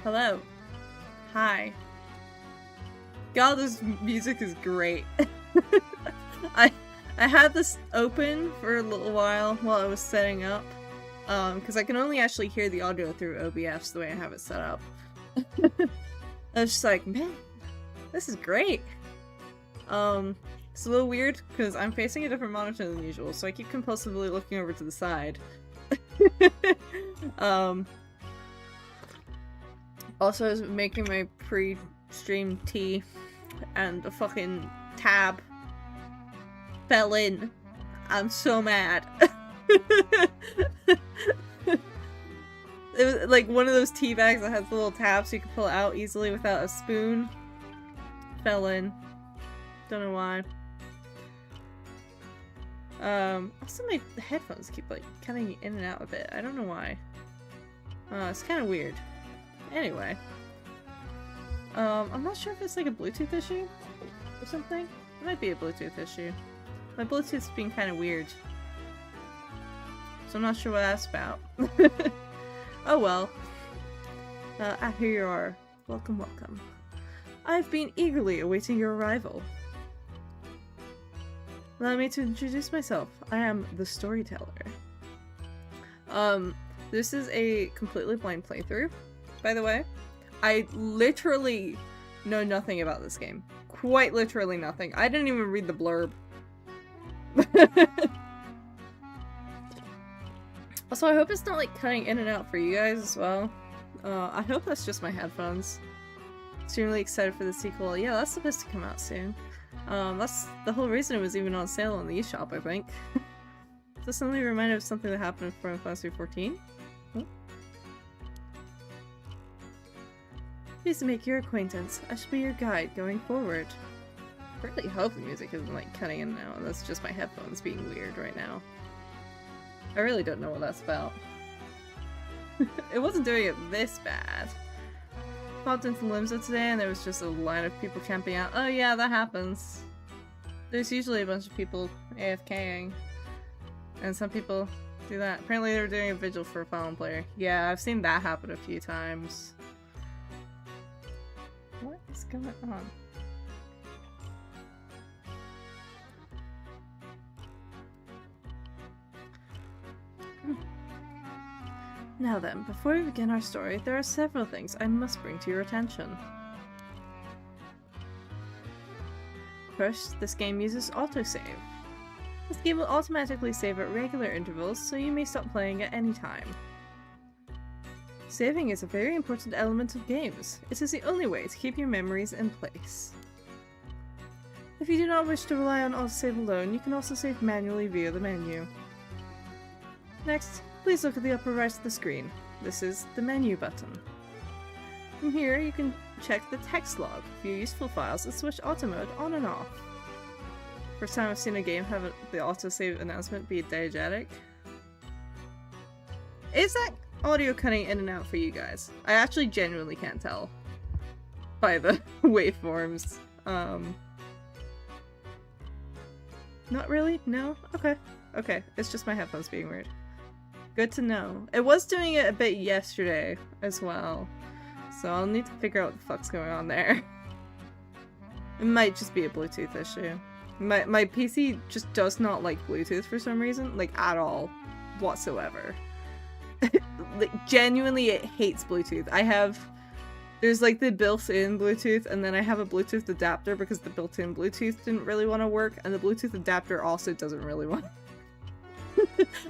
Hello. Hi. God, this music is great. I had this open for a little while I was setting up, because I can only actually hear the audio through OBS the way I have it set up. I was just like, man, this is great. It's a little weird because I'm facing a different monitor than usual, so I keep compulsively looking over to the side. Also, I was making my pre-stream tea, and the fucking tab fell in. I'm so mad. It was like one of those tea bags that has the little tab so you can pull it out easily without a spoon. Fell in. Don't know why. Also my headphones keep like cutting in and out a bit. I don't know why. It's kind of weird. Anyway. I'm not sure if it's like a Bluetooth issue or something. It might be a Bluetooth issue. My Bluetooth's being kind of weird. So I'm not sure what that's about. Oh well. Here you are. Welcome, welcome. I've been eagerly awaiting your arrival. Allow me to introduce myself. I am the storyteller. This is a completely blind playthrough, by the way. I literally know nothing about this game. Quite literally nothing. I didn't even read the blurb. Also, I hope it's not like cutting in and out for you guys as well. I hope that's just my headphones. Extremely excited for the sequel. Yeah, that's supposed to come out soon. That's the whole reason it was even on sale on the eShop, I think. Does this suddenly remind me of something that happened in Final Fantasy 14? Oh. Pleased to make your acquaintance. I shall be your guide going forward. I really hope the music isn't like cutting in and out. That's just my headphones being weird right now. I really don't know what that's about. It wasn't doing it this bad. Popped into Limsa today and there was just a line of people camping out. Oh yeah, that happens. There's usually a bunch of people AFKing. And some people do that. Apparently they were doing a vigil for a fallen player. Yeah, I've seen that happen a few times. What is going on? Now then, before we begin our story, there are several things I must bring to your attention. First, this game uses autosave. This game will automatically save at regular intervals, so you may stop playing at any time. Saving is a very important element of games. It is the only way to keep your memories in place. If you do not wish to rely on autosave alone, you can also save manually via the menu. Next, please look at the upper right of the screen. This is the menu button. From here, you can check the text log, view useful files, and switch auto mode on and off. First time I've seen a game have the autosave announcement be diegetic. Is that audio cutting in and out for you guys? I actually genuinely can't tell by the waveforms. Not really? No? Okay. Okay, it's just my headphones being weird. Good to know. It was doing it a bit yesterday as well, so I'll need to figure out what the fuck's going on there. It might just be a Bluetooth issue. My PC just does not like Bluetooth for some reason, like at all, whatsoever. Like genuinely it hates Bluetooth. There's like the built-in Bluetooth, and then I have a Bluetooth adapter because the built-in Bluetooth didn't really want to work, and the Bluetooth adapter also doesn't really want to.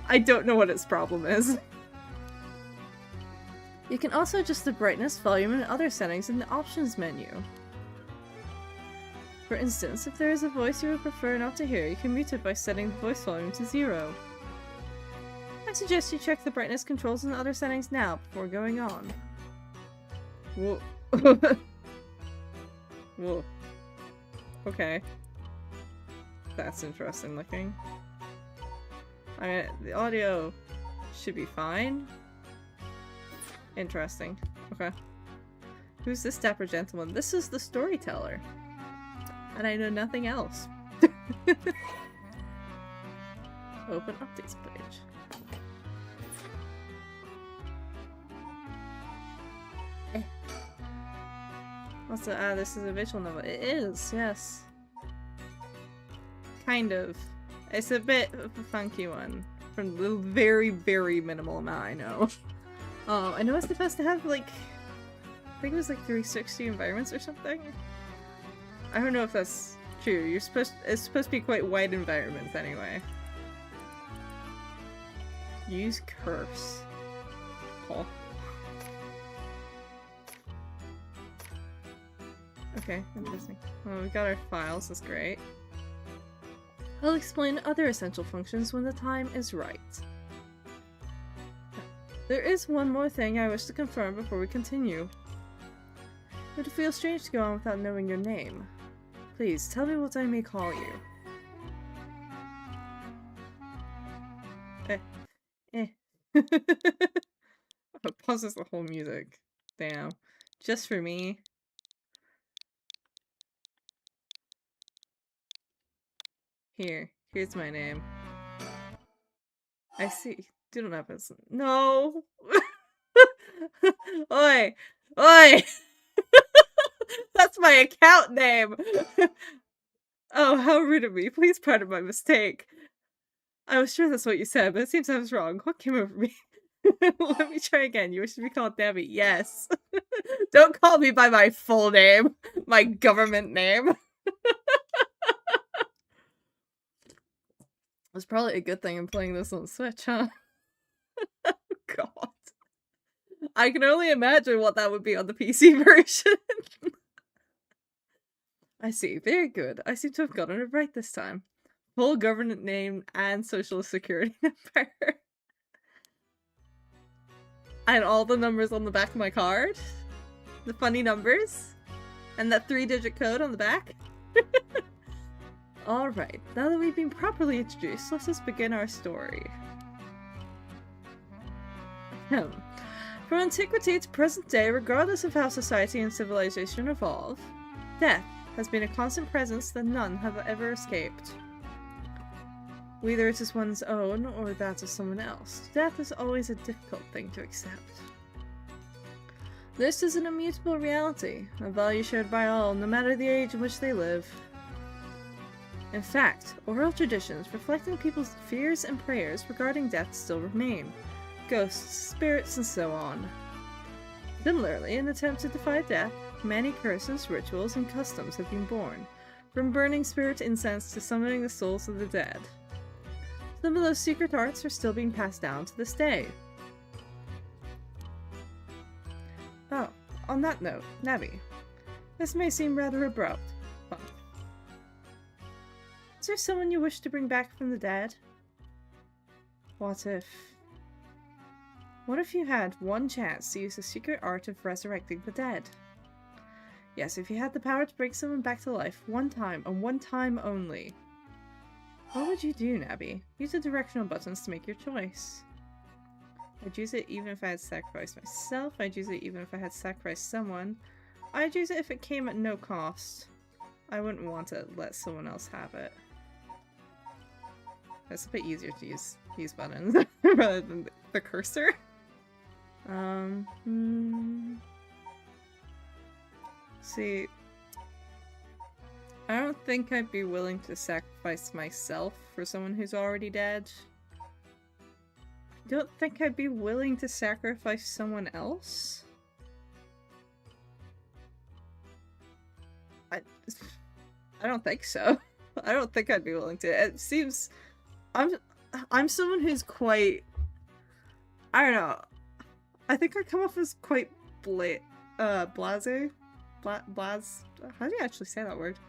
I don't know what its problem is. You can also adjust the brightness, volume, and other settings in the options menu. For instance, if there is a voice you would prefer not to hear, you can mute it by setting the voice volume to 0. I suggest you check the brightness controls and other settings now before going on. Whoa. Whoa. Okay. That's interesting looking. I mean, the audio should be fine. Interesting. Okay. Who's this dapper gentleman? This is the storyteller. And I know nothing else. Open updates page. Also, this is a visual novel. It is, yes. Kind of. It's a bit of a funky one. From the very, very minimal amount I know. I know it's supposed to have, like, I think it was like 360 environments or something. I don't know if that's true. It's supposed to be quite wide environments anyway. Use curse. Oh. Okay, interesting. Well, we got our files, that's great. I'll explain other essential functions when the time is right. There is one more thing I wish to confirm before we continue. It would feel strange to go on without knowing your name. Please, tell me what I may call you. It pauses the whole music. Damn. Just for me. Here's my name. I see. You don't have this. No! Oi! Oi! That's my account name! Oh, how rude of me. Please pardon my mistake. I was sure that's what you said, but it seems I was wrong. What came over me? Let me try again. You wish to be called Debbie. Yes. Don't call me by my full name. My government name. It's probably a good thing I'm playing this on Switch, huh? Oh, God. I can only imagine what that would be on the PC version. I see. Very good. I seem to have gotten it right this time. Full government name and social security number. And all the numbers on the back of my card. The funny numbers. And that 3-digit code on the back. Alright, now that we've been properly introduced, let us begin our story. From antiquity to present day, regardless of how society and civilization evolve, death has been a constant presence that none have ever escaped. Whether it is one's own or that of someone else, death is always a difficult thing to accept. This is an immutable reality, a value shared by all, no matter the age in which they live. In fact, oral traditions reflecting people's fears and prayers regarding death still remain. Ghosts, spirits, and so on. Similarly, in an attempt to defy death, many curses, rituals, and customs have been born, from burning spirit incense to summoning the souls of the dead. Some of those secret arts are still being passed down to this day. Oh, on that note, Navi. This may seem rather abrupt, but is there someone you wish to bring back from the dead? What if you had one chance to use the secret art of resurrecting the dead? Yes, if you had the power to bring someone back to life one time, and one time only. What would you do, Nabby? Use the directional buttons to make your choice. I'd use it even if I had sacrificed myself. I'd use it even if I had sacrificed someone. I'd use it if it came at no cost. I wouldn't want to let someone else have it. It's a bit easier to use these buttons rather than the cursor. See, I don't think I'd be willing to sacrifice myself for someone who's already dead. I don't think I'd be willing to sacrifice someone else. I don't think so. I don't think I'd be willing to. It seems I'm someone who's quite, I don't know. I think I come off as quite blasé. How do you actually say that word?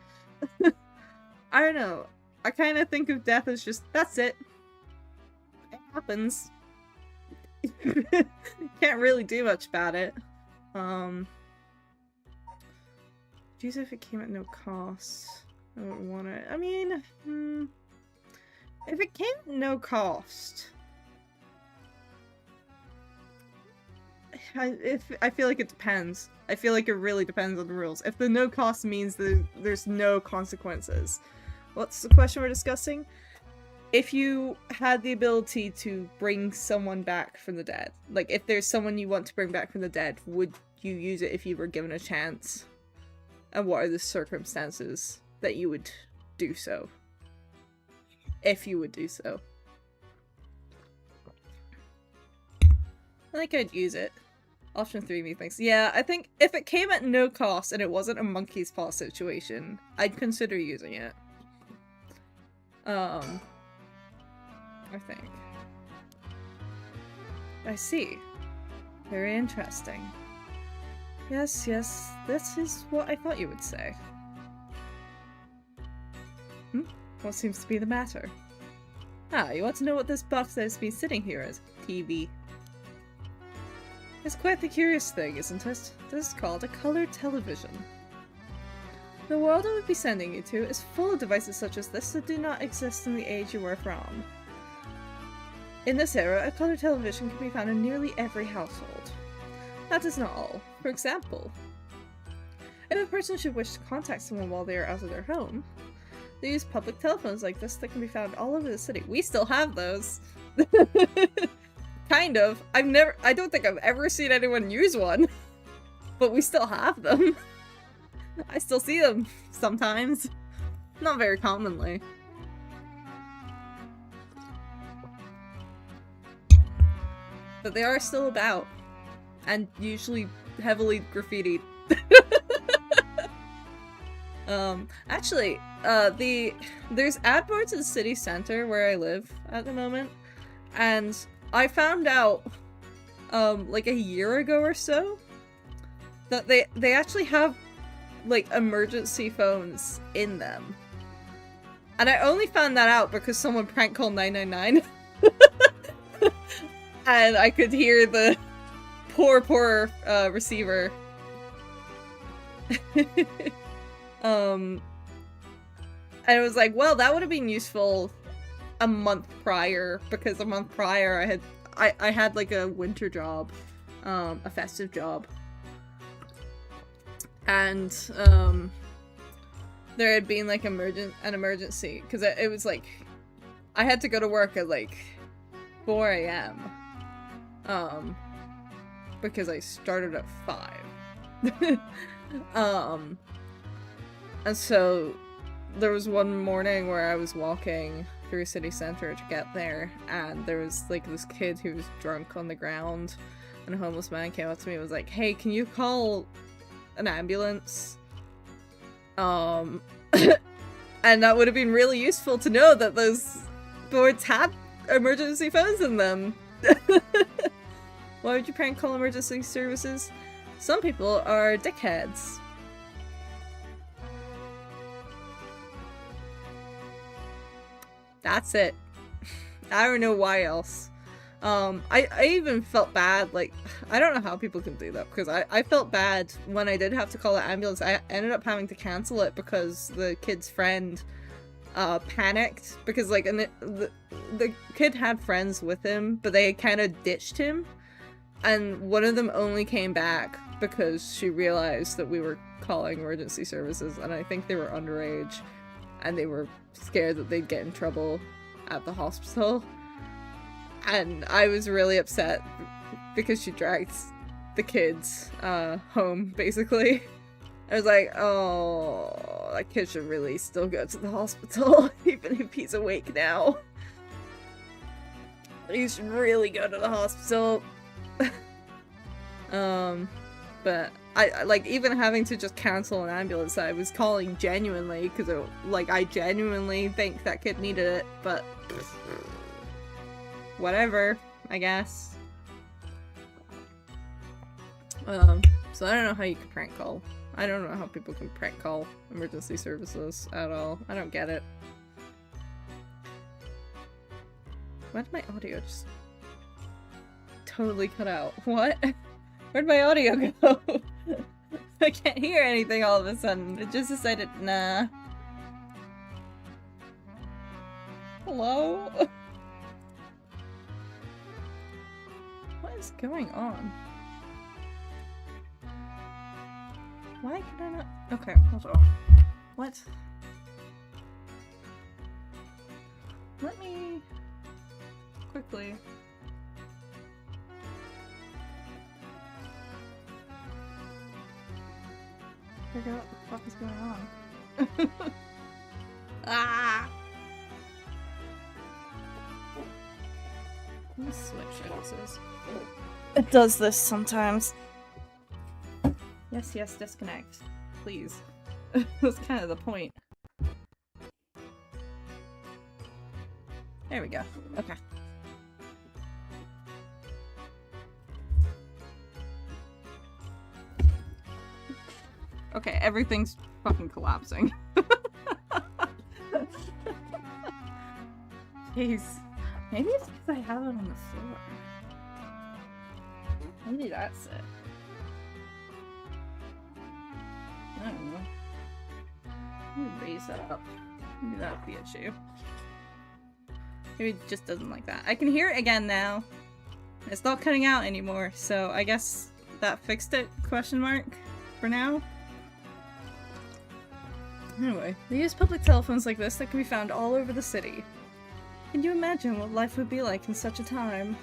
I don't know. I kind of think of death as just, that's it. It happens. Can't really do much about it. Geez, if it came at no cost, I wouldn't want it. I mean, if it came at no cost, I feel like it depends. I feel like it really depends on the rules. If the no cost means there's no consequences. What's the question we're discussing? If you had the ability to bring someone back from the dead, like if there's someone you want to bring back from the dead, would you use it if you were given a chance? And what are the circumstances that you would do so? If you would do so. I think I'd use it. Option 3, methinks. Yeah, I think if it came at no cost and it wasn't a monkey's paw situation, I'd consider using it. I think. I see. Very interesting. Yes, this is what I thought you would say. What seems to be the matter? Ah, you want to know what this box that has been sitting here is? TV. It's quite the curious thing, isn't it? This is called a color television. The world I would be sending you to is full of devices such as this that do not exist in the age you were from. In this era, a color television can be found in nearly every household. That is not all. For example, if a person should wish to contact someone while they are out of their home, they use public telephones like this that can be found all over the city. We still have those. Kind of. I don't think I've ever seen anyone use one, but we still have them. I still see them sometimes. Not very commonly. But they are still about. And usually heavily graffitied. Actually, there's ad boards in the city center where I live at the moment, and I found out, like a year ago or so, that they actually have, like, emergency phones in them. And I only found that out because someone prank called 999. And I could hear the poor receiver. And it was like, well, that would have been useful a month prior, because a month prior I had like a winter job, a festive job, and there had been like an emergency, because it was like I had to go to work at like 4 a.m. Because I started at 5. And so there was one morning where I was walking through city center to get there, and there was like this kid who was drunk on the ground, and a homeless man came up to me and was like, hey, can you call an ambulance? And that would have been really useful to know that those boards had emergency phones in them. Why would you prank call emergency services? Some people are dickheads. That's it. I don't know why else. I even felt bad, like, I don't know how people can do that, because I felt bad when I did have to call an ambulance. I ended up having to cancel it because the kid's friend panicked, because like the kid had friends with him, but they kind of ditched him, and one of them only came back because she realized that we were calling emergency services, and I think they were underage, and they were scared that they'd get in trouble at the hospital. And I was really upset because she dragged the kids home, basically. I was like, oh, that kid should really still go to the hospital, even if he's awake now. He should really go to the hospital. But I like, even having to just cancel an ambulance, I was calling genuinely, because like, I genuinely think that kid needed it, but whatever, I guess. So I don't know how you can prank call. I don't know how people can prank call emergency services at all. I don't get it. Why did my audio just totally cut out? What? Where'd my audio go? I can't hear anything all of a sudden. It just decided, nah. Hello? What is going on? Why could I not? Okay, hold on. What? Let me quickly. figure out what the fuck is going on. Ah! Let me switch houses. It does this sometimes. Yes, yes, disconnect. Please. That's kind of the point. There we go. Okay. Okay, everything's fucking collapsing. Jeez. Maybe it's because I have it on the floor. Maybe that's it. I don't know. Let me raise that up. Maybe that'd be an issue. Maybe it just doesn't like that. I can hear it again now. It's not cutting out anymore, so I guess that fixed it, question mark, for now. Anyway, they use public telephones like this that can be found all over the city. Can you imagine what life would be like in such a time?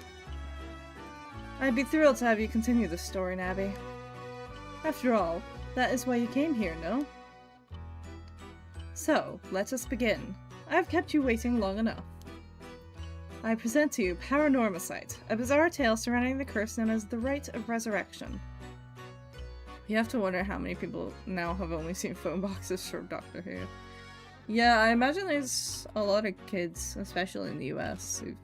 I'd be thrilled to have you continue this story, Nabby. After all, that is why you came here, no? So, let us begin. I've kept you waiting long enough. I present to you Paranormasight, a bizarre tale surrounding the curse known as the Rite of Resurrection. You have to wonder how many people now have only seen phone boxes from Doctor Who. Yeah, I imagine there's a lot of kids, especially in the US, who've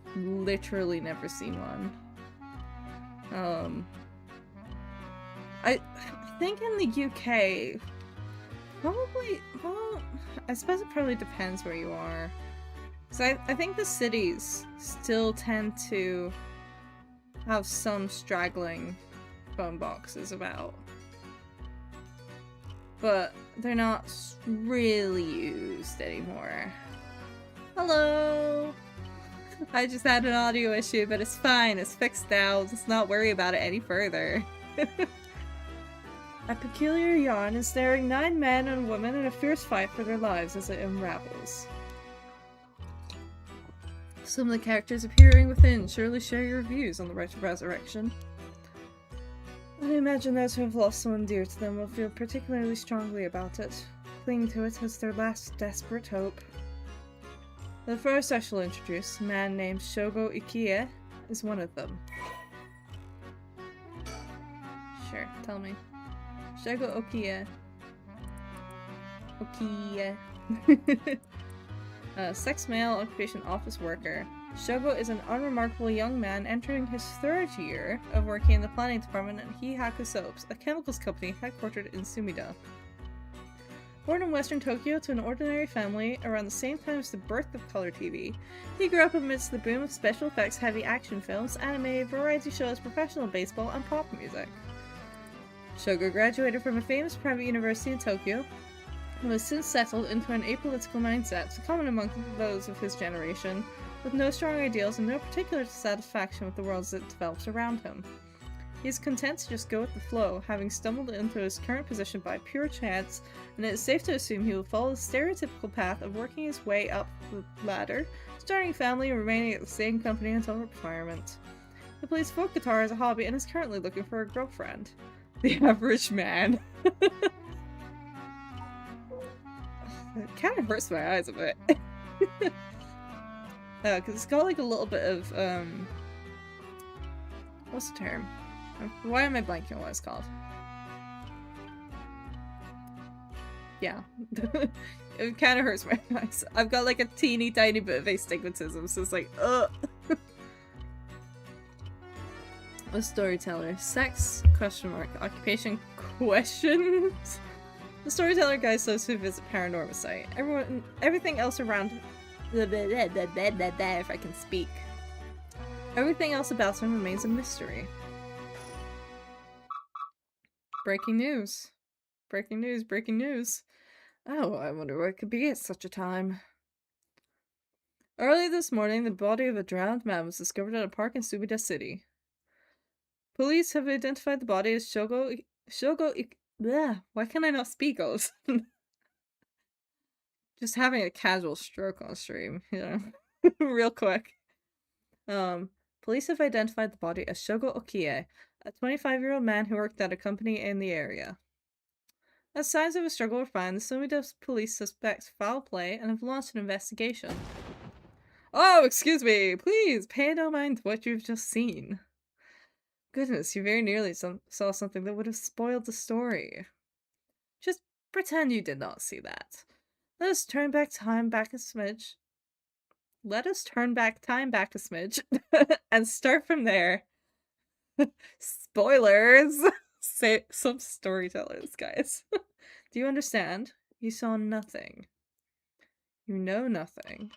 literally never seen one. I think in the UK, probably, well, I suppose it probably depends where you are. So I think the cities still tend to have some straggling phone boxes about. But they're not really used anymore. Hello! I just had an audio issue, but it's fine. It's fixed now. Let's not worry about it any further. A peculiar yarn is staring 9 men and women in a fierce fight for their lives as it unravels. Some of the characters appearing within surely share your views on the Rite of Resurrection. I imagine those who have lost someone dear to them will feel particularly strongly about it, clinging to it as their last desperate hope. The first I shall introduce, a man named Shogo Ikie, is one of them. Sure, tell me. Shogo Ikie. Sex male, occupation office worker. Shogo is an unremarkable young man entering his 3rd year of working in the planning department at Hihaku Soaps, a chemicals company headquartered in Sumida. Born in western Tokyo to an ordinary family around the same time as the birth of color TV, he grew up amidst the boom of special effects heavy action films, anime, variety shows, professional baseball, and pop music. Shogo graduated from a famous private university in Tokyo and was since settled into an apolitical mindset, common among those of his generation, with no strong ideals and no particular satisfaction with the world as it develops around him. He is content to just go with the flow, having stumbled into his current position by pure chance, and it is safe to assume he will follow the stereotypical path of working his way up the ladder, starting a family and remaining at the same company until retirement. He plays folk guitar as a hobby and is currently looking for a girlfriend. The average man. It kind of hurts my eyes a bit. Because it's got like a little bit of, what's the term? Why am I blanking on what it's called? Yeah. It kind of hurts my eyes. I've got like a teeny tiny bit of astigmatism, so it's like, ugh. A storyteller. Sex? Question mark. Occupation? Questions? The storyteller guides those who visit Paranormasight. Everything else around... if I can speak. Everything else about him remains a mystery. Breaking news. Breaking news, breaking news. Oh, I wonder what it could be at such a time. Early this morning, the body of a drowned man was discovered at a park in Sumida City. Police have identified the body as why can I not speak all of a sudden? Just having a casual stroke on stream, you know, real quick. Police have identified the body as Shogo Okie, a 25-year-old man who worked at a company in the area. As signs of a struggle were found, the Sumida police suspect foul play and have launched an investigation. Oh, excuse me! Please, pay no mind to what you've just seen. Goodness, you very nearly saw something that would have spoiled the story. Just pretend you did not see that. Let us turn back time back a smidge. Let us turn back time back a smidge and start from there. Spoilers! Say some storytellers, guys. Do you understand? You saw nothing. You know nothing.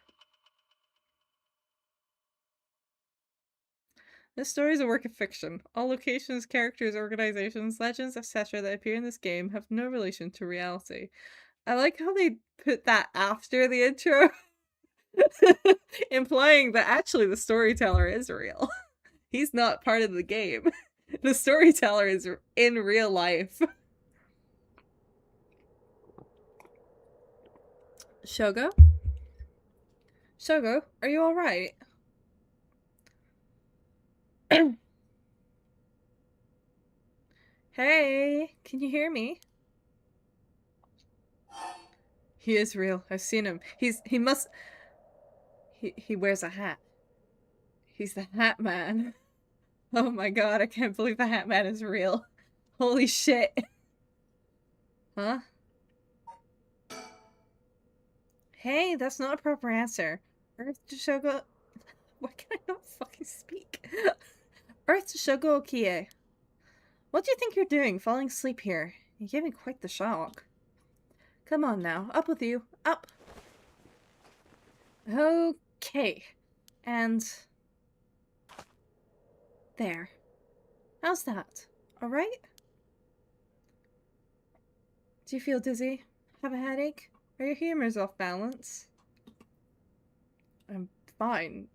This story is a work of fiction. All locations, characters, organizations, legends, etc. that appear in this game have no relation to reality. I like how they put that after the intro, implying that actually the storyteller is real. He's not part of the game. The storyteller is in real life. Shogo? Shogo, are you alright? Hey, can you hear me? He is real. I've seen him. He wears a hat. He's the Hat Man. Oh my god, I can't believe the Hat Man is real. Holy shit. Huh? Hey, that's not a proper answer. Earth to Shogo... Why can I not fucking speak? Earth to Shogo Okie. What do you think you're doing, falling asleep here? You gave me quite the shock. Come on now, up with you. Up! Okay. And... there. How's that? Alright? Do you feel dizzy? Have a headache? Are your humors off balance? I'm fine,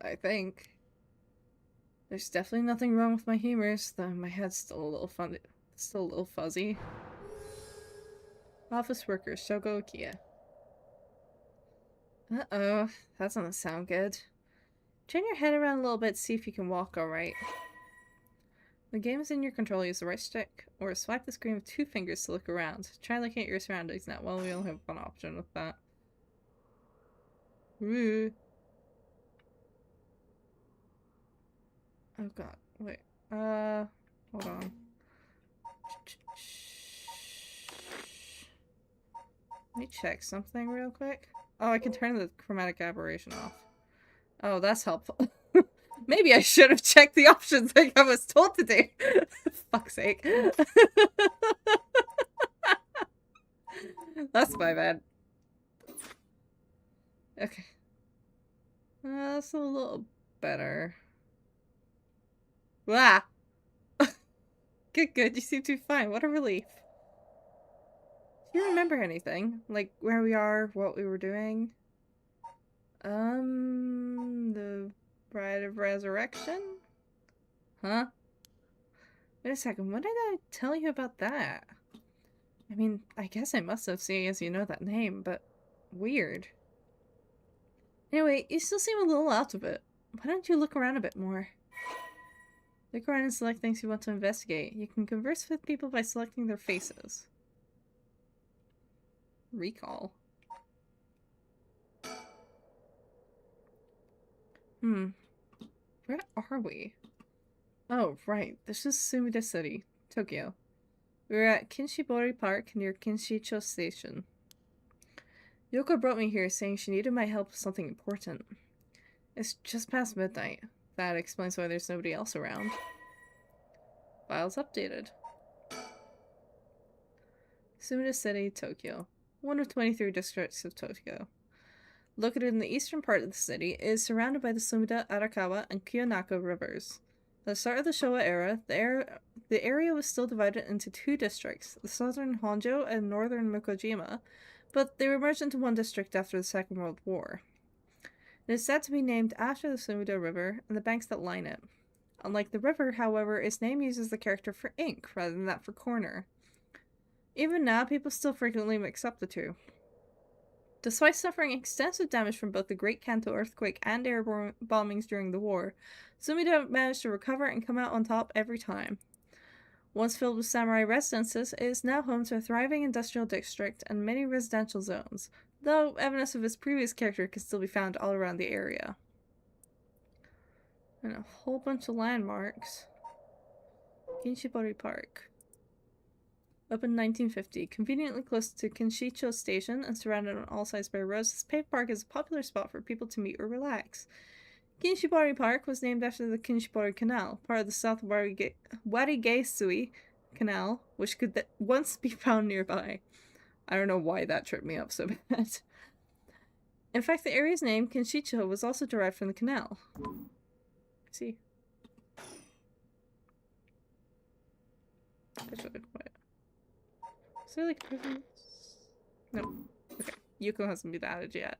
I think. There's definitely nothing wrong with my humors, though my head's still a little fuzzy. Office worker, Shogo Okia. Uh-oh, that doesn't sound good. Turn your head around a little bit, see if you can walk alright. The game is in your control, use the right stick, or swipe the screen with 2 fingers to look around. Try looking at your surroundings now. Well, we only have one option with that. Ooh. Oh god, wait. Hold on. Let me check something real quick. Oh, I can turn the chromatic aberration off. Oh, that's helpful. Maybe I should have checked the options like I was told to do. Fuck's sake. That's my bad. Okay. That's a little better. Ah! Good, good. You seem to be fine. What a relief. Do you remember anything? Like, where we are, what we were doing? The Bride of Resurrection? Huh? Wait a second, when did I tell you about that? I mean, I guess I must have, seeing as you know that name, but weird. Anyway, you still seem a little out of it. Why don't you look around a bit more? Look around and select things you want to investigate. You can converse with people by selecting their faces. Recall. Where are we? Oh, right. This is Sumida City, Tokyo. We're at Kinshibori Park near Kinshicho Station. Yoko brought me here saying she needed my help with something important. It's just past midnight. That explains why there's nobody else around. Files updated. Sumida City, Tokyo. One of 23 districts of Tokyo. Located in the eastern part of the city, it is surrounded by the Sumida, Arakawa, and Kiyonaka rivers. At the start of the Showa era, the area was still divided into 2 districts, the southern Honjo and northern Mukojima, but they were merged into one district after the Second World War. It is said to be named after the Sumida River and the banks that line it. Unlike the river, however, its name uses the character for ink rather than that for corner. Even now, people still frequently mix up the two. Despite suffering extensive damage from both the Great Kanto earthquake and air bombings during the war, Sumida managed to recover and come out on top every time. Once filled with samurai residences, it is now home to a thriving industrial district and many residential zones, though evidence of its previous character can still be found all around the area. And a whole bunch of landmarks. Kinshibori Park. Opened 1950, conveniently close to Kinshicho Station and surrounded on all sides by roads, this paved park is a popular spot for people to meet or relax. Kinshibori Park was named after the Kinshibori Canal, part of the South Warigaesui Canal, which could once be found nearby. I don't know why that tripped me up so bad. In fact, the area's name, Kinshicho, was also derived from the canal. See? Is there like no. Okay. Yuko hasn't been added yet.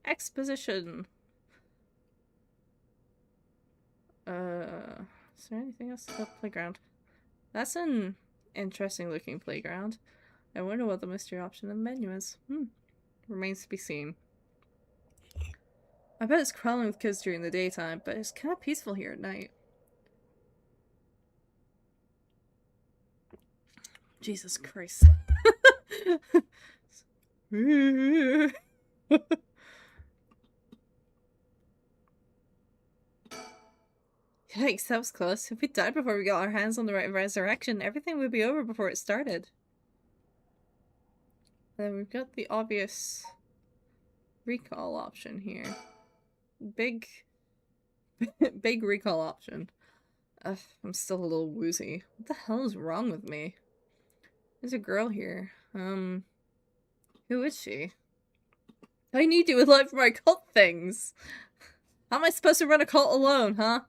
Exposition. Is there anything else? Oh, playground. That's an interesting looking playground. I wonder what the mystery option in the menu is. Remains to be seen. I bet it's crawling with kids during the daytime, but it's kind of peaceful here at night. Jesus Christ. Yikes, that was close. If we died before we got our hands on the right resurrection, everything would be over before it started. Then we've got the obvious recall option here. Big recall option. Ugh, I'm still a little woozy. What the hell is wrong with me? There's a girl here. Who is she? I need you with life for my cult things. How am I supposed to run a cult alone, huh?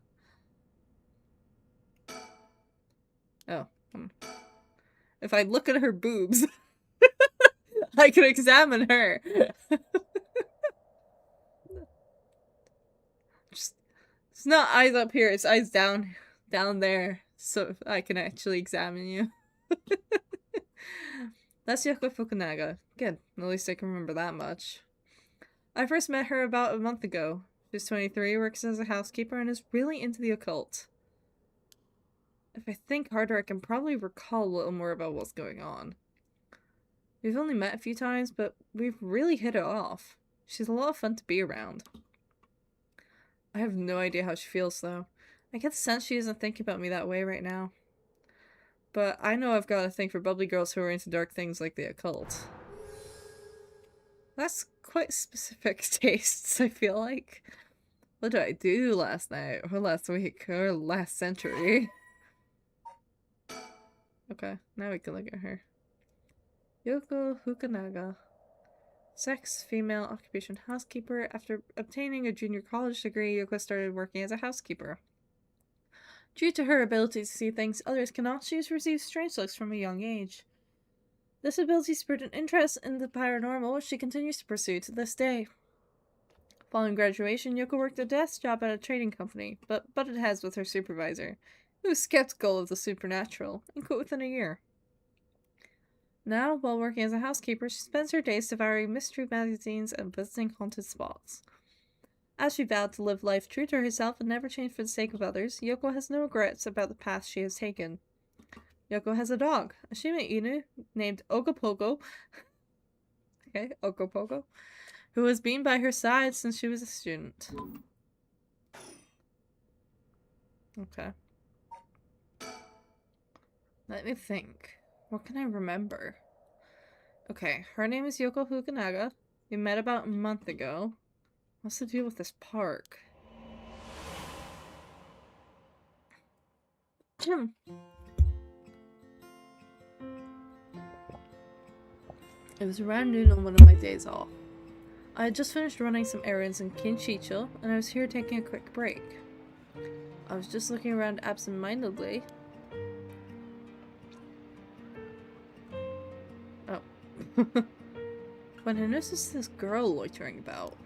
Oh. If I look at her boobs, I can examine her. It's not eyes up here, it's eyes down there, so I can actually examine you. That's Yoko Fukunaga. Good, at least I can remember that much. I first met her about a month ago. She's 23, works as a housekeeper, and is really into the occult. If I think harder, I can probably recall a little more about what's going on. We've only met a few times, but we've really hit it off. She's a lot of fun to be around. I have no idea how she feels, though. I get the sense she isn't thinking about me that way right now. But I know I've got a thing for bubbly girls who are into dark things like the occult. That's quite specific tastes, I feel like. What did I do last night, or last week, or last century? Okay, now we can look at her. Yoko Fukunaga. Sex, female, occupation, housekeeper. After obtaining a junior college degree, Yoko started working as a housekeeper. Due to her ability to see things others cannot, she has received strange looks from a young age. This ability spurred an interest in the paranormal, which she continues to pursue to this day. Following graduation, Yoko worked a desk job at a trading company, but butted heads with her supervisor, who was skeptical of the supernatural, and quit within a year. Now, while working as a housekeeper, she spends her days devouring mystery magazines and visiting haunted spots. As she vowed to live life true to herself and never change for the sake of others, Yoko has no regrets about the path she has taken. Yoko has a dog, a Shiba Inu, named Ogopogo. Okay, Ogopogo, who has been by her side since she was a student. Okay. Let me think. What can I remember? Okay, her name is Yoko Fukunaga. We met about a month ago. What's the deal with this park? It was around noon on one of my days off. I had just finished running some errands in Kinshicho, and I was here taking a quick break. I was just looking around absent-mindedly. Oh. When I noticed this girl loitering about.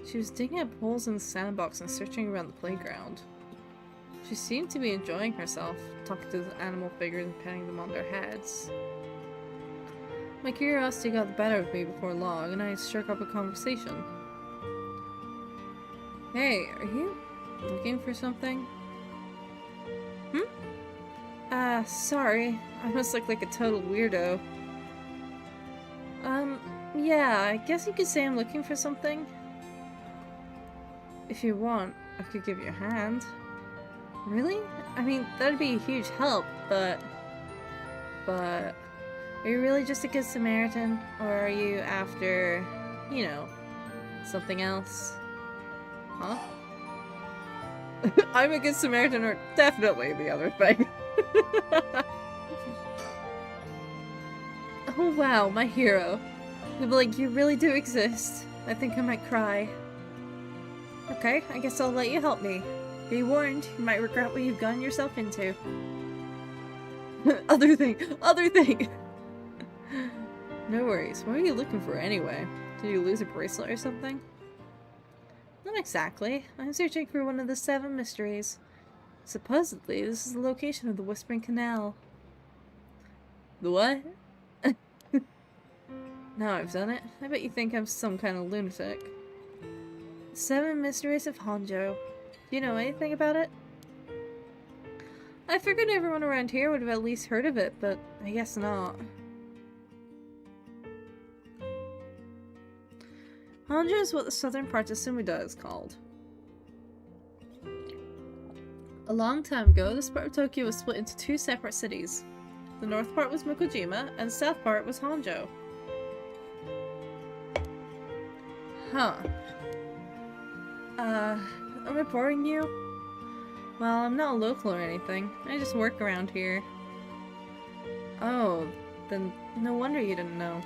She was digging up holes in the sandbox and searching around the playground. She seemed to be enjoying herself, talking to the animal figures and petting them on their heads. My curiosity got the better of me before long, and I struck up a conversation. Hey, are you looking for something? Sorry. I must look like a total weirdo. Yeah, I guess you could say I'm looking for something. If you want, I could give you a hand. Really? I mean, that'd be a huge help, but... Are you really just a good Samaritan? Or are you after, you know, something else? Huh? I'm a good Samaritan, or definitely the other thing. Oh wow, my hero. But like, you really do exist. I think I might cry. Okay, I guess I'll let you help me. Be warned, you might regret what you've gotten yourself into. Other thing! No worries. What are you looking for anyway? Did you lose a bracelet or something? Not exactly. I'm searching for one of the 7 mysteries. Supposedly, this is the location of the Whispering Canal. The what? Now I've done it. I bet you think I'm some kind of lunatic. 7 Mysteries of Honjo. Do you know anything about it? I figured everyone around here would have at least heard of it, but I guess not. Honjo is what the southern part of Sumida is called. A long time ago, this part of Tokyo was split into 2 separate cities. The north part was Mukojima, and the south part was Honjo. Huh. Am I boring you? Well, I'm not a local or anything. I just work around here. Oh, then no wonder you didn't know.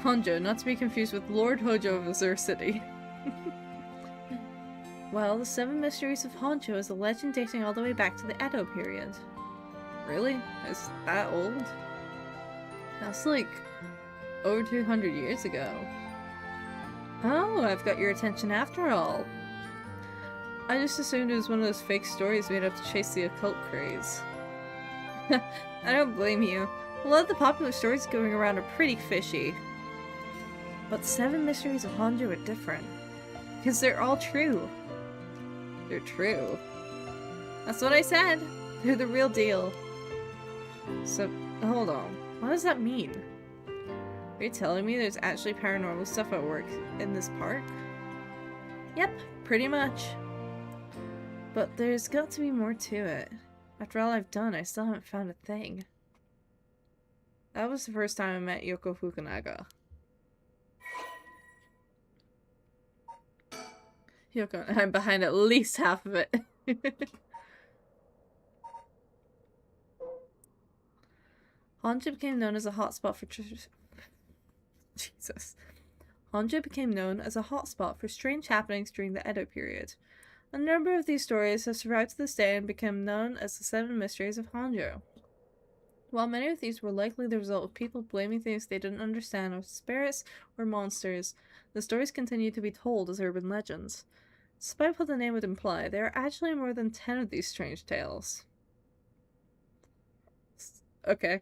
Honjo, not to be confused with Lord Hojo of Azure City. Well, the 7 Mysteries of Honjo is a legend dating all the way back to the Edo period. Really? Is that old? That's like over 200 years ago. Oh, I've got your attention after all. I just assumed it was one of those fake stories made up to chase the occult craze. I don't blame you. A lot of the popular stories going around are pretty fishy. But 7 Mysteries of Honjo are different. Because they're all true. They're true. That's what I said! They're the real deal. So, hold on. What does that mean? Are you telling me there's actually paranormal stuff at work in this park? Yep, pretty much. But there's got to be more to it. After all I've done, I still haven't found a thing. That was the first time I met Yoko Fukunaga. Yoko, I'm behind at least half of it. Honjo became known as a hotspot for Jesus. Honjo became known as a hotspot for strange happenings during the Edo period. A number of these stories have survived to this day and become known as the 7 Mysteries of Honjo. While many of these were likely the result of people blaming things they didn't understand as spirits or monsters, the stories continue to be told as urban legends. Despite what the name would imply, there are actually more than 10 of these strange tales. Okay.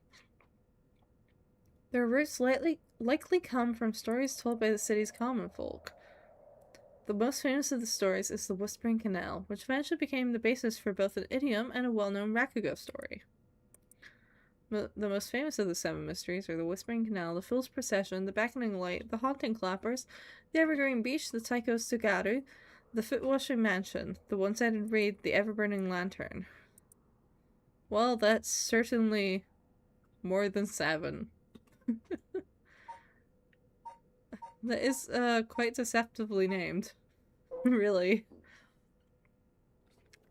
Their roots likely come from stories told by the city's common folk. The most famous of the stories is the Whispering Canal, which eventually became the basis for both an idiom and a well-known rakugo story. The most famous of the 7 mysteries are the Whispering Canal, the Fool's Procession, the Beckoning Light, the Haunting Clappers, the Evergreen Beach, the Taiko Sugaru, the Foot-Washing Mansion, the One-Sided Reed, the Ever-Burning Lantern. Well, that's certainly more than 7. That is, quite deceptively named. Really.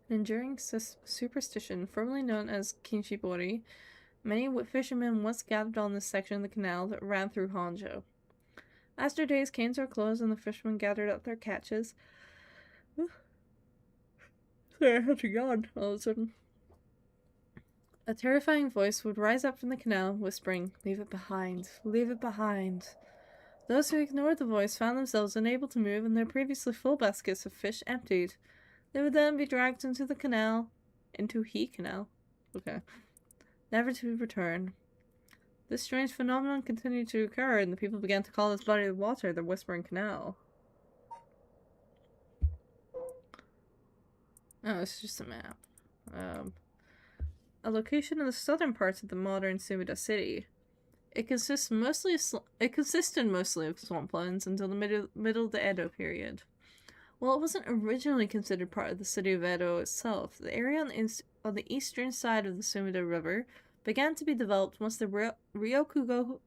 An enduring superstition, formerly known as Kinshibori, many fishermen once gathered on this section of the canal that ran through Honjo. As their days came to a close and the fishermen gathered up their catches... Sorry, I had to yawn all of a sudden. A terrifying voice would rise up from the canal, whispering, "Leave it behind, leave it behind." Those who ignored the voice found themselves unable to move and their previously full baskets of fish emptied. They would then be dragged into the canal. Into he canal. Okay. Never to return. This strange phenomenon continued to occur, and the people began to call this body of water the Whispering Canal. Oh, it's just a map. a location in the southern parts of the modern Sumida city. It consisted mostly of swamplands until the middle of the Edo period. While it wasn't originally considered part of the city of Edo itself, the area on the eastern side of the Sumida River began to be developed once the Ryogoku,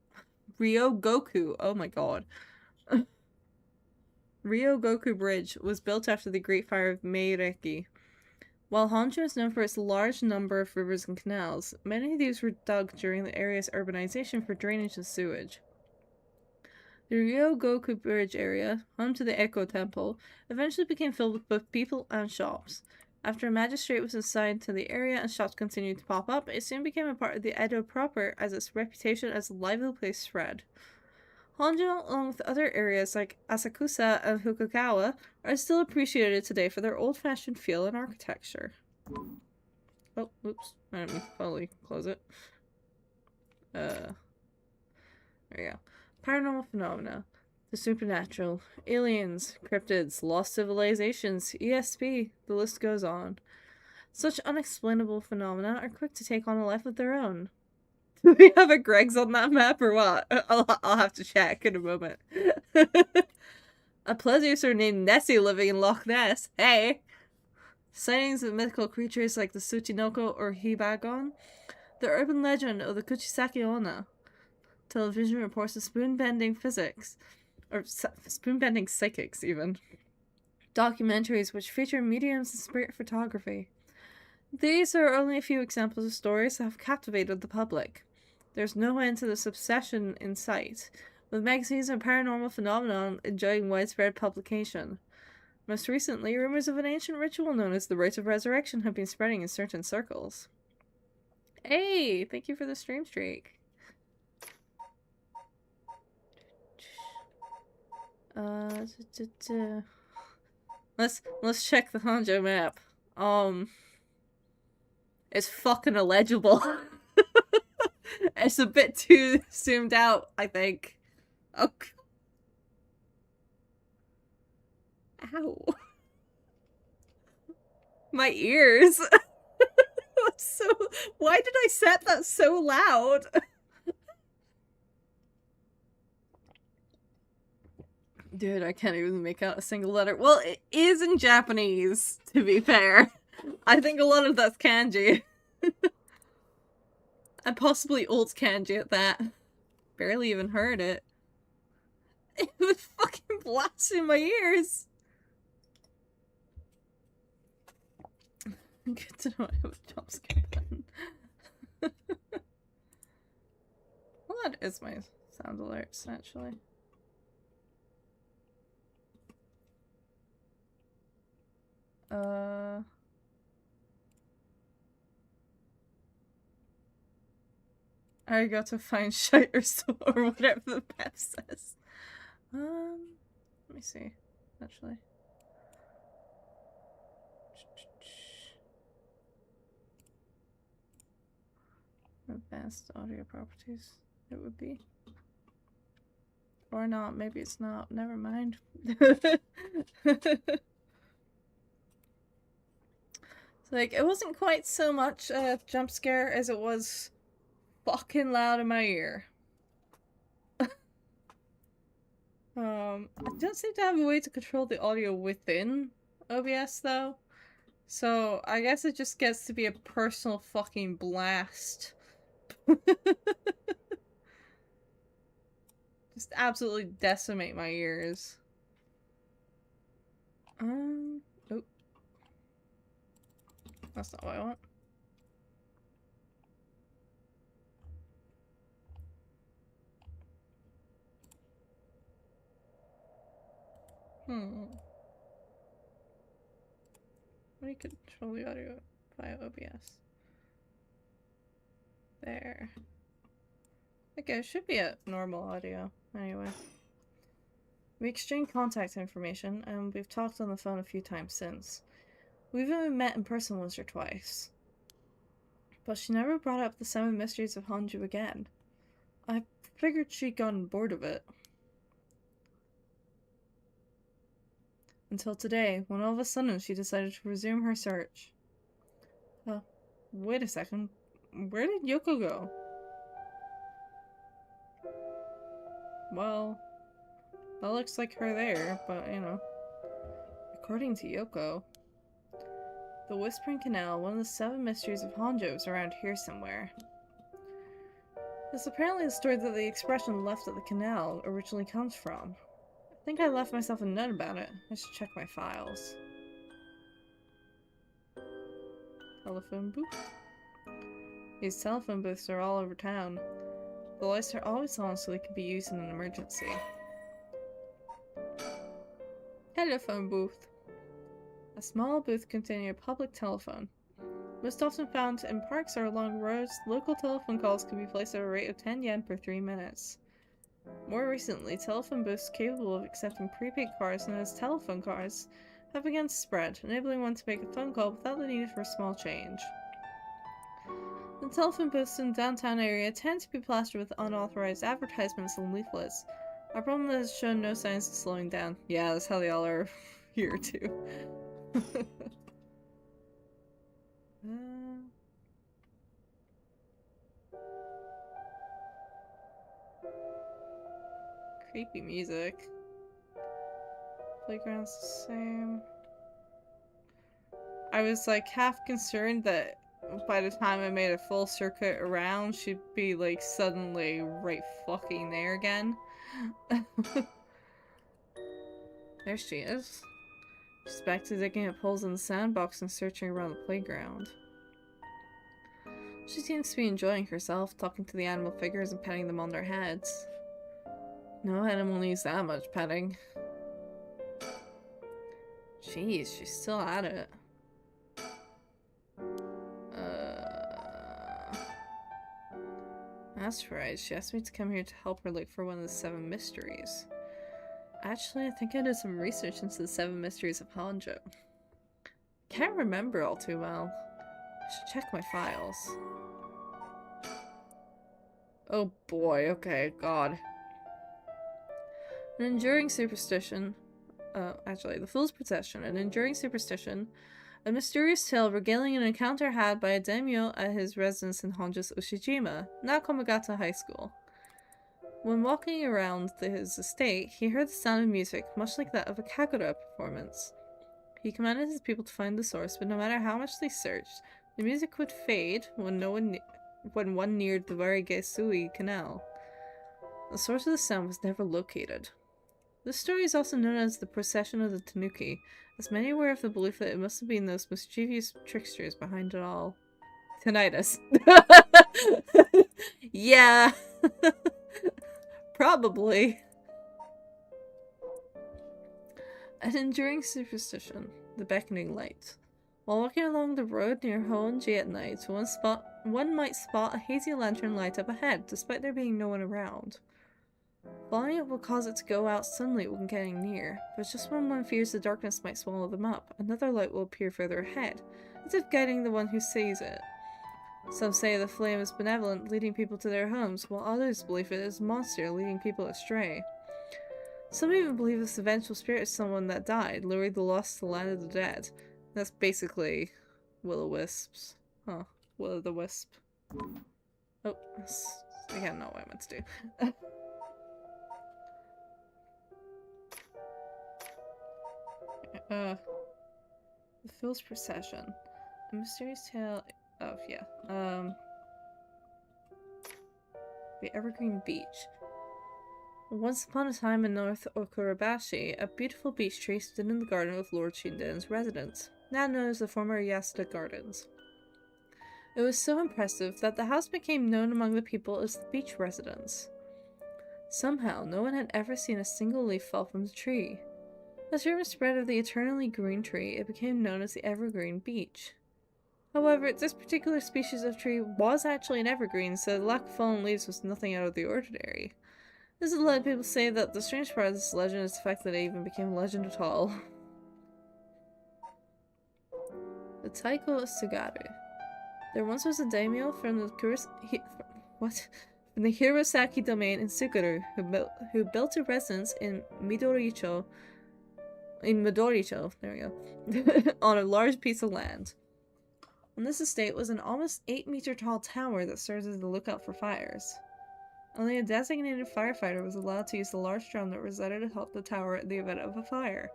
oh my god, Ryogoku Bridge was built after the Great Fire of Meireki. While Honjo is known for its large number of rivers and canals, many of these were dug during the area's urbanization for drainage and sewage. The Ryogoku Bridge area, home to the Echo Temple, eventually became filled with both people and shops. After a magistrate was assigned to the area and shops continued to pop up, it soon became a part of the Edo proper as its reputation as a lively place spread. Honjo, along with other areas like Asakusa and Fukuoka, are still appreciated today for their old-fashioned feel and architecture. Oh, oops. I didn't mean to fully close it. There you go. Paranormal phenomena. The supernatural. Aliens. Cryptids. Lost civilizations. ESP. The list goes on. Such unexplainable phenomena are quick to take on a life of their own. Do we have a Greg's on that map or what? I'll have to check in a moment. A plesiosaur named Nessie living in Loch Ness. Hey! Sightings of mythical creatures like the Tsuchinoko or Hibagon. The urban legend of the Kuchisaki Onna. Television reports of spoon-bending physics. Or spoon-bending psychics, even. Documentaries which feature mediums and spirit photography. These are only a few examples of stories that have captivated the public. There's no end to this obsession in sight, with magazines and paranormal phenomenon enjoying widespread publication. Most recently, rumors of an ancient ritual known as the Rites of Resurrection have been spreading in certain circles. Hey! Thank you for the stream streak. Let's check the Honjo map. It's fucking illegible. It's a bit too zoomed out, I think. Oh. Ow. My ears. Why did I set that so loud? Dude, I can't even make out a single letter. Well, it is in Japanese, to be fair. I think a lot of that's kanji. And possibly old kanji at that. Barely even heard it. It was fucking blasting my ears. Good to know I have a jump scare button. Well, that is my sound alerts, actually. I got to find shite or so, or whatever the map says. Let me see, actually. Advanced audio properties, it would be. Or not, maybe it's not, never mind. Like, it wasn't quite so much a jump scare as it was fucking loud in my ear. I don't seem to have a way to control the audio within OBS, though. So, I guess it just gets to be a personal fucking blast. Just absolutely decimate my ears. Oh. That's not what I want. Let me control the audio via OBS. There. Okay, it should be a normal audio, anyway. We exchanged contact information, and we've talked on the phone a few times since. We've even met in person once or twice. But she never brought up the 7 mysteries of Honju again. I figured she'd gotten bored of it. Until today, when all of a sudden she decided to resume her search. Wait a second. Where did Yoko go? Well, that looks like her there, but you know. According to Yoko, the Whispering Canal, one of the 7 mysteries of Honjo, is around here somewhere. This is apparently the story that the expression left at the canal originally comes from. I think I left myself a note about it. I should check my files. Telephone booth. These telephone booths are all over town. The lights are always on so they can be used in an emergency. Telephone booth. A small booth containing a public telephone. Most often found in parks or along roads, local telephone calls can be placed at a rate of 10 yen per 3 minutes. More recently, telephone booths capable of accepting prepaid cards known as telephone cards have begun to spread, enabling one to make a phone call without the need for a small change. The telephone booths in the downtown area tend to be plastered with unauthorized advertisements and leaflets, a problem that has shown no signs of slowing down. Yeah, that's how they all are here too. Creepy music. Playground's the same. I was like half concerned that by the time I made a full circuit around, she'd be like suddenly right fucking there again. There she is. She's back to digging up holes in the sandbox and searching around the playground. She seems to be enjoying herself, talking to the animal figures and petting them on their heads. No animal needs that much petting. Jeez, she's still at it. That's right, she asked me to come here to help her look for one of the 7 mysteries. Actually, I think I did some research into the 7 mysteries of Honjo. Can't remember all too well. I should check my files. Oh boy, okay, god. An enduring superstition. Actually, the Fool's Procession. An enduring superstition. A mysterious tale regaling an encounter had by a daimyo at his residence in Honjo's Ushijima, now Komagata High School. When walking around his estate, he heard the sound of music, much like that of a kagura performance. He commanded his people to find the source, but no matter how much they searched, the music would fade when one neared the Warigesui Canal. The source of the sound was never located. This story is also known as the Procession of the Tanuki, as many were of the belief that it must have been those mischievous tricksters behind it all. Tinnitus. Yeah. Probably. An enduring superstition, the beckoning light. While walking along the road near Hoenji at night, one might spot a hazy lantern light up ahead, despite there being no one around. Following it will cause it to go out suddenly when getting near, but just when one fears the darkness might swallow them up, another light will appear further ahead, as if guiding the one who sees it. Some say the flame is benevolent, leading people to their homes, while others believe it is a monster, leading people astray. Some even believe this eventual spirit is someone that died, luring the lost to the land of the dead. That's basically will-o-wisps. Huh. Will-o-the-wisp. Oh, that's again not what I meant to do. The Fool's Procession. A mysterious tale of, yeah, the Evergreen Beach. Once upon a time in North Okurabashi, a beautiful beech tree stood in the garden of Lord Shinden's residence, now known as the former Yasuda Gardens. It was so impressive that the house became known among the people as the beach residence. Somehow, no one had ever seen a single leaf fall from the tree. As rumors spread of the eternally green tree, it became known as the Evergreen Beech. However, this particular species of tree was actually an evergreen, so the lack of fallen leaves was nothing out of the ordinary. This has led people to say that the strange part of this legend is the fact that it even became a legend at all. The Taiko Sugaru. There once was a daimyo from the from the Hirosaki domain in Suguru who built a residence in Midoricho, there we go, on a large piece of land. On this estate was an almost 8-meter tall tower that served as a lookout for fires. Only a designated firefighter was allowed to use the large drum that resided atop the tower in the event of a fire.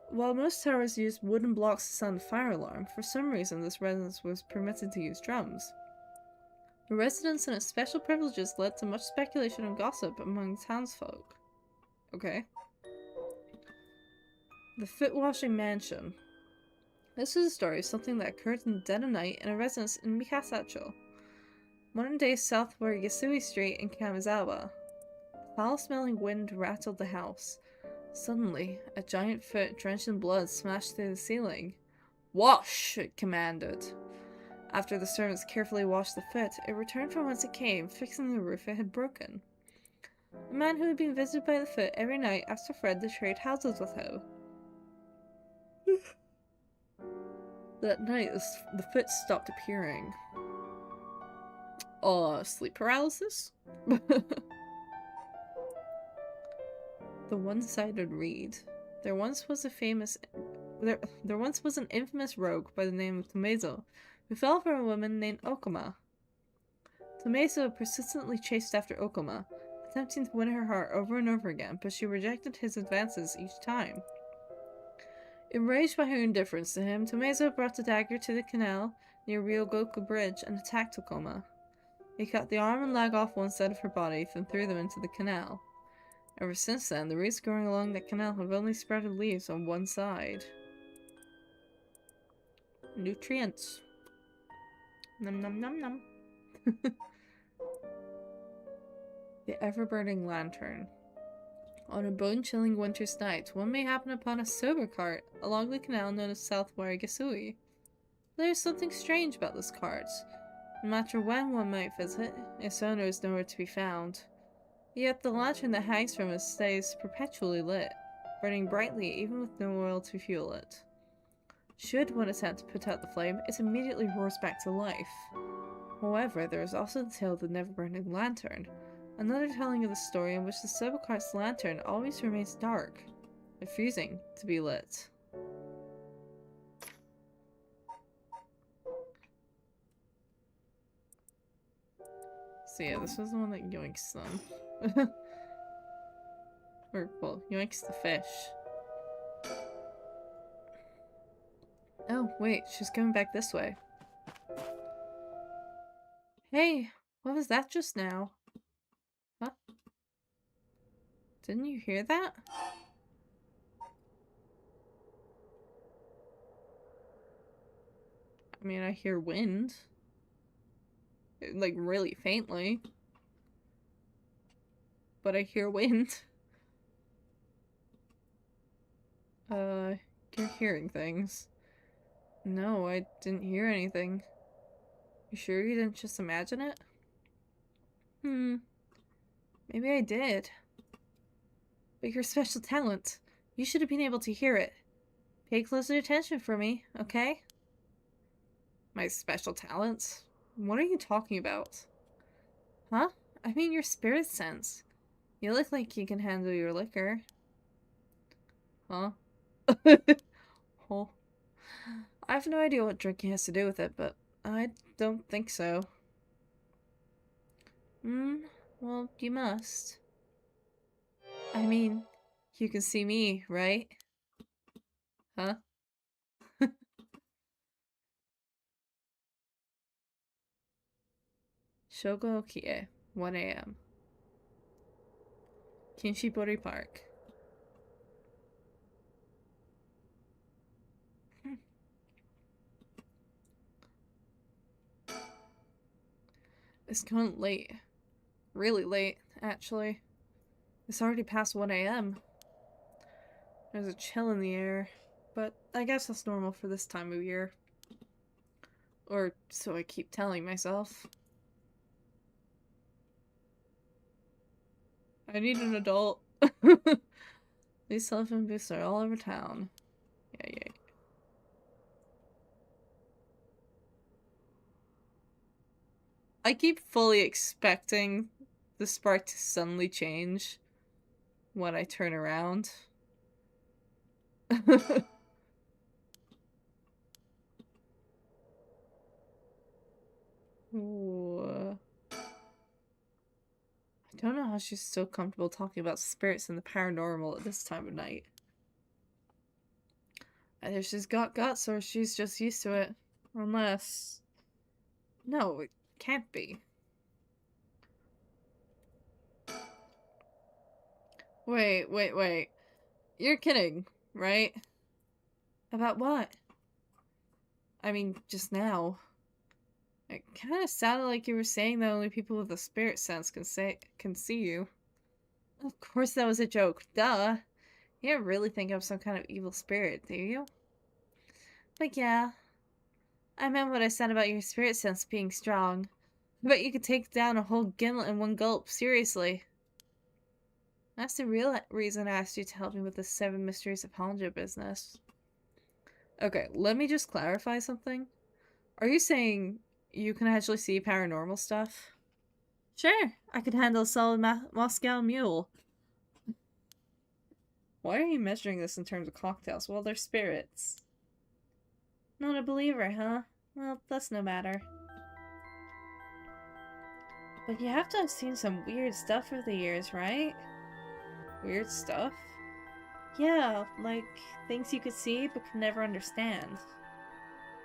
While most towers used wooden blocks to sound a fire alarm, for some reason this residence was permitted to use drums. The residence and its special privileges led to much speculation and gossip among townsfolk. Okay. The Foot-Washing Mansion. This is a story of something that occurred in the dead of night in a residence in Mikasacho, modern-day southward Yasui Street in Kamizawa. The foul-smelling wind rattled the house. Suddenly, a giant foot drenched in blood smashed through the ceiling. "Wash!" it commanded. After the servants carefully washed the foot, it returned from whence it came, fixing the roof it had broken. A man who had been visited by the foot every night asked a friend to trade houses with him. That night, the foot stopped appearing. Sleep paralysis? The one-sided reed. There once was an infamous rogue by the name of Tomezo, who fell for a woman named Okuma. Tomezo persistently chased after Okuma, attempting to win her heart over and over again, but she rejected his advances each time. Enraged by her indifference to him, Tomezo brought a dagger to the canal near Ryogoku Bridge and attacked Okuma. He cut the arm and leg off one side of her body, then threw them into the canal. Ever since then, the reeds growing along the canal have only sprouted leaves on one side. Nutrients. Nom nom nom nom. The ever-burning lantern. On a bone-chilling winter's night, one may happen upon a sober cart along the canal known as South Warigasui. There is something strange about this cart. No matter when one might visit, its owner is nowhere to be found. Yet the lantern that hangs from it stays perpetually lit, burning brightly even with no oil to fuel it. Should one attempt to put out the flame, it immediately roars back to life. However, there is also the tale of the never-burning lantern, another telling of the story in which the sober cart's lantern always remains dark, refusing to be lit. So yeah, this was the one that yoinks them. Or, well, yoinks the fish. Oh, wait, she's coming back this way. Hey, what was that just now? Huh? Didn't you hear that? I mean, I hear wind. Like, really faintly. But I hear wind. You're hearing things. No, I didn't hear anything. You sure you didn't just imagine it? Maybe I did. But your special talent. You should have been able to hear it. Pay closer attention for me, okay? My special talents? What are you talking about? Huh? I mean your spirit sense. You look like you can handle your liquor. Huh? Oh. I have no idea what drinking has to do with it, but I don't think so. Well, you must. I mean, you can see me, right? Huh? Shogo Okie, 1 a.m. Kinshibori Park. It's gone late. Really late, actually. It's already past 1 a.m. There's a chill in the air, but I guess that's normal for this time of year. Or so I keep telling myself. I need an adult. These telephone booths are all over town. Yeah. I keep fully expecting the spark to suddenly change when I turn around. Ooh. I don't know how she's so comfortable talking about spirits and the paranormal at this time of night. Either she's got guts or she's just used to it. Unless... No, it can't be. Wait. You're kidding, right? About what? I mean, just now. It kind of sounded like you were saying that only people with a spirit sense can see you. Of course that was a joke. Duh. You don't really think I'm some kind of evil spirit, do you? But yeah. I meant what I said about your spirit sense being strong. I bet you could take down a whole gimlet in one gulp, seriously. That's the real reason I asked you to help me with the 7 Mysteries of Hanja business. Okay, let me just clarify something. Are you saying you can actually see paranormal stuff? Sure, I could handle a solid Moscow mule. Why are you measuring this in terms of cocktails? Well, they're spirits. Not a believer, huh? Well, that's no matter. But you have to have seen some weird stuff over the years, right? Weird stuff? Yeah, like things you could see but could never understand.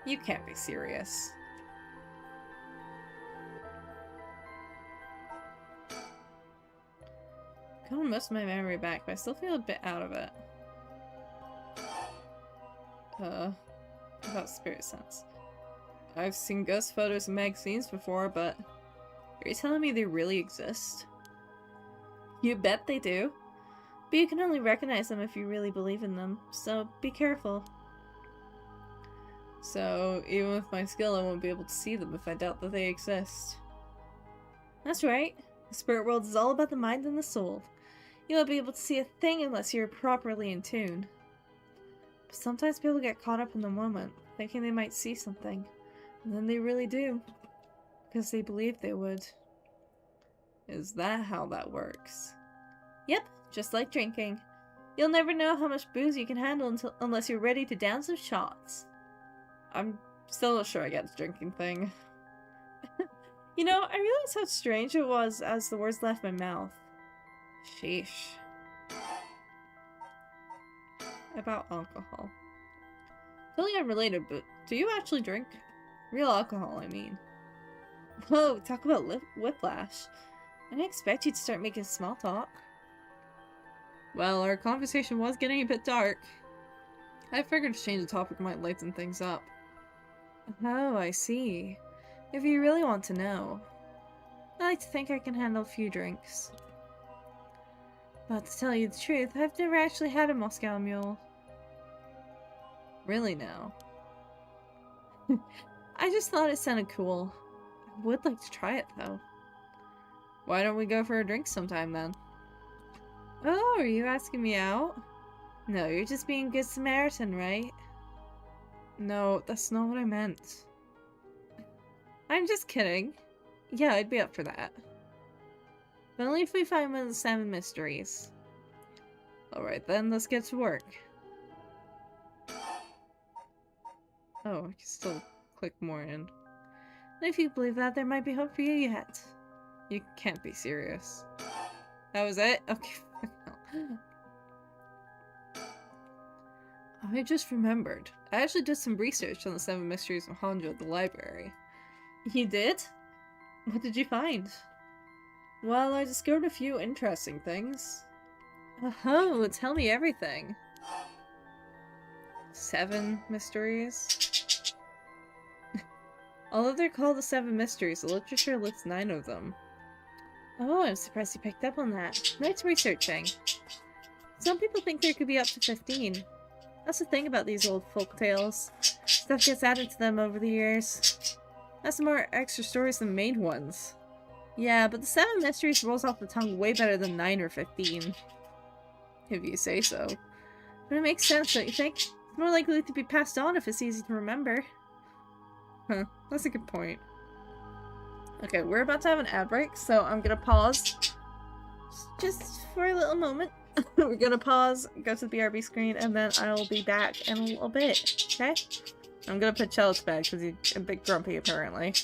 You can't be serious. Got most of my memory back, but I still feel a bit out of it. About spirit sense. I've seen ghost photos in magazines before, but are you telling me they really exist? You bet they do. But you can only recognize them if you really believe in them, so be careful. So, even with my skill, I won't be able to see them if I doubt that they exist. That's right. The spirit world is all about the mind and the soul. You won't be able to see a thing unless you're properly in tune. But sometimes people get caught up in the moment, thinking they might see something, and then they really do. Because they believe they would. Is that how that works? Yep. Just like drinking. You'll never know how much booze you can handle unless you're ready to down some shots. I'm still not sure I get the drinking thing. You know, I realized how strange it was as the words left my mouth. Sheesh. About alcohol. Totally unrelated, but do you actually drink? Real alcohol, I mean. Whoa, talk about whiplash. I didn't expect you to start making small talk. Well, our conversation was getting a bit dark. I figured to change the topic might lighten things up. Oh, I see. If you really want to know. I like to think I can handle a few drinks. But to tell you the truth, I've never actually had a Moscow mule. Really now? I just thought it sounded cool. I would like to try it, though. Why don't we go for a drink sometime, then? Oh, are you asking me out? No, you're just being a good Samaritan, right? No, that's not what I meant. I'm just kidding. Yeah, I'd be up for that. But only if we find one of the 7 mysteries. Alright then, let's get to work. Oh, I can still click more in. And if you believe that, there might be hope for you yet. You can't be serious. That was it? Okay. I just remembered. I actually did some research on the 7 Mysteries of Hanja at the library. You did? What did you find? Well, I discovered a few interesting things. Oh, tell me everything. 7 mysteries? Although they're called the 7 Mysteries, the literature lists 9 of them. Oh, I'm surprised you picked up on that. Nice researching. Some people think there could be up to 15. That's the thing about these old folk tales. Stuff gets added to them over the years. That's more extra stories than main ones. Yeah, but the 7 mysteries rolls off the tongue way better than 9 or 15. If you say so. But it makes sense, don't you think? It's more likely to be passed on if it's easy to remember. Huh, that's a good point. Okay, we're about to have an ad break, so I'm gonna pause just for a little moment. We're gonna pause, go to the BRB screen, and then I'll be back in a little bit, okay? I'm gonna put Cello to bed because he's a bit grumpy, apparently.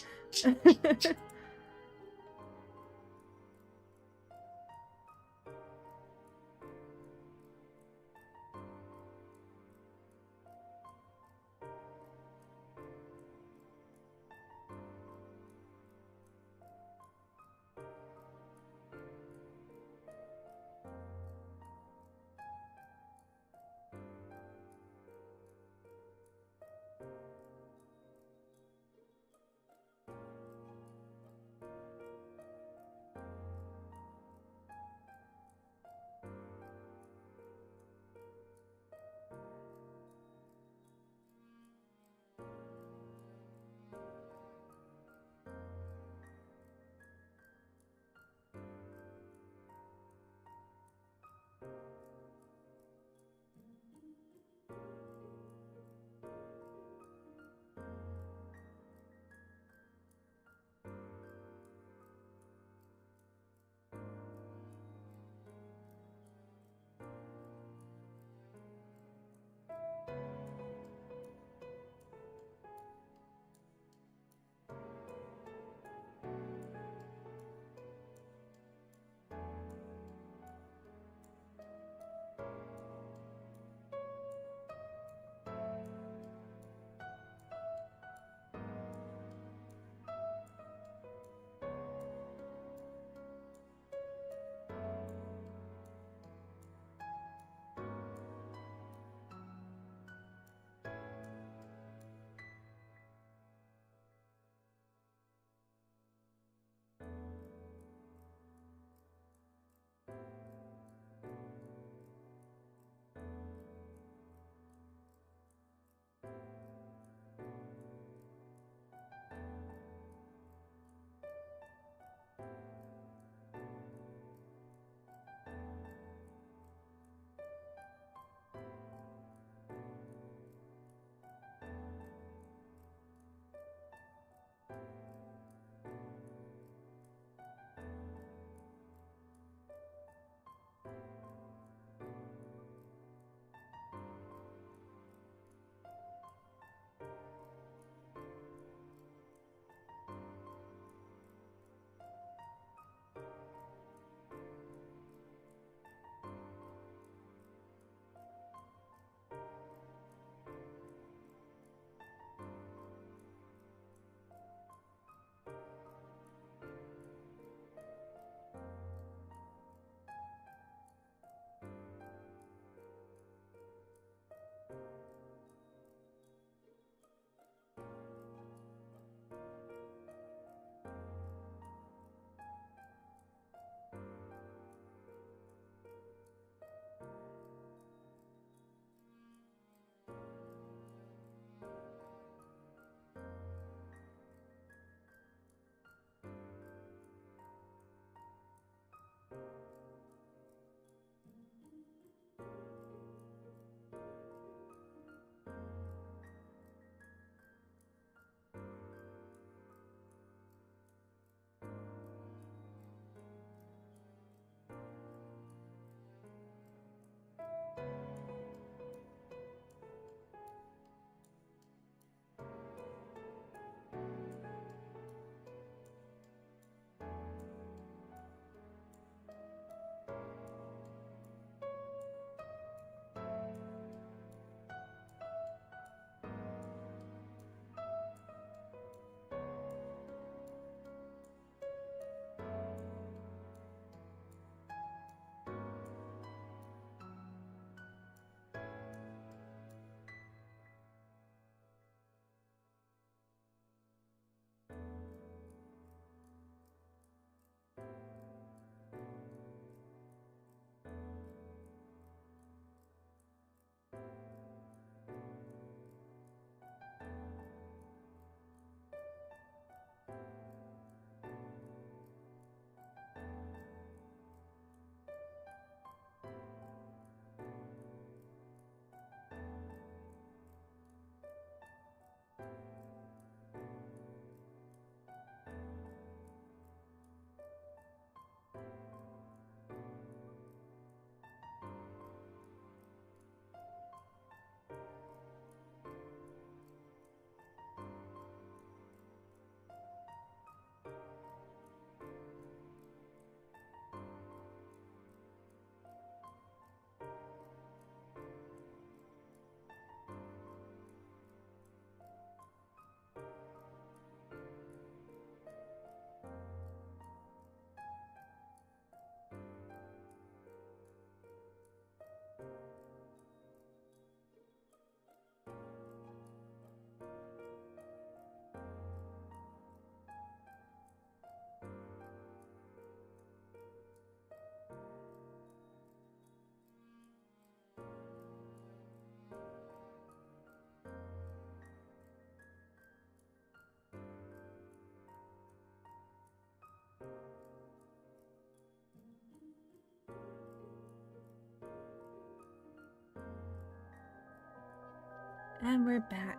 And we're back.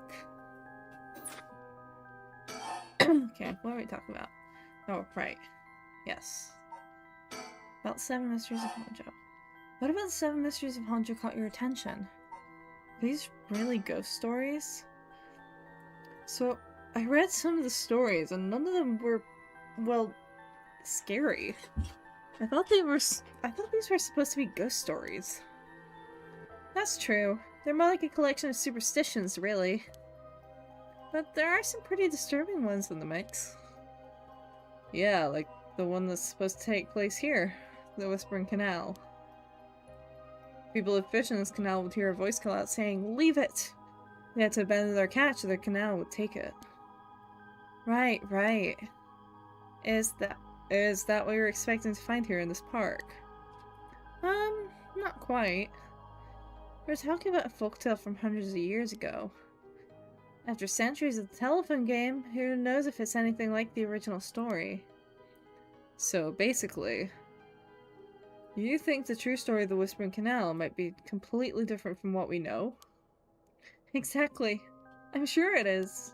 Okay, what are we talking about? Oh, right. Yes. About 7 Mysteries of Honjo. What about the 7 Mysteries of Honjo caught your attention? Are these really ghost stories? So, I read some of the stories, and none of them were, well, scary. I thought these were supposed to be ghost stories. That's true. They're more like a collection of superstitions, really. But there are some pretty disturbing ones in the mix. Yeah, like the one that's supposed to take place here, the Whispering Canal. People who fish in this canal would hear a voice call out saying, "Leave it!" They had to abandon their catch or the canal would take it. Right, right. Is that what you're expecting to find here in this park? Not quite. We're talking about a folktale from hundreds of years ago. After centuries of the telephone game, who knows if it's anything like the original story? So basically, you think the true story of the Whispering Canal might be completely different from what we know? Exactly. I'm sure it is.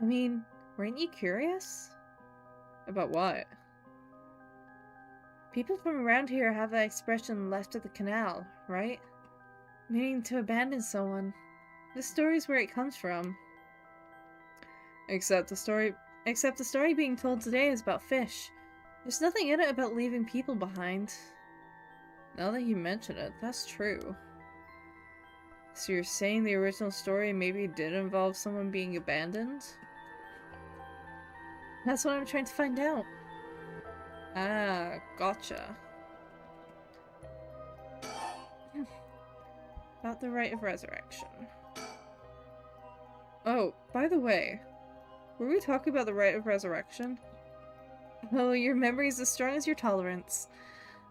I mean, weren't you curious? About what? People from around here have that expression "left of the canal," right? Meaning to abandon someone. This story's where it comes from. Except the story being told today is about fish. There's nothing in it about leaving people behind. Now that you mention it, that's true. So you're saying the original story maybe did involve someone being abandoned? That's what I'm trying to find out. Ah, gotcha. About the rite of resurrection. Oh, by the way, were we talking about the rite of resurrection? Oh, your memory's as strong as your tolerance.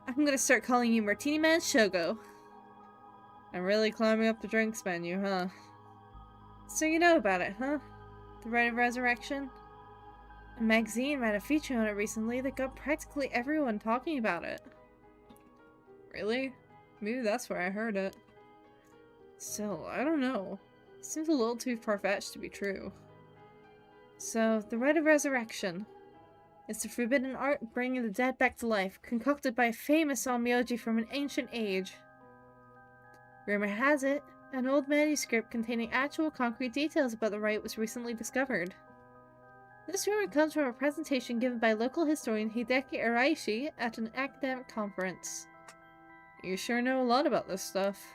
I'm gonna start calling you Martini Man Shogo. I'm really climbing up the drinks menu, huh? So you know about it, huh? The rite of resurrection? A magazine ran a feature on it recently that got practically everyone talking about it. Really? Maybe that's where I heard it. Still, I don't know. It seems a little too far-fetched to be true. So, the rite of resurrection. It's the forbidden art of bringing the dead back to life, concocted by a famous onmyoji from an ancient age. Rumor has it, an old manuscript containing actual concrete details about the rite was recently discovered. This rumor comes from a presentation given by local historian Hideki Araishi at an academic conference. You sure know a lot about this stuff.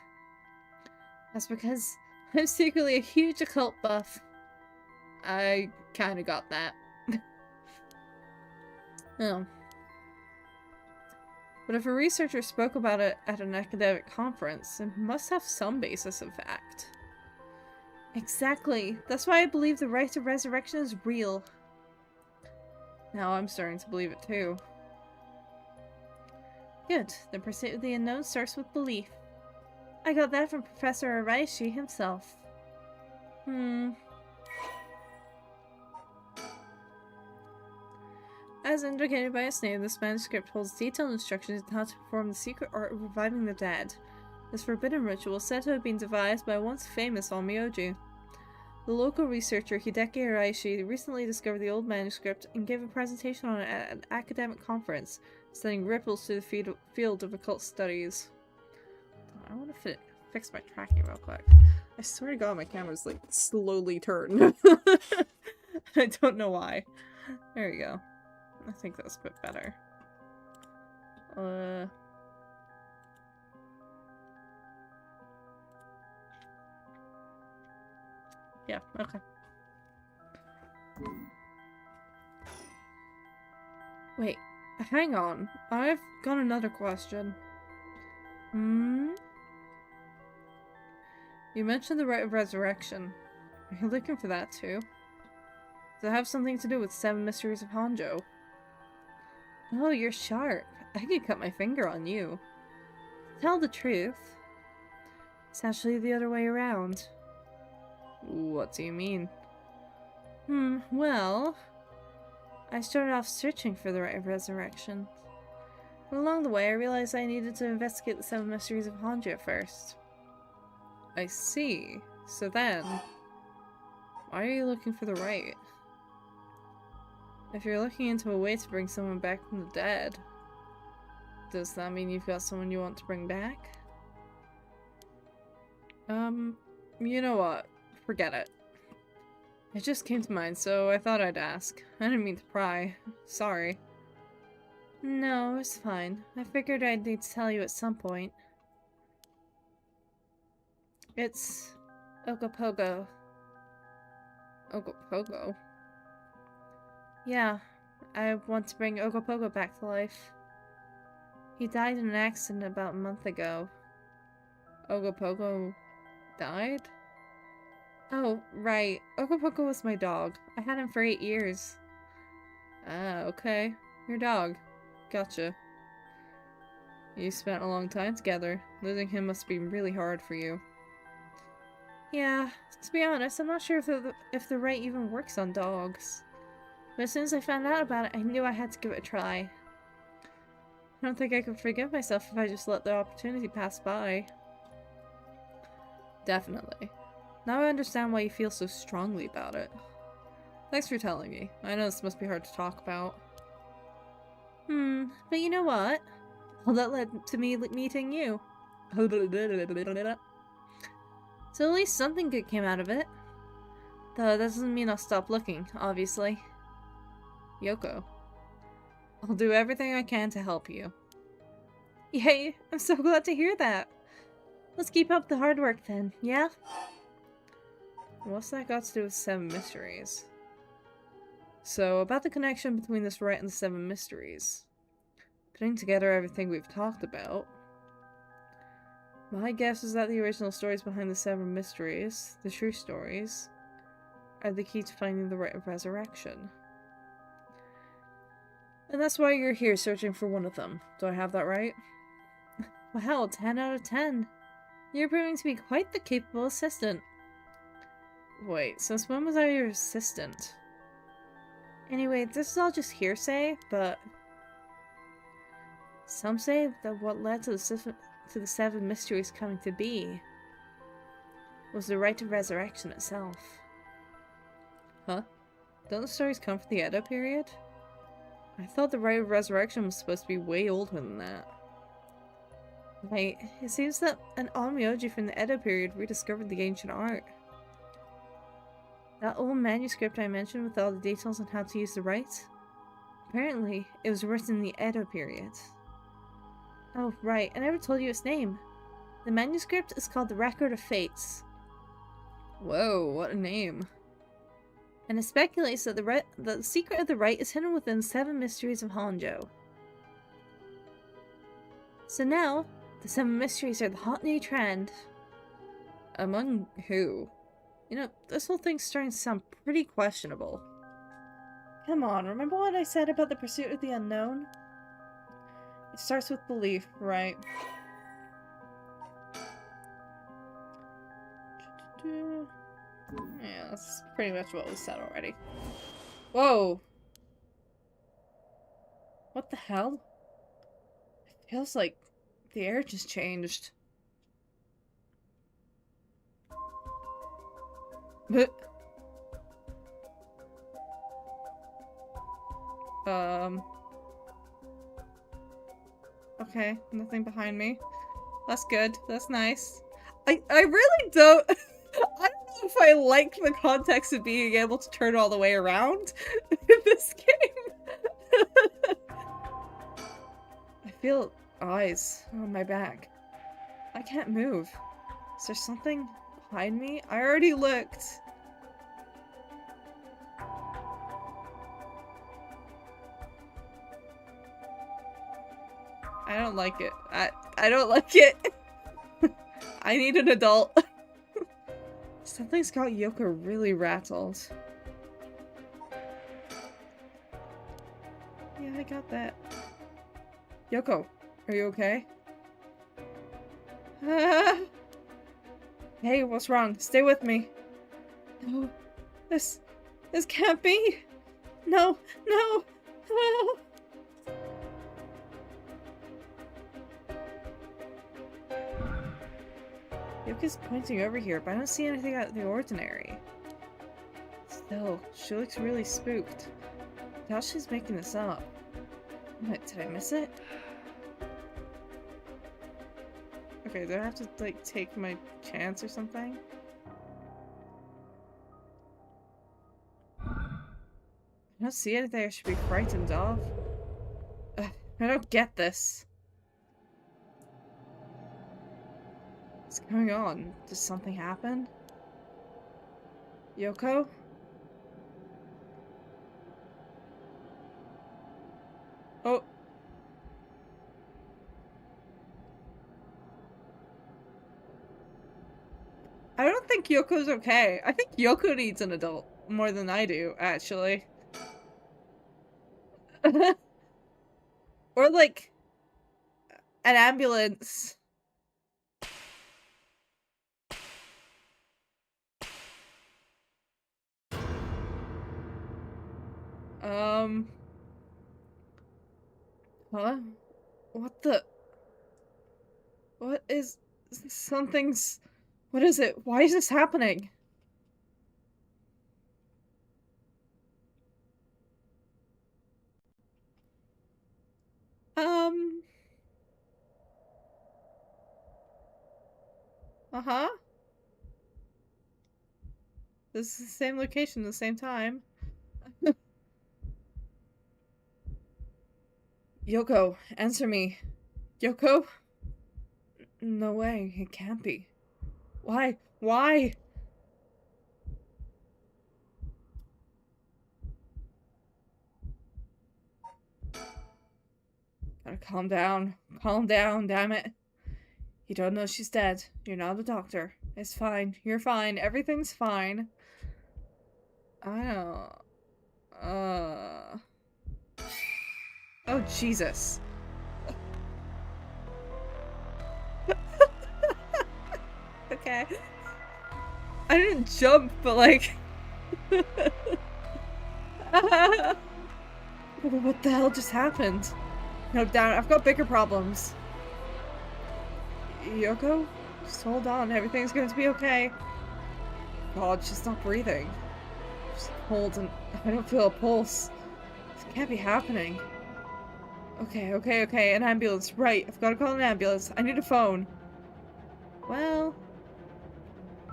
That's because I'm secretly a huge occult buff. I kinda got that. Oh. But if a researcher spoke about it at an academic conference, it must have some basis in fact. Exactly. That's why I believe the rite of resurrection is real. Now I'm starting to believe it too. Good. The pursuit of the unknown starts with belief. I got that from Professor Araishi himself. As indicated by its name, this manuscript holds detailed instructions on how to perform the secret art of reviving the dead. This forbidden ritual is said to have been devised by a once famous onmyoji. The local researcher Hideki Araishi recently discovered the old manuscript and gave a presentation on it at an academic conference, sending ripples through the field of occult studies. I want to fix my tracking real quick. I swear to God my camera's like slowly turned. I don't know why. There we go. I think that's a bit better. Yeah, okay. Wait, hang on. I've got another question. You mentioned the rite of resurrection. Are you looking for that too? Does it have something to do with 7 Mysteries of Honjo? Oh, you're sharp. I could cut my finger on you. To tell the truth, it's actually the other way around. What do you mean? Well, I started off searching for the rite of resurrection. But along the way, I realized I needed to investigate the 7 Mysteries of Honjo first. I see. So then, why are you looking for the right? If you're looking into a way to bring someone back from the dead, does that mean you've got someone you want to bring back? You know what? Forget it. It just came to mind, so I thought I'd ask. I didn't mean to pry. Sorry. No, it's fine. I figured I'd need to tell you at some point. It's Ogopogo. Ogopogo? Yeah, I want to bring Ogopogo back to life. He died in an accident about a month ago. Ogopogo died? Oh, right. Ogopogo was my dog. I had him for 8 years. Ah, okay. Your dog. Gotcha. You spent a long time together. Losing him must be really hard for you. Yeah, to be honest, I'm not sure if the right even works on dogs. But as soon as I found out about it, I knew I had to give it a try. I don't think I could forgive myself if I just let the opportunity pass by. Definitely. Now I understand why you feel so strongly about it. Thanks for telling me. I know this must be hard to talk about. But you know what? Well, that led to me meeting you. So at least something good came out of it. Though that doesn't mean I'll stop looking, obviously. Yoko. I'll do everything I can to help you. Yay! I'm so glad to hear that! Let's keep up the hard work then, yeah? What's that got to do with 7 mysteries? So, about the connection between this rite and the 7 mysteries. Putting together everything we've talked about. My guess is that the original stories behind the 7 mysteries, the true stories, are the key to finding the rite of resurrection. And that's why you're here searching for one of them. Do I have that right? Wow, 10 out of 10. You're proving to be quite the capable assistant. Wait, since when was I your assistant? Anyway, this is all just hearsay, but some say that what led to the 7 mysteries coming to be was the rite of resurrection itself. Huh? Don't the stories come from the Edo period? I thought the rite of resurrection was supposed to be way older than that. Right, it seems that an onmyoji from the Edo period rediscovered the ancient art. That old manuscript I mentioned with all the details on how to use the rites? Apparently, it was written in the Edo period. Oh, right, I never told you its name. The manuscript is called the Record of Fates. Whoa, what a name. And it speculates that the secret of the rite is hidden within 7 mysteries of Honjo. So now, the 7 mysteries are the hot new trend. Among who? You know, this whole thing's starting to sound pretty questionable. Come on, remember what I said about the pursuit of the unknown? It starts with belief, right? Yeah, that's pretty much what was said already. Whoa! What the hell? It feels like the air just changed. Okay, nothing behind me. That's good. That's nice. I really don't... I don't know if I like the context of being able to turn all the way around in this game. I feel eyes on my back. I can't move. Is there something behind me? I already looked. I don't like it. I don't like it. I need an adult. Something's got Yoko really rattled. Yeah, I got that. Yoko, are you okay? Hey, what's wrong? Stay with me. No, this can't be. No, no. You is pointing over here, but I don't see anything out of the ordinary. Still, she looks really spooked. I doubt she's making this up. What, did I miss it? Okay, do I have to, like, take my chance or something? I don't see anything I should be frightened of. Ugh, I don't get this. What's going on? Did something happen? Yoko? Oh. I don't think Yoko's okay. I think Yoko needs an adult more than I do, actually. Or like an ambulance. Huh? What the? What is something's? What is it? Why is this happening? Uh-huh. This is the same location, the same time. Yoko, answer me. Yoko? No way, it can't be. Why? Why? Gotta calm down. Calm down, damn it. You don't know she's dead. You're not a doctor. It's fine. You're fine. Everything's fine. I don't... Oh, Jesus. Okay. I didn't jump, but like... What the hell just happened? No, down. I've got bigger problems. Yoko? Just hold on. Everything's going to be okay. God, she's not breathing. Just hold and I don't feel a pulse. This can't be happening. Okay. An ambulance. Right. I've got to call an ambulance. I need a phone. Well...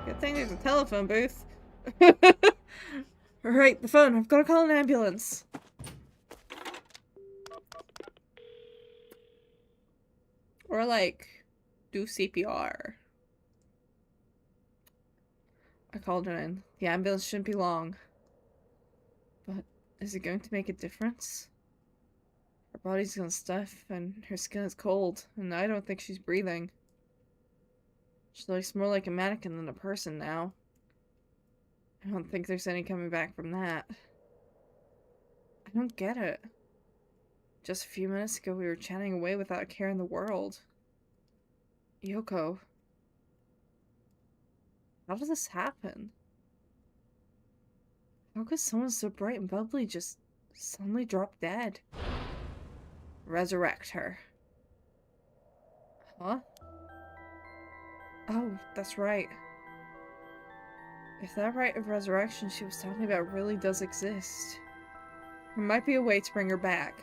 Good thing there's a telephone booth. Alright, the phone. I've got to call an ambulance. Or like, do CPR. I called her in. The ambulance shouldn't be long. But is it going to make a difference? Her body's gonna stuff and her skin is cold, and I don't think she's breathing. She looks more like a mannequin than a person now. I don't think there's any coming back from that. I don't get it. Just a few minutes ago we were chatting away without a care in the world. Yoko. How did this happen? How could someone so bright and bubbly just suddenly drop dead? Resurrect her. Huh? Oh, that's right. If that rite of resurrection she was talking about really does exist, there might be a way to bring her back.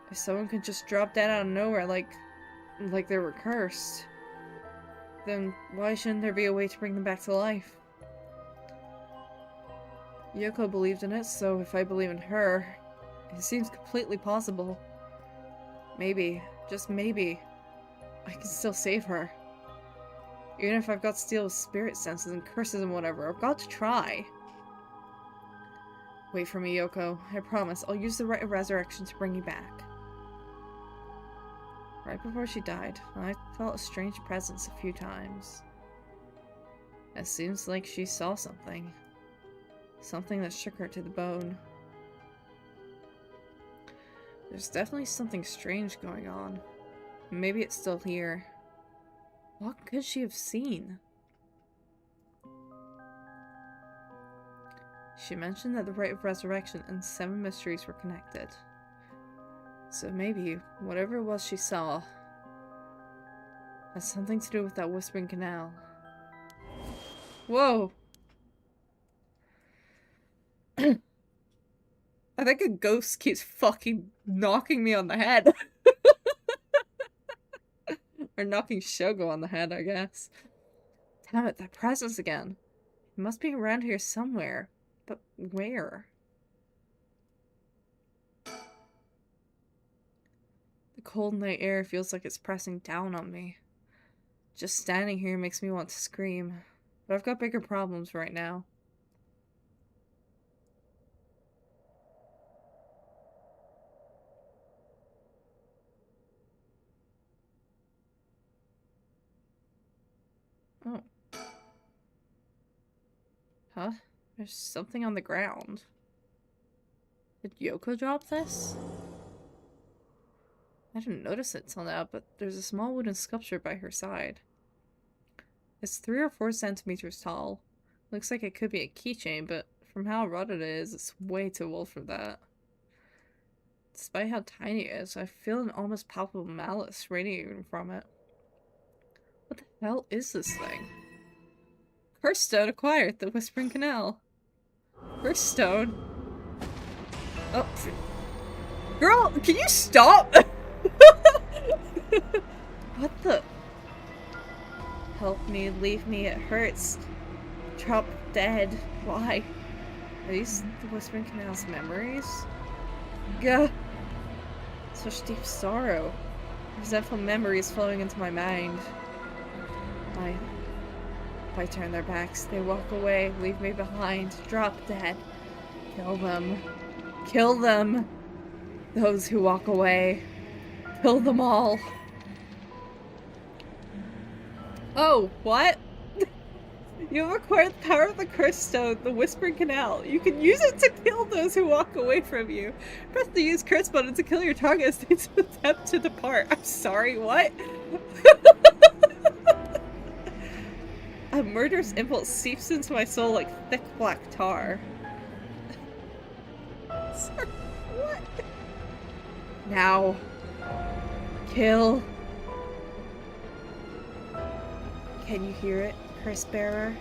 If someone could just drop dead out of nowhere like they were cursed, then why shouldn't there be a way to bring them back to life? Yoko believed in it, so if I believe in her, it seems completely possible. Maybe, just maybe, I can still save her. Even if I've got to deal with spirit senses and curses and whatever, I've got to try. Wait for me, Yoko. I promise, I'll use the rite of resurrection to bring you back. Right before she died, I felt a strange presence a few times. It seems like she saw something. Something that shook her to the bone. There's definitely something strange going on. Maybe it's still here. What could she have seen? She mentioned that the rite of resurrection and 7 mysteries were connected. So maybe, whatever it was she saw, Has something to do with that whispering canal. Whoa! I think a ghost keeps fucking knocking me on the head. Or knocking Shogo on the head, I guess. Damn it, that presence again. It must be around here somewhere. But where? The cold night air feels like it's pressing down on me. Just standing here makes me want to scream. But I've got bigger problems right now. Oh. Huh? There's something on the ground. Did Yoko drop this? I didn't notice it till now, but there's a small wooden sculpture by her side. It's 3 or 4 centimeters tall. Looks like it could be a keychain, but from how rotted it is, it's way too old for that. Despite how tiny it is, I feel an almost palpable malice radiating from it. What the hell is this thing? Cursed stone acquired, the Whispering Canal. Cursed stone? Oh. Girl, can you stop? What the? Help me, leave me, it hurts. Drop dead. Why? Are these the Whispering Canal's memories? Gah! Such deep sorrow. Resentful memories flowing into my mind. If I turn their backs, they walk away, leave me behind, drop dead. Kill them. Kill them! Those who walk away. Kill them all. Oh, what? You have acquired the power of the Cursed Stone, the Whispering Canal. You can use it to kill those who walk away from you. Press the use curse button to kill your target as they attempt to depart. I'm sorry, what? A murderous impulse seeps into my soul like thick black tar. Sorry, what? Now. Kill. Can you hear it, Curse Bearer?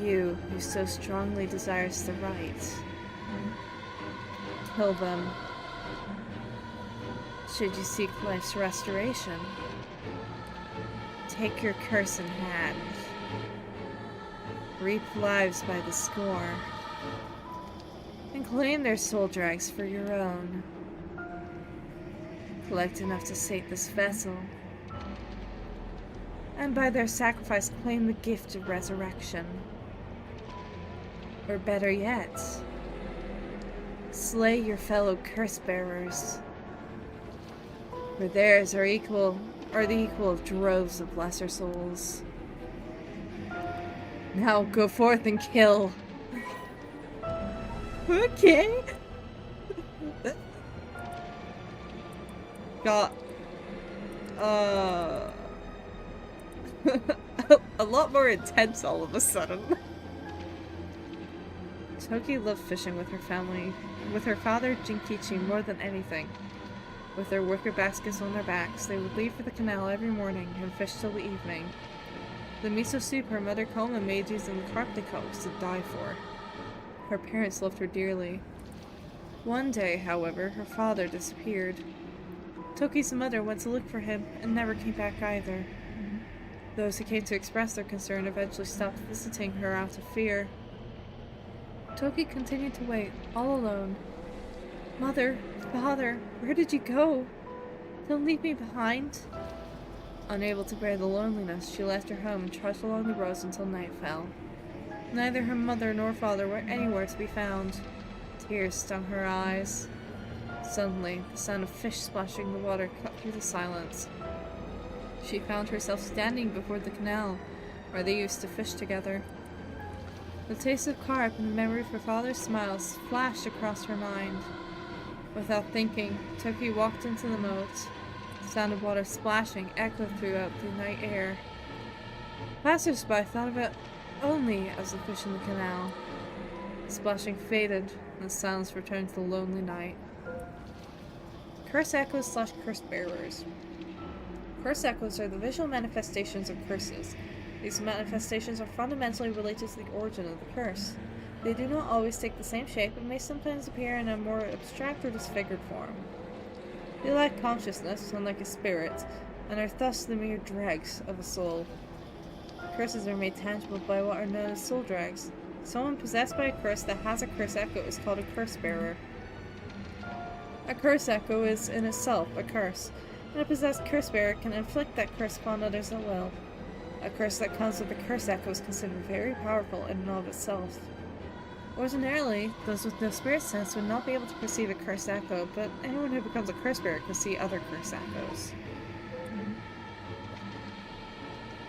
You, who so strongly desires the right. Kill them. Should you seek life's restoration, take your curse in hand. Reap lives by the score. And claim their soul drags for your own. Collect enough to sate this vessel. And by their sacrifice claim the gift of resurrection. Or better yet, slay your fellow curse-bearers. For theirs are the equal of droves of lesser souls. Now go forth and kill. Okay. Got a lot more intense all of a sudden. Toki loved fishing with her family, with her father Jinkichi more than anything. With their wicker baskets on their backs, they would leave for the canal every morning and fish till the evening. The miso soup her mother Koma made using the carp they caught was to die for. Her parents loved her dearly. One day, however, her father disappeared. Toki's mother went to look for him and never came back either. Those who came to express their concern eventually stopped visiting her out of fear. Toki continued to wait, all alone. Mother, father, where did you go? Don't leave me behind. Unable to bear the loneliness, she left her home and trudged along the roads until night fell. Neither her mother nor father were anywhere to be found. Tears stung her eyes. Suddenly, the sound of fish splashing the water cut through the silence. She found herself standing before the canal, where they used to fish together. The taste of carp and the memory of her father's smiles flashed across her mind. Without thinking, Toki walked into the moat. The sound of water splashing echoed throughout the night air. Passers-by thought of it only as the fish in the canal. The splashing faded, and the silence returned to the lonely night. Curse echoes / curse bearers. Curse echoes are the visual manifestations of curses. These manifestations are fundamentally related to the origin of the curse. They do not always take the same shape and may sometimes appear in a more abstract or disfigured form. They lack consciousness, unlike a spirit, and are thus the mere dregs of a soul. Curses are made tangible by what are known as soul dregs. Someone possessed by a curse that has a curse echo is called a curse bearer. A curse echo is, in itself, a curse, and a possessed curse bearer can inflict that curse upon others at will. A curse that comes with a curse echo is considered very powerful in and of itself. Ordinarily, those with no spirit sense would not be able to perceive a curse echo, but anyone who becomes a curse bearer can see other curse echoes.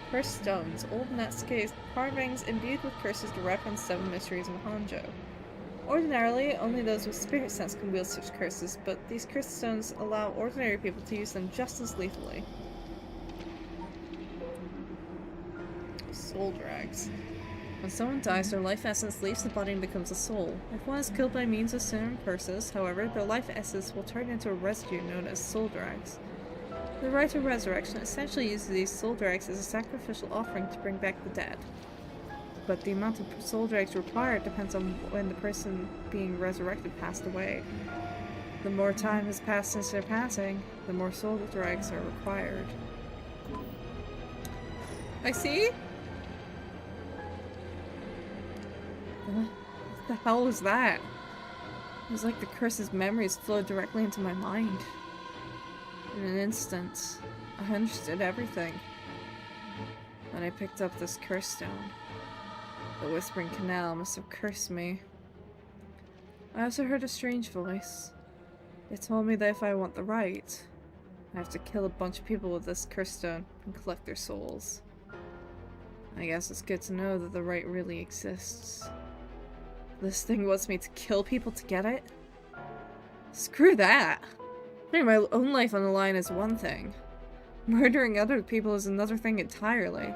Curse stones, old Netscape carvings imbued with curses to reference 7 mysteries of Honjo. Ordinarily, only those with spirit sense can wield such curses, but these curse stones allow ordinary people to use them just as lethally. Soul drags. When someone dies, their life essence leaves the body and becomes a soul. If one is killed by means of sin and curses, however, their life essence will turn into a residue known as soul drags. The rite of resurrection essentially uses these soul drags as a sacrificial offering to bring back the dead. But the amount of soul drags required depends on when the person being resurrected passed away. The more time has passed since their passing, the more soul drags are required. I see? What the hell was that? It was like the curse's memories flowed directly into my mind. In an instant, I understood everything. When I picked up this curse stone, the Whispering Canal must have cursed me. I also heard a strange voice. It told me that if I want the right, I have to kill a bunch of people with this curse stone and collect their souls. I guess it's good to know that the right really exists. This thing wants me to kill people to get it? Screw that! Putting my own life on the line is one thing. Murdering other people is another thing entirely.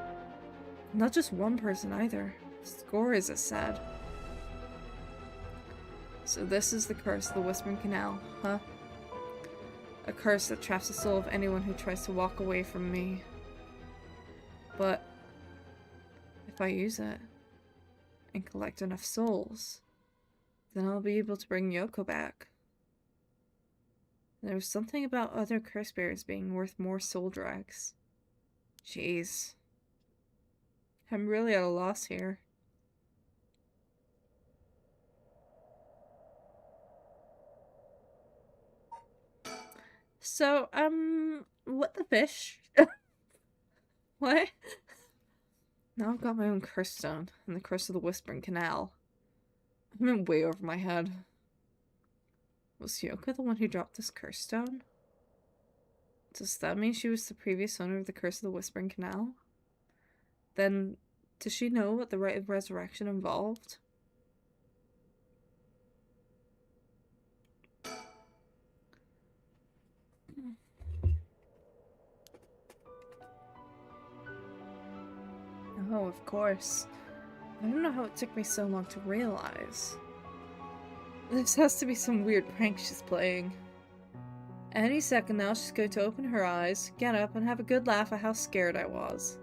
Not just one person either. Scores, it said. So this is the curse of the Whispering Canal, huh? A curse that traps the soul of anyone who tries to walk away from me. But if I use it and collect enough souls, then I'll be able to bring Yoko back. There was something about other curse bearers being worth more soul drags. Jeez. I'm really at a loss here. So, what the fish? What? Now I've got my own curse stone and the curse of the Whispering Canal. I'm in way over my head. Was Yoko the one who dropped this curse stone? Does that mean she was the previous owner of the curse of the Whispering Canal? Then, does she know what the rite of resurrection involved? Oh, of course. I don't know how it took me so long to realize. This has to be some weird prank she's playing. Any second now she's going to open her eyes, get up, and have a good laugh at how scared I was.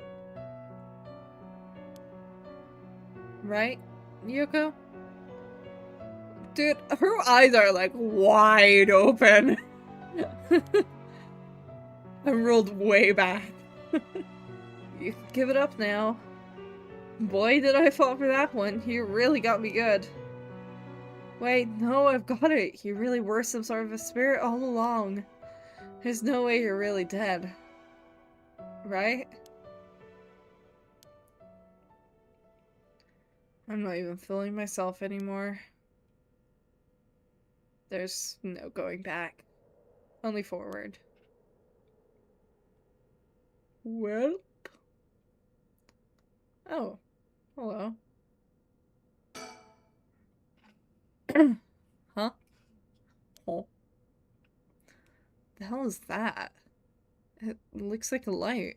Right, Yoko? Dude, her eyes are like wide open. I rolled way back. You can give it up now. Boy, did I fall for that one. You really got me good. Wait, no, I've got it. You really were some sort of a spirit all along. There's no way you're really dead. Right? I'm not even fooling myself anymore. There's no going back. Only forward. Well? Oh. Hello. Huh? Oh. The hell is that? It looks like a light.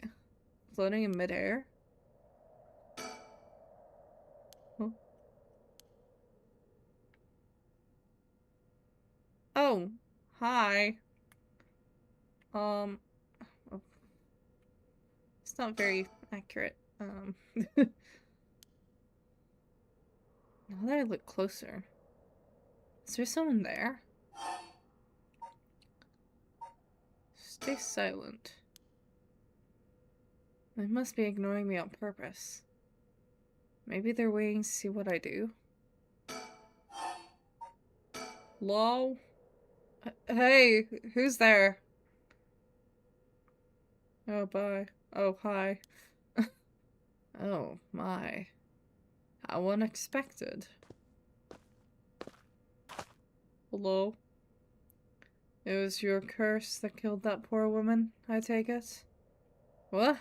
Floating in midair. Huh? Oh. Hi. not very accurate. Now that I look closer, is there someone there? Stay silent. They must be ignoring me on purpose. Maybe they're waiting to see what I do. Lol. Hey, who's there? Oh, bye. Oh, hi. Oh, my. How unexpected. Hello? It was your curse that killed that poor woman, I take it? What?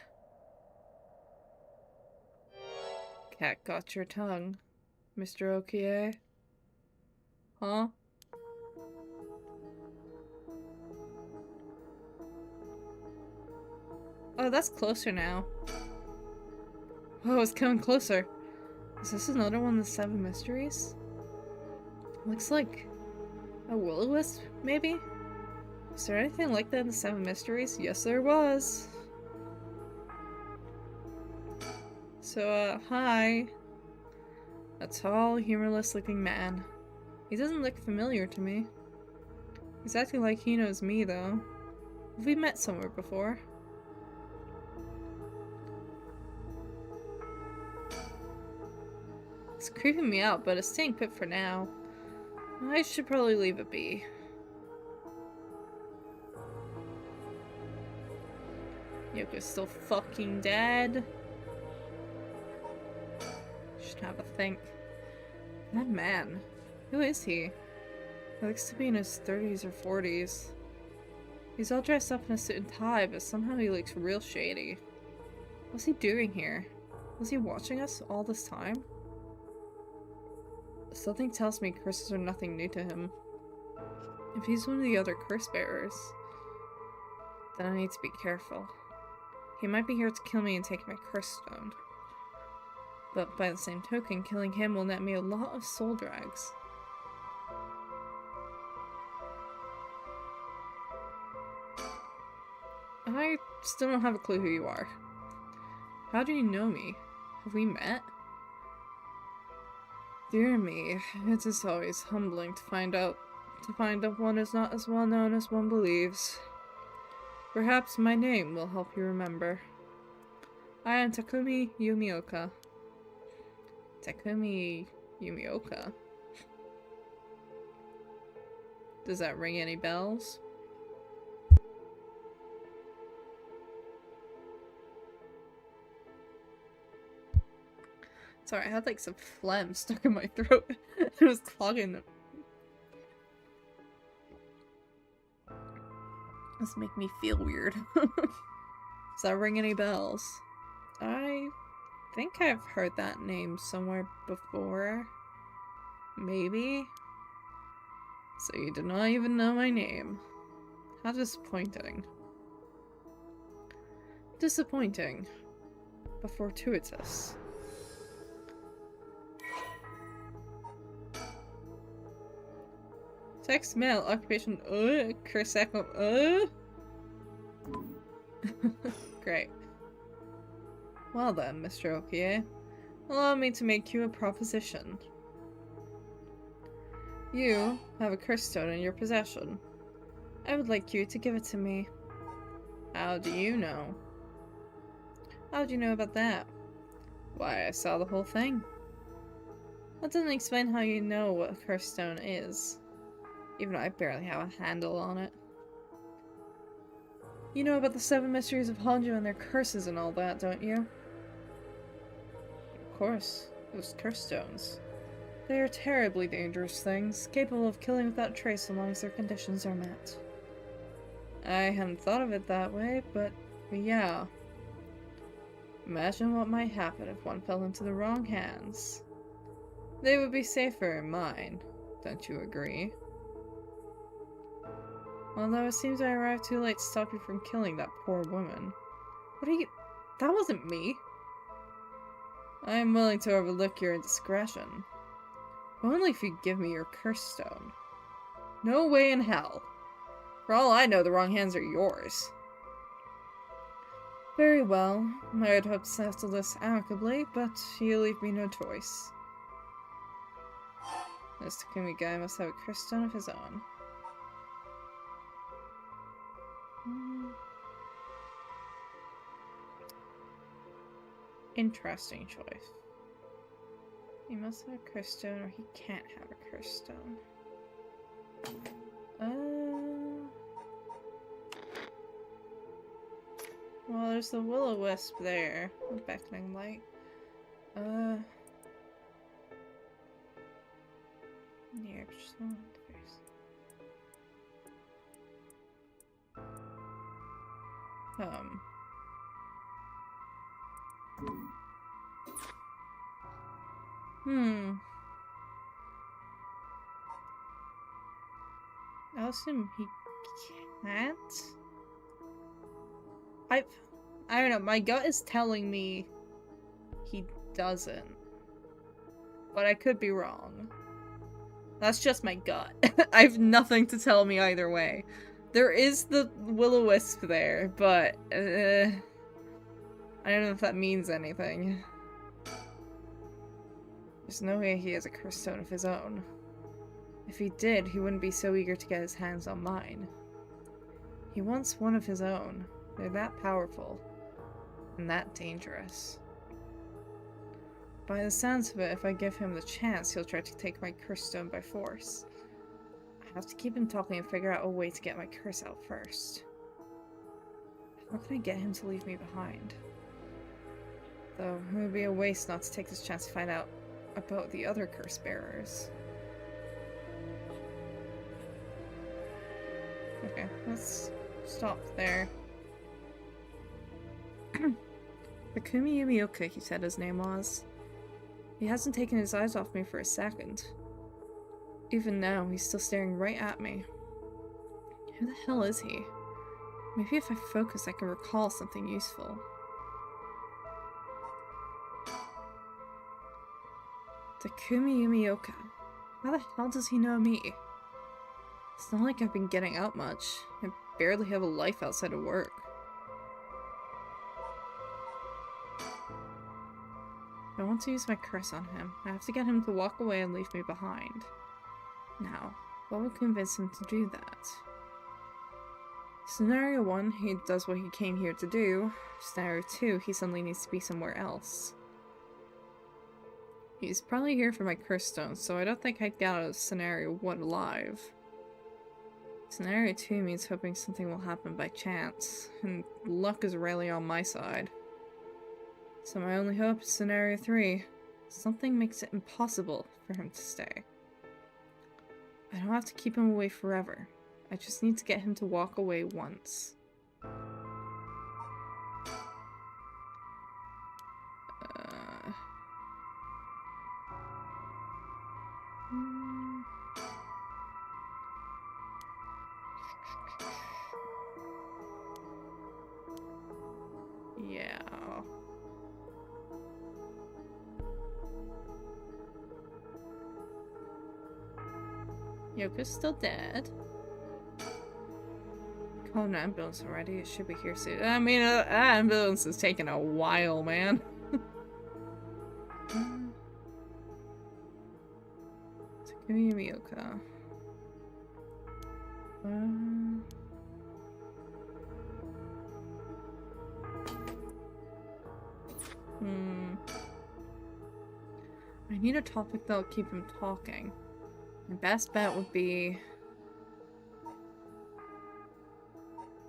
Cat got your tongue, Mr. Okie. Huh? Oh, that's closer now. Oh, it's coming closer. Is this another one of the 7 mysteries? Looks like a will-o-wisp, maybe? Is there anything like that in the 7 mysteries? Yes, there was. So, hi. A tall, humorless-looking man. He doesn't look familiar to me. He's acting like he knows me, though. Have we met somewhere before? It's creeping me out, but it's staying put for now. I should probably leave it be. Yoko's still fucking dead. Should have a think. That man. Who is he? He looks to be in his 30s or 40s. He's all dressed up in a suit and tie, but somehow he looks real shady. What's he doing here? Was he watching us all this time? Something tells me curses are nothing new to him. If he's one of the other curse bearers, then I need to be careful. He might be here to kill me and take my curse stone. But by the same token, killing him will net me a lot of soul drags. I still don't have a clue who you are. How do you know me? Have we met? Dear me, it is always humbling to find out one is not as well known as one believes. Perhaps my name will help you remember. I am Takumi Yumioka. Takumi Yumioka? Does that ring any bells? Sorry, I had like some phlegm stuck in my throat. It was clogging them. This make me feel weird. Does that ring any bells? I think I've heard that name somewhere before. Maybe? So you do not even know my name. How disappointing. Disappointing. But fortuitous. Sex, male, occupation, curse, Great. Well then, Mr. Okie, allow me to make you a proposition. You have a curse stone in your possession. I would like you to give it to me. How do you know? How do you know about that? Why, I saw the whole thing. That doesn't explain how you know what a curse stone is. Even I barely have a handle on it. You know about the 7 mysteries of Honjo and their curses and all that, don't you? Of course. Those curse stones. They are terribly dangerous things, capable of killing without trace so long as their conditions are met. I hadn't thought of it that way, but yeah. Imagine what might happen if one fell into the wrong hands. They would be safer in mine, don't you agree? Although it seems I arrived too late to stop you from killing that poor woman. What are you— That wasn't me! I am willing to overlook your indiscretion. But only if you give me your curse stone. No way in hell. For all I know, the wrong hands are yours. Very well. I would hope to settle this amicably, but you leave me no choice. This Takumi guy must have a crystone of his own. Interesting choice. He must have a crystone, or he can't have a crystone. Well, there's the will-o-wisp there. The beckoning light. Yeah, just one first. I'll assume he can't? I don't know, my gut is telling me he doesn't. But I could be wrong. That's just my gut. I have nothing to tell me either way. There is the will-o-wisp there, but I don't know if that means anything. There's no way he has a crystone of his own. If he did, he wouldn't be so eager to get his hands on mine. He wants one of his own. They're that powerful. And that dangerous. By the sounds of it, if I give him the chance, he'll try to take my curse stone by force. I have to keep him talking and figure out a way to get my curse out first. How can I get him to leave me behind? Though, it would be a waste not to take this chance to find out about the other curse bearers. Okay, let's stop there. Takumi Yumioka, he said his name was. He hasn't taken his eyes off me for a second. Even now, he's still staring right at me. Who the hell is he? Maybe if I focus, I can recall something useful. Takumi Yumioka. How the hell does he know me? It's not like I've been getting out much. I barely have a life outside of work. I want to use my curse on him. I have to get him to walk away and leave me behind. Now, what will convince him to do that? Scenario 1, he does what he came here to do. Scenario 2, he suddenly needs to be somewhere else. He's probably here for my curse stone, so I don't think I'd get out of scenario 1 alive. Scenario 2 means hoping something will happen by chance, and luck is rarely on my side. So my only hope is scenario 3. Something makes it impossible for him to stay. I don't have to keep him away forever. I just need to get him to walk away once. Yeah. Yoko's still dead. Call an ambulance already. It should be here soon. I mean, ambulance is taking a while, man. Takumi Yumioka. I need a topic that'll keep him talking. My best bet would be...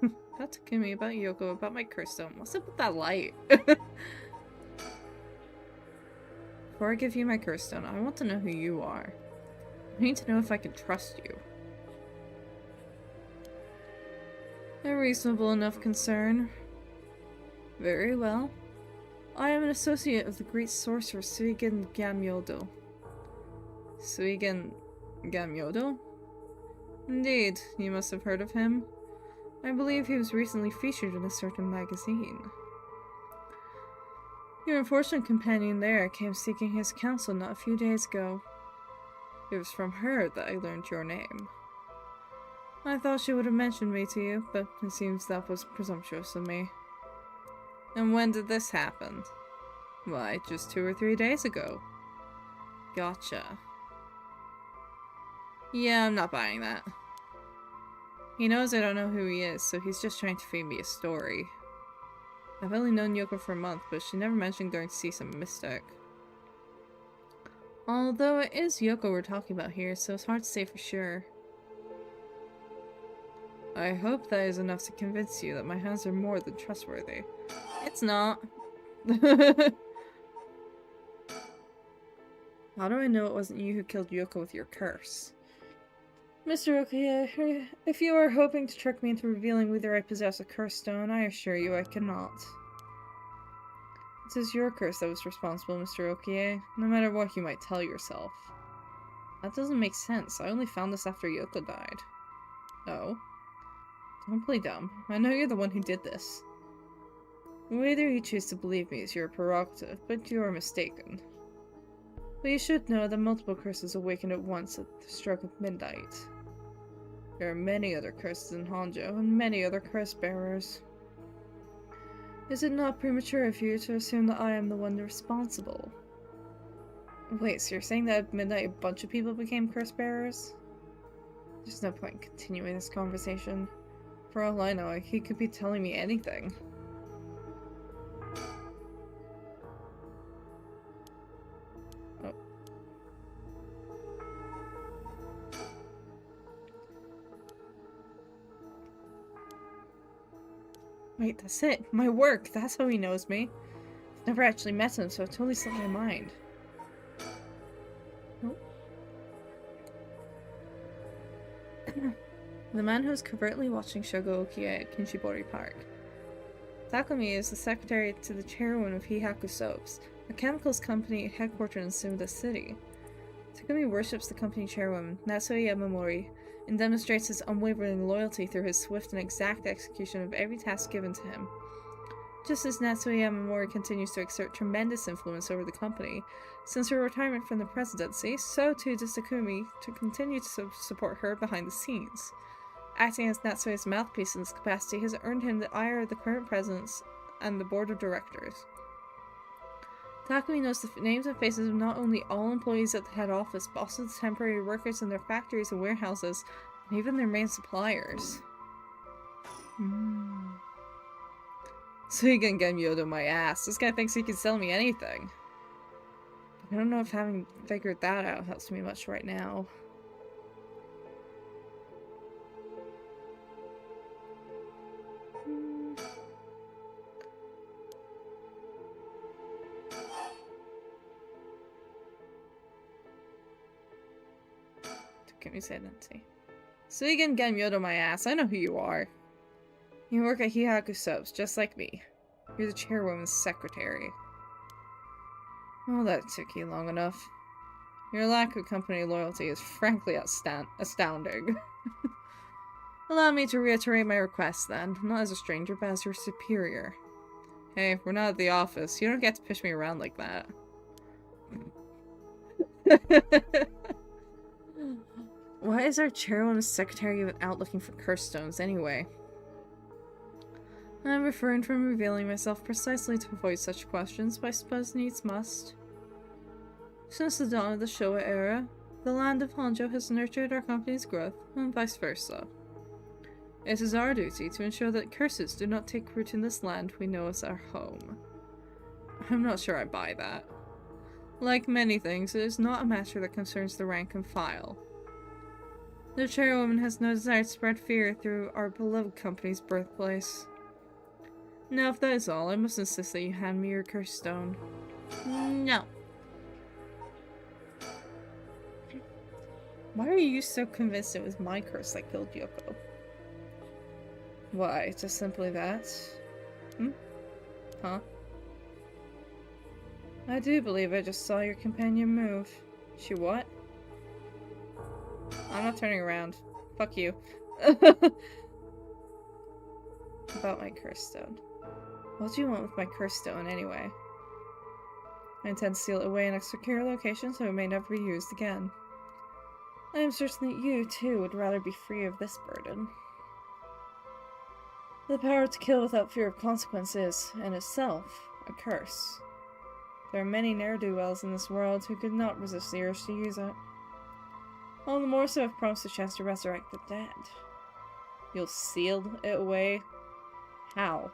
About Takumi, about Yoko, about my curse stone. What's up with that light? Before I give you my curse stone, I want to know who you are. I need to know if I can trust you. A reasonable enough concern. Very well. I am an associate of the great sorcerer Suigen Gamyodo. Suigen Gamyodo? Indeed, you must have heard of him. I believe he was recently featured in a certain magazine. Your unfortunate companion there came seeking his counsel not a few days ago. It was from her that I learned your name. I thought she would have mentioned me to you, but it seems that was presumptuous of me. And when did this happen? Why, just 2 or 3 days ago. Gotcha. Yeah, I'm not buying that. He knows I don't know who he is, so he's just trying to feed me a story. I've only known Yoko for a month, but she never mentioned going to see some mystic. Although it is Yoko we're talking about here, so it's hard to say for sure. I hope that is enough to convince you that my hands are more than trustworthy. It's not. How do I know it wasn't you who killed Yoko with your curse? Mr. Okie, if you are hoping to trick me into revealing whether I possess a curse stone, I assure you I cannot. It is your curse that was responsible, Mr. Okie, no matter what you might tell yourself. That doesn't make sense. I only found this after Yoko died. Oh? Don't play dumb. I know you're the one who did this. Whether you choose to believe me is your prerogative, but you are mistaken. But you should know that multiple curses awaken at once at the stroke of midnight. There are many other curses in Honjo, and many other curse bearers. Is it not premature of you to assume that I am the one responsible? Wait, so you're saying that at midnight a bunch of people became curse bearers? There's no point in continuing this conversation. For all I know, he could be telling me anything. Oh. Wait, that's it. My work. That's how he knows me. I've never actually met him, so it totally slipped my mind. Oh. The man who is covertly watching Shogo Okie at Kinshibori Park. Takumi is the secretary to the chairwoman of Hihaku Soaps, a chemicals company headquartered in Sumida City. Takumi worships the company chairwoman, Natsue Yamamori, and demonstrates his unwavering loyalty through his swift and exact execution of every task given to him. Just as Natsue Yamamori continues to exert tremendous influence over the company, since her retirement from the presidency, so too does Takumi to continue to support her behind the scenes. Acting as Natsue's mouthpiece in this capacity has earned him the ire of the current presidents and the board of directors. Takumi knows the names and faces of not only all employees at the head office, but also the temporary workers in their factories and warehouses, and even their main suppliers. So you can get Yoda my ass. This guy thinks he can sell me anything. I don't know if having figured that out helps me much right now. Can we say Nancy? Suigen Genmyodo my ass, I know who you are. You work at Hihaku Soaps, just like me. You're the chairwoman's secretary. Well, that took you long enough. Your lack of company loyalty is frankly astounding. Allow me to reiterate my request then, not as a stranger, but as your superior. Hey, we're not at the office. You don't get to push me around like that. Why is our chairwoman's secretary out looking for curse stones anyway? I'm refrained from revealing myself precisely to avoid such questions, but I suppose needs must. Since the dawn of the Showa era, the land of Honjo has nurtured our company's growth, and vice versa. It is our duty to ensure that curses do not take root in this land we know as our home. I'm not sure I buy that. Like many things, it is not a matter that concerns the rank and file. The chairwoman has no desire to spread fear through our beloved company's birthplace. Now, if that is all, I must insist that you hand me your curse stone. No. Why are you so convinced it was my curse that killed Yoko? Why, just simply that? Huh? I do believe I just saw your companion move. She what? I'm not turning around. Fuck you. About my curse stone. What do you want with my curse stone, anyway? I intend to seal it away in a secure location so it may never be used again. I am certain that you, too, would rather be free of this burden. The power to kill without fear of consequence is, in itself, a curse. There are many ne'er-do-wells in this world who could not resist the urge to use it. All the more so if promised a chance to resurrect the dead. You'll seal it away? How?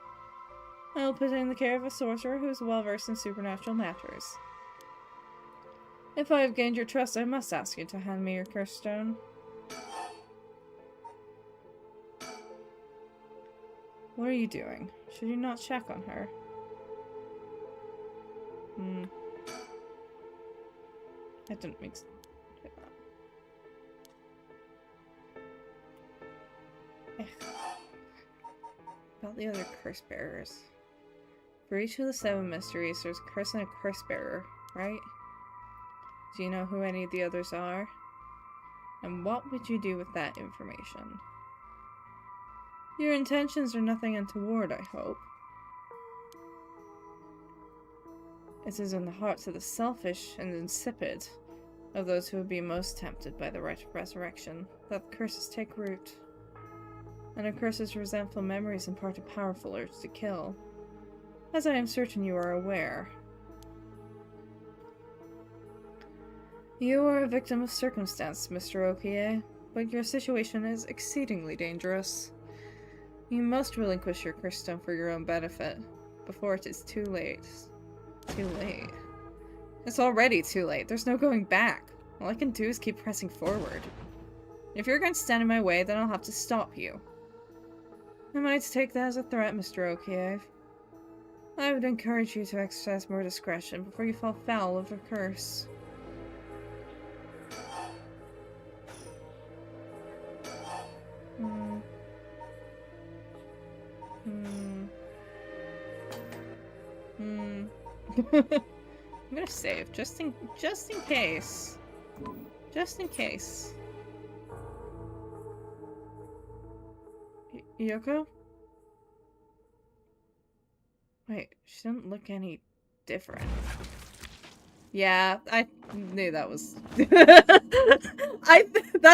I'll put it in the care of a sorcerer who is well-versed in supernatural matters. If I have gained your trust, I must ask you to hand me your curse stone. What are you doing? Should you not check on her? That didn't make sense. About the other curse bearers. For each of the 7 mysteries, there's a curse and a curse bearer, right? Do you know who any of the others are? And what would you do with that information? Your intentions are nothing untoward, I hope. It is in the hearts of the selfish and insipid, of those who would be most tempted by the right of resurrection, that the curses take root. And a curse's resentful memories impart a powerful urge to kill, as I am certain you are aware. You are a victim of circumstance, Mr. Okie, but your situation is exceedingly dangerous. You must relinquish your curse stone for your own benefit, before it is too late. Too late? It's already too late. There's no going back. All I can do is keep pressing forward. If you're going to stand in my way, then I'll have to stop you. Am I to take that as a threat, Mr. Okie? I would encourage you to exercise more discretion before you fall foul of a curse. I'm gonna save just in case. Just in case. Yoko? Wait, she doesn't look any different. Yeah, I knew that was. That's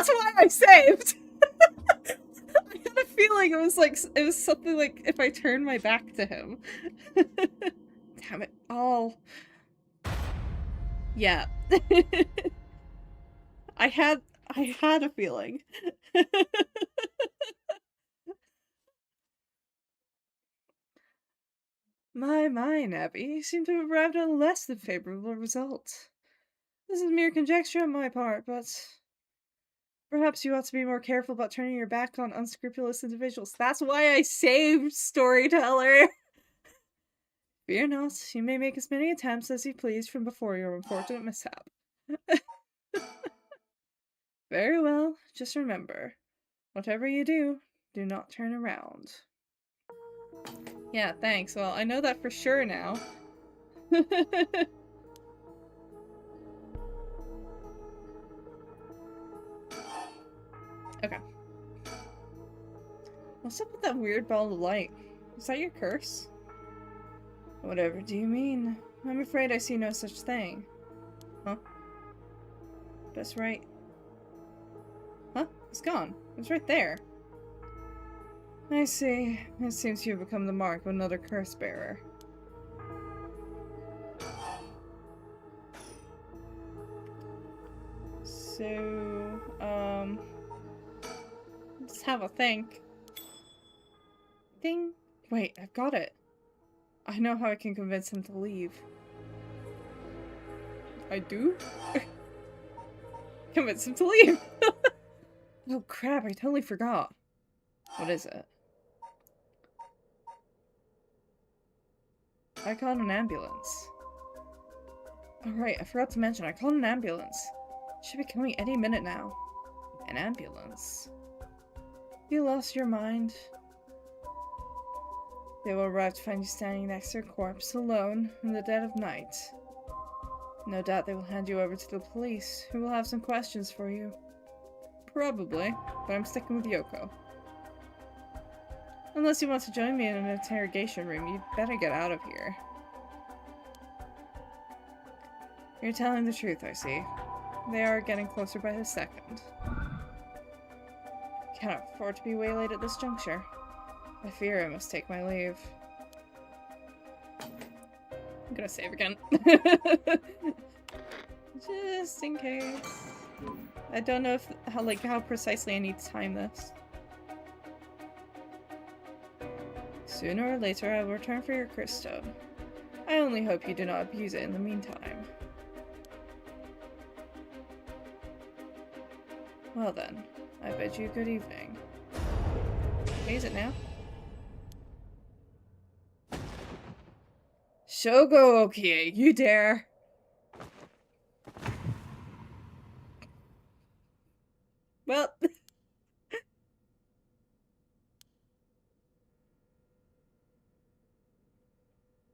why I saved. I had a feeling it was something like if I turned my back to him. Damn it! Oh, yeah. I had a feeling. My, Nabby, you seem to have arrived at a less than favorable result. This is mere conjecture on my part, but perhaps you ought to be more careful about turning your back on unscrupulous individuals. That's why I saved Storyteller! Fear not, you may make as many attempts as you please from before your unfortunate mishap. Very well, just remember, whatever you do, do not turn around. Yeah, thanks. Well, I know that for sure now. Okay. What's up with that weird ball of light? Is that your curse? Whatever do you mean? I'm afraid I see no such thing. Huh? That's right. Huh? It's gone. It was right there. I see. It seems you have become the mark of another curse bearer. So, let's have a think. Ding! Wait, I've got it. I know how I can convince him to leave. I do? Convince him to leave! Oh crap, I totally forgot. What is it? I called an ambulance. Oh right, I forgot to mention, I called an ambulance. Should be coming any minute now. An ambulance? You lost your mind? They will arrive to find you standing next to your corpse, alone, in the dead of night. No doubt they will hand you over to the police, who will have some questions for you. Probably, but I'm sticking with Yoko. Unless you want to join me in an interrogation room, you'd better get out of here. You're telling the truth, I see. They are getting closer by the second. Cannot afford to be waylaid at this juncture. I fear I must take my leave. I'm gonna save again. Just in case. I don't know how precisely I need to time this. Sooner or later I will return for your cryststone. I only hope you do not abuse it in the meantime. Well then, I bid you good evening. Is it now? Shogo Okie, you dare! Well...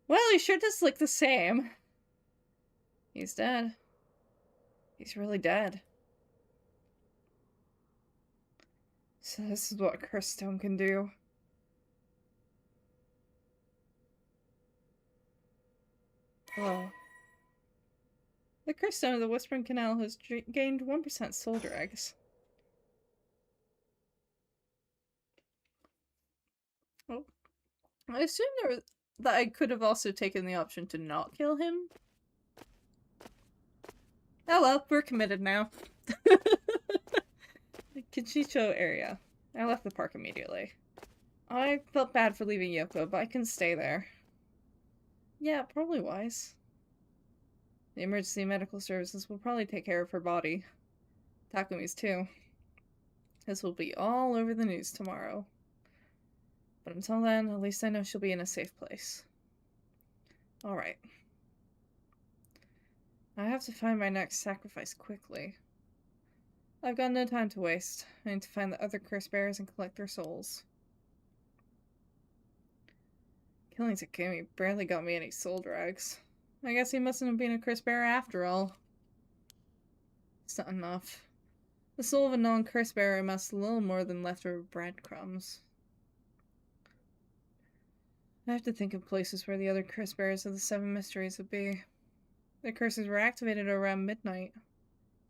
well, he sure does look the same. He's dead. He's really dead. So this is what Cursed Stone can do. Whoa. The Cursed Stone of the Whispering Canal has gained 1% soul drags. Oh. I assume that I could have also taken the option to not kill him. Oh well, we're committed now. Kichicho area. I left the park immediately. I felt bad for leaving Yoko, but I couldn't stay there. Yeah, probably wise. The emergency medical services will probably take care of her body. Takumi's too. This will be all over the news tomorrow. But until then, at least I know she'll be in a safe place. Alright. I have to find my next sacrifice quickly. I've got no time to waste. I need to find the other curse bearers and collect their souls. Killing Takumi barely got me any soul drags. I guess he mustn't have been a curse bearer after all. It's not enough. The soul of a non-curse bearer amounts to little more than leftover breadcrumbs. I have to think of places where the other curse bearers of the 7 mysteries would be. The curses were activated around midnight.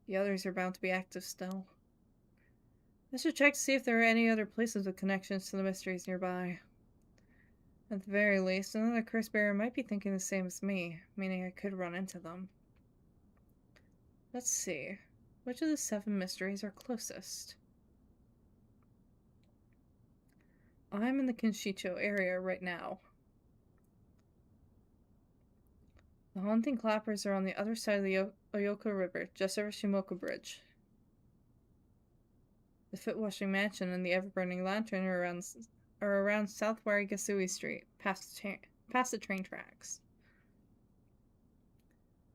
The others are bound to be active still. I should check to see if there are any other places with connections to the mysteries nearby. At the very least, another curse bearer might be thinking the same as me, meaning I could run into them. Let's see. Which of the 7 mysteries are closest? I'm in the Kinshicho area right now. The haunting clappers are on the other side of the Oyoko River, just over Shimoka Bridge. The foot-washing mansion and the ever-burning lantern are around South Warigasui Street, past the train tracks.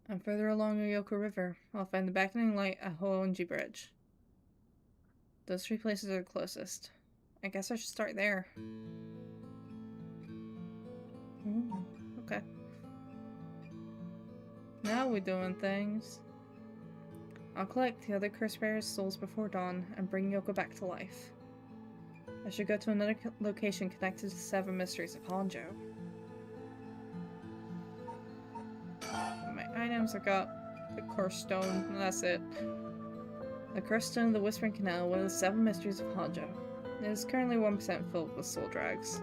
And further along Oyoko River, I'll find the beckoning light at Hoonji Bridge. Those 3 places are the closest. I guess I should start there. Ooh, okay. Now we're doing things. I'll collect the other curse bearers' souls before dawn and bring Yoko back to life. I should go to another location connected to the 7 mysteries of Honjo. My items, I got the Cursed Stone, and that's it. The Cursed Stone of the Whispering Canal, one of the 7 mysteries of Honjo. It is currently 1% filled with soul drags.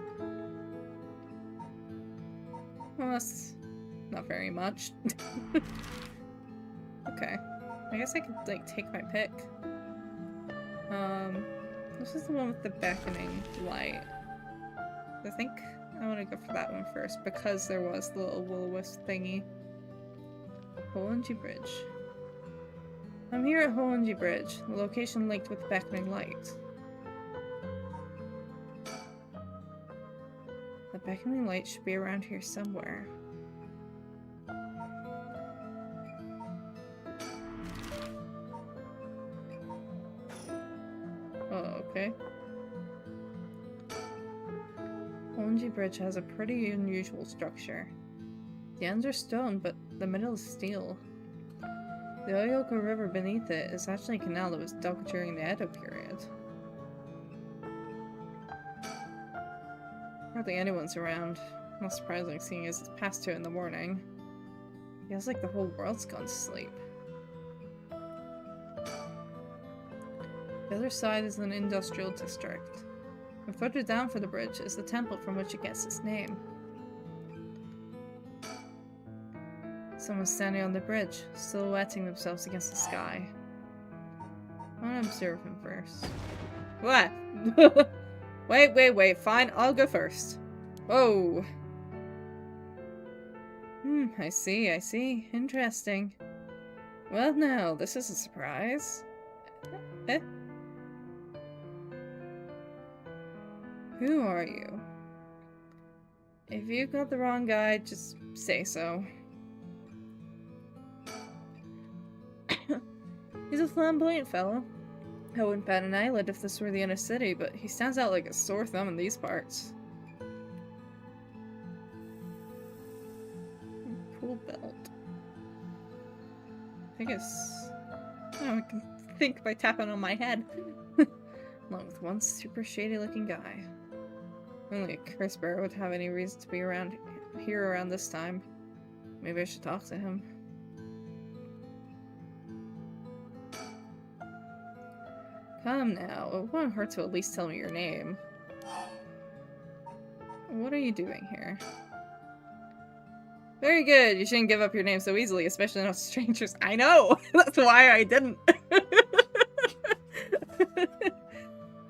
Well, that's not very much. Okay. I guess I could, like, take my pick. This is the one with the beckoning light. I think I want to go for that one first, because there was the little will-o-wisp thingy. Hoonji Bridge. I'm here at Hoonji Bridge, the location linked with the beckoning light. The beckoning light should be around here somewhere. Oh, okay. Hoonji Bridge has a pretty unusual structure. The ends are stone, but the middle is steel. The Oyoko River beneath it is actually a canal that was dug during the Edo period. Hardly anyone's around. Not surprising, seeing as it's past 2 in the morning. It feels like the whole world's gone to sleep. The other side is an industrial district. And further down from the bridge is the temple from which it gets its name. Someone's standing on the bridge, silhouetting themselves against the sky. I want to observe him first. What? Wait. Fine, I'll go first. Whoa. I see. Interesting. Well, now, this is a surprise. Eh? Who are you? If you've got the wrong guy, just say so. He's a flamboyant fellow. I wouldn't bat an eyelid if this were the inner city, but he stands out like a sore thumb in these parts. Cool belt. I guess... Oh, I can think by tapping on my head. Along with one super shady looking guy. Only a curse bearer would have any reason to be around this time. Maybe I should talk to him. Come now, it won't hurt to at least tell me your name. What are you doing here? Very good, you shouldn't give up your name so easily, especially not strangers. I know! That's why I didn't!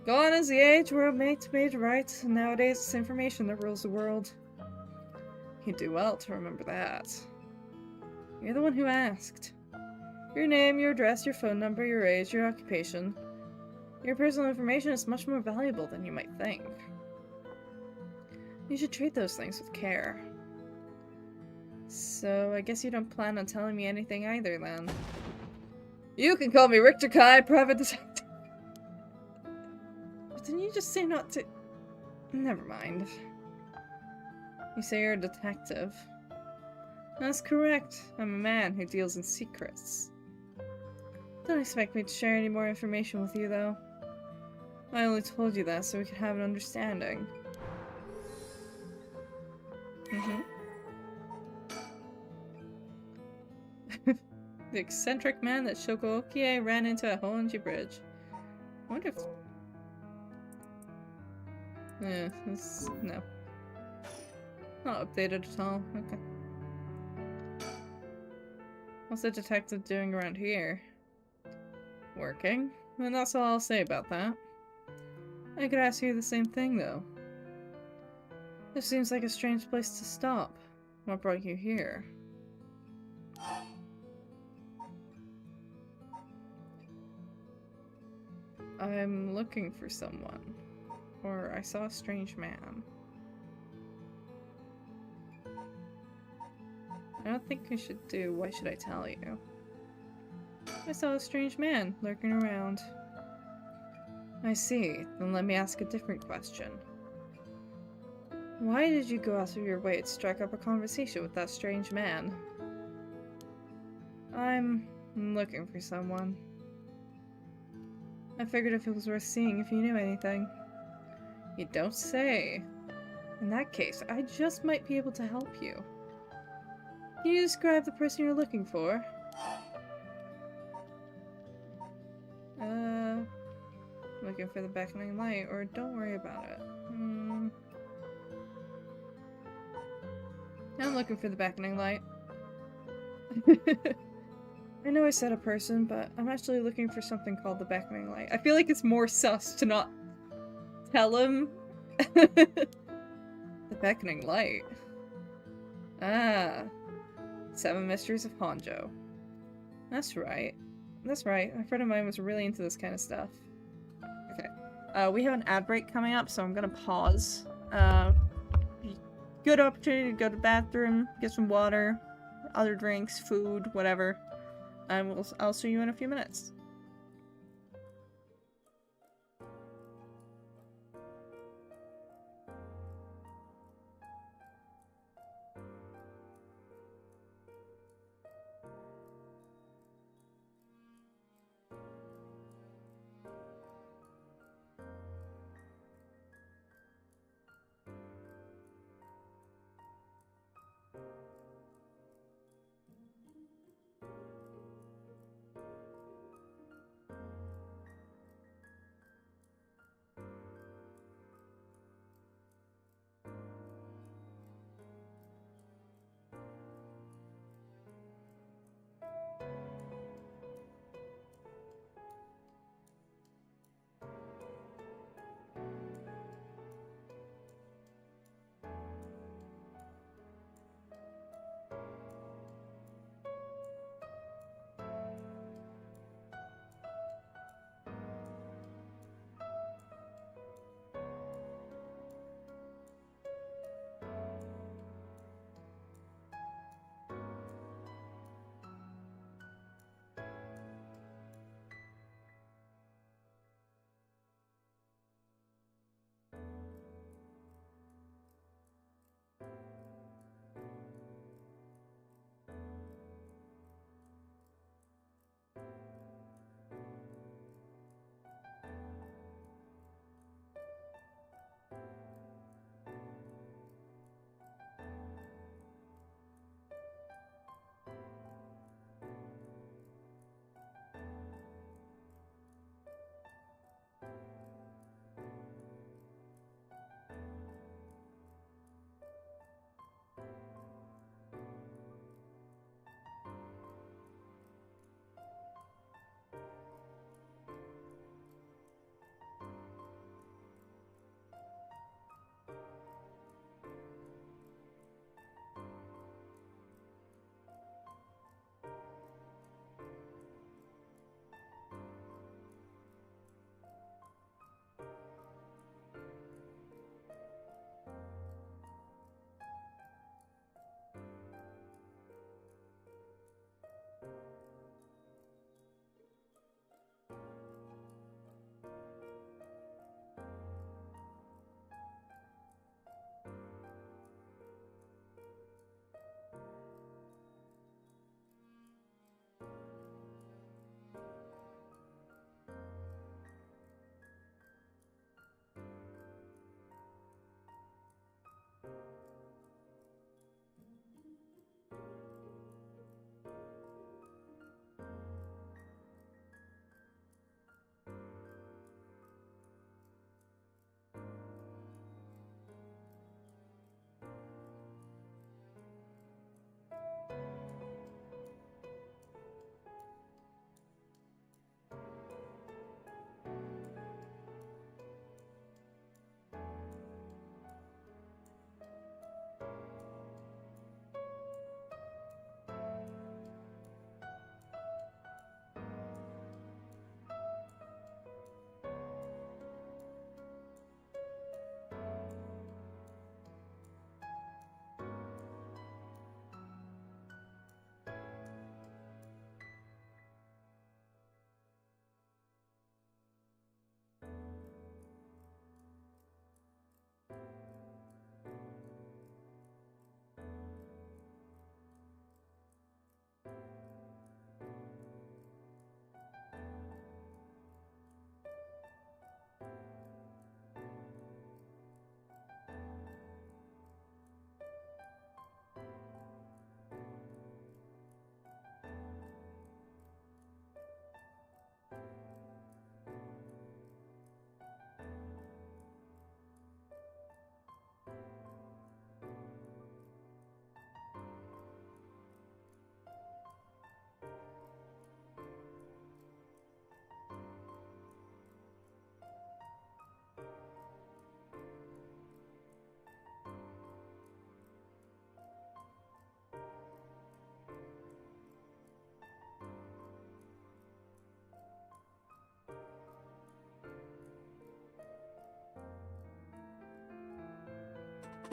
Gone is the age where mates made right, and nowadays it's information that rules the world. You'd do well to remember that. You're the one who asked. Your name, your address, your phone number, your age, your occupation. Your personal information is much more valuable than you might think. You should treat those things with care. So, I guess you don't plan on telling me anything either, then. You can call me Richter Kai, private detective. But didn't you just say not to... Never mind. You say you're a detective. That's correct. I'm a man who deals in secrets. Don't expect me to share any more information with you, though. I only told you that so we could have an understanding. The eccentric man that Shoko Okie ran into at Honji Bridge. I wonder if... Yeah, this... no. Not updated at all. Okay. What's the detective doing around here? Working? And that's all I'll say about that. I could ask you the same thing, though. This seems like a strange place to stop. What brought you here? I'm looking for someone. Or I saw a strange man. I don't think I should do why should I tell you. I saw a strange man lurking around. I see. Then let me ask a different question. Why did you go out of your way to strike up a conversation with that strange man? I'm looking for someone. I figured if it was worth seeing if you knew anything. You don't say. In that case, I just might be able to help you. Can you describe the person you're looking for? Looking for the beckoning light, or don't worry about it. I'm looking for the beckoning light. I know I said a person, but I'm actually looking for something called the beckoning light. I feel like it's more sus to not tell him. The beckoning light. Ah. 7 Mysteries of Honjo. That's right. That's right. A friend of mine was really into this kind of stuff. Okay. We have an ad break coming up, so I'm gonna pause. Good opportunity to go to the bathroom, get some water, other drinks, food, whatever. And I'll see you in a few minutes.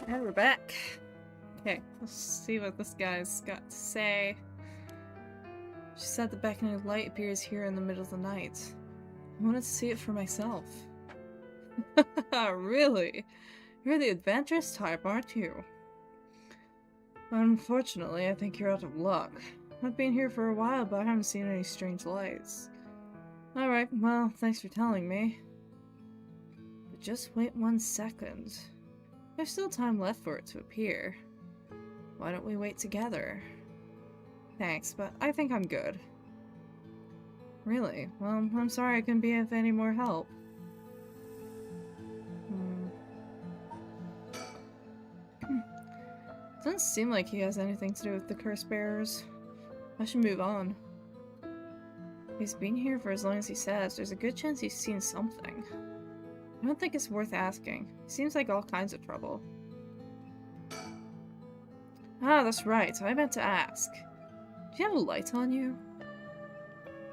And we're back. Okay, let's see what this guy's got to say. She said the beckoning light appears here in the middle of the night. I wanted to see it for myself. Really? You're the adventurous type, aren't you? Unfortunately, I think you're out of luck. I've been here for a while, but I haven't seen any strange lights. Alright, well, thanks for telling me. But just wait 1 second. There's still time left for it to appear. Why don't we wait together? Thanks, but I think I'm good. Really? Well, I'm sorry I couldn't be of any more help. Doesn't seem like he has anything to do with the curse bearers. I should move on. He's been here for as long as he says. There's a good chance he's seen something. I don't think it's worth asking. He seems like all kinds of trouble. Ah, that's right. I meant to ask. Do you have a light on you?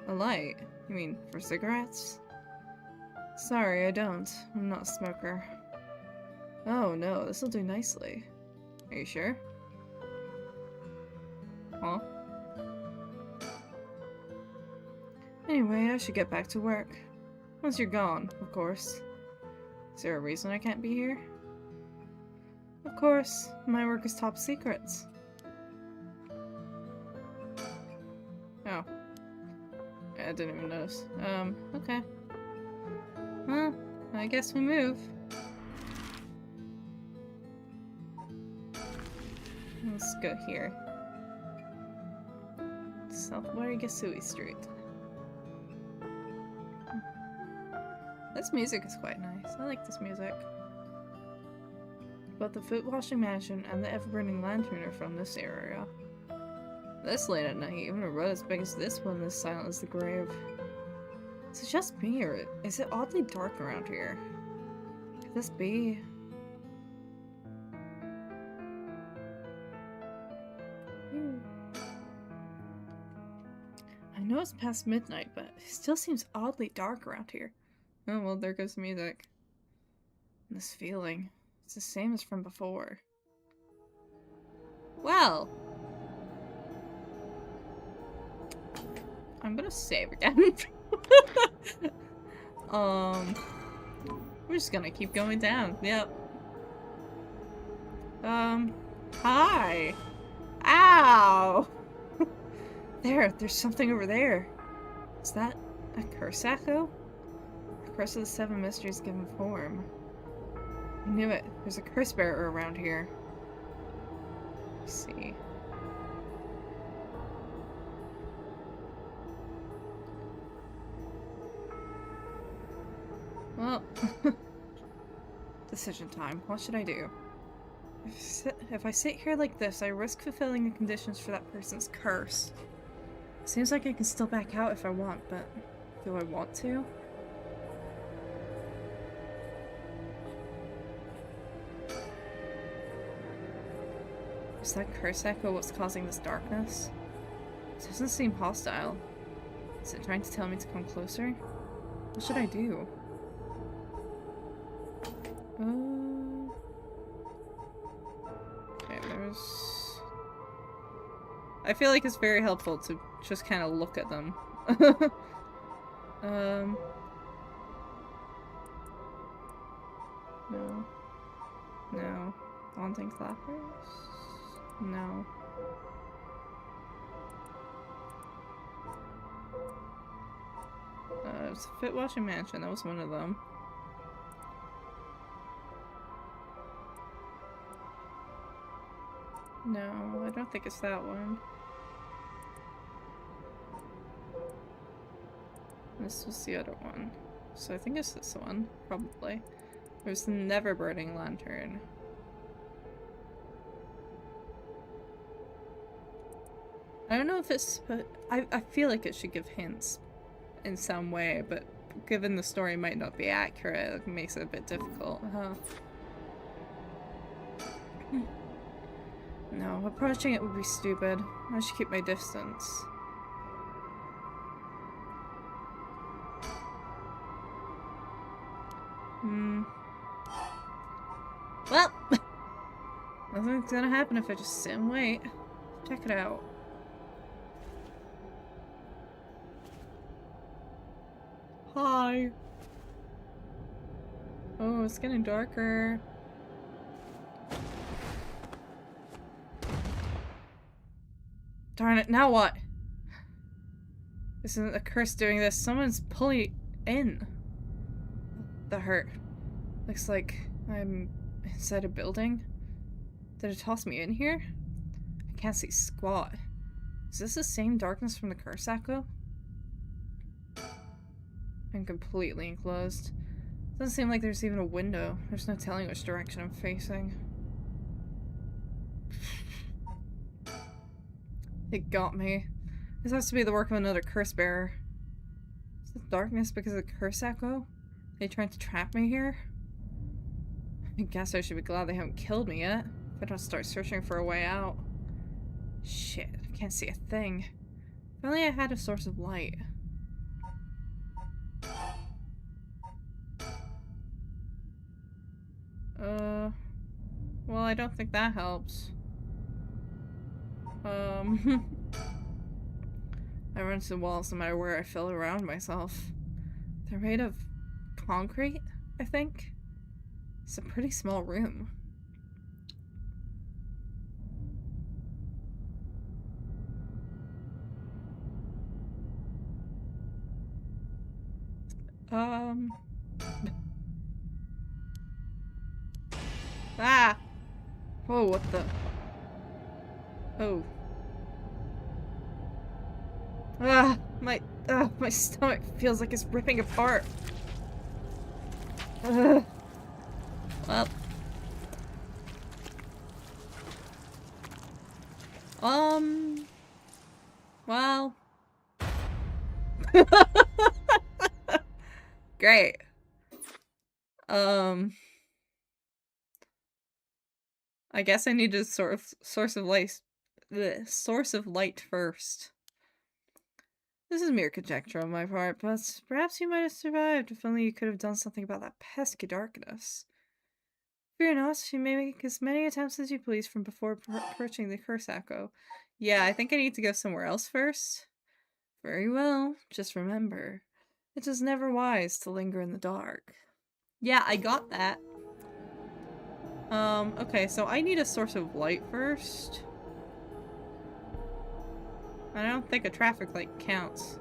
A light? You mean for cigarettes? Sorry, I don't. I'm not a smoker. Oh no, this'll do nicely. Are you sure? Huh? Anyway, I should get back to work. Once you're gone, of course. Is there a reason I can't be here? Of course, my work is top secrets. Oh. I didn't even notice. Okay. Well, I guess we move. Let's go here. South Warigasui Street. This music is quite nice. I like this music. Both the foot washing mansion and the ever-burning lantern are from this area. This late at night, even a road as big as this one is silent as the grave. Is it just me, or is it oddly dark around here? Could this be? I know it's past midnight, but it still seems oddly dark around here. Oh well, there goes the music. And this feeling, it's the same as from before. Well, I'm gonna save again. We're just gonna keep going down. Yep. Hi. Ow. There's something over there. Is that a curse echo? The curse of the 7 mysteries given form. I knew it. There's a curse bearer around here. Let's see. Well, decision time. What should I do? If I sit here like this, I risk fulfilling the conditions for that person's curse. Seems like I can still back out if I want, but do I want to? Is that curse echo what's causing this darkness? It doesn't seem hostile. Is it trying to tell me to come closer? What should I do? Okay, there's... I feel like it's very helpful to just kind of look at them. No. No. Haunting clappers? No. It's a Fit Washing Mansion, that was one of them. No, I don't think it's that one. This was the other one. So I think it's this one, probably. There's the never burning lantern. I don't know if it's... but I feel like it should give hints in some way, but given the story might not be accurate, it makes it a bit difficult. No, approaching it would be stupid. I should keep my distance. Well, Nothing's gonna happen if I just sit and wait. Check it out. Hi. Oh, it's getting darker. Darn it, now what? This isn't a curse doing this. Someone's pulling in. That hurt. Looks like I'm inside a building. Did it toss me in here? I can't see squat. Is this the same darkness from the curse echo? I'm completely enclosed. Doesn't seem like there's even a window. There's no telling which direction I'm facing. It got me. This has to be the work of another curse bearer. Is this darkness because of the curse echo? Are they trying to trap me here? I guess I should be glad they haven't killed me yet. If I don't start searching for a way out. Shit, I can't see a thing. If only I had a source of light. Well, I don't think that helps. I run into the walls no matter where I feel around myself. They're made of concrete, I think. It's a pretty small room. Ah! Whoa, what the? Oh. Ah! My stomach feels like it's ripping apart. Well. Well. Great. I guess I need a source of light first. This is mere conjecture on my part, but perhaps you might have survived if only you could have done something about that pesky darkness. Fear not, you may make as many attempts as you please from before approaching the curse echo. Yeah, I think I need to go somewhere else first. Very well, just remember, it is never wise to linger in the dark. Yeah, I got that. Okay, so I need a source of light first. I don't think a traffic light counts.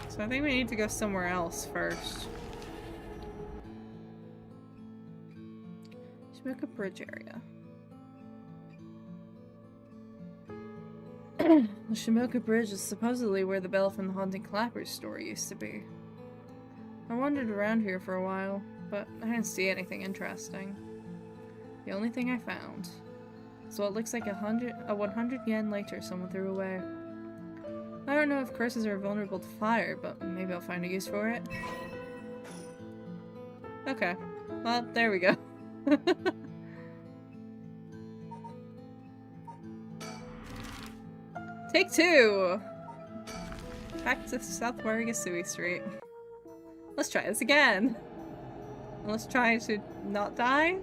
So I think we need to go somewhere else first. Smoke a bridge area. The Shamoka Bridge is supposedly where the bell from the Haunting Clapper's story used to be. I wandered around here for a while, but I didn't see anything interesting. The only thing I found is what looks like a 100 yen lighter someone threw away. I don't know if curses are vulnerable to fire, but maybe I'll find a use for it. Okay. Well, there we go. Take 2! Back to South Warigasui Street. Let's try this again. Let's try to not die,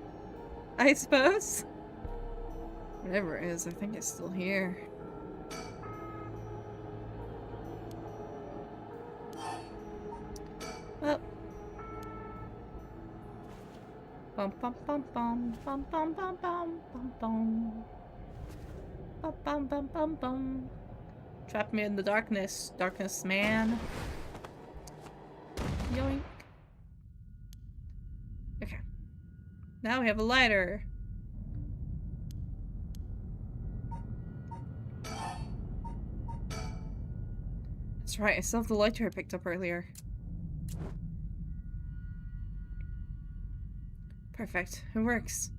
I suppose. Whatever it is, I think it's still here. Well. Bum bum bum bum bum bum bum bum bum bum. Bum bum bum bum bum. Trap me in the darkness, man. Yoink. Okay. Now we have a lighter. That's right, I still have the lighter I picked up earlier. Perfect. It works.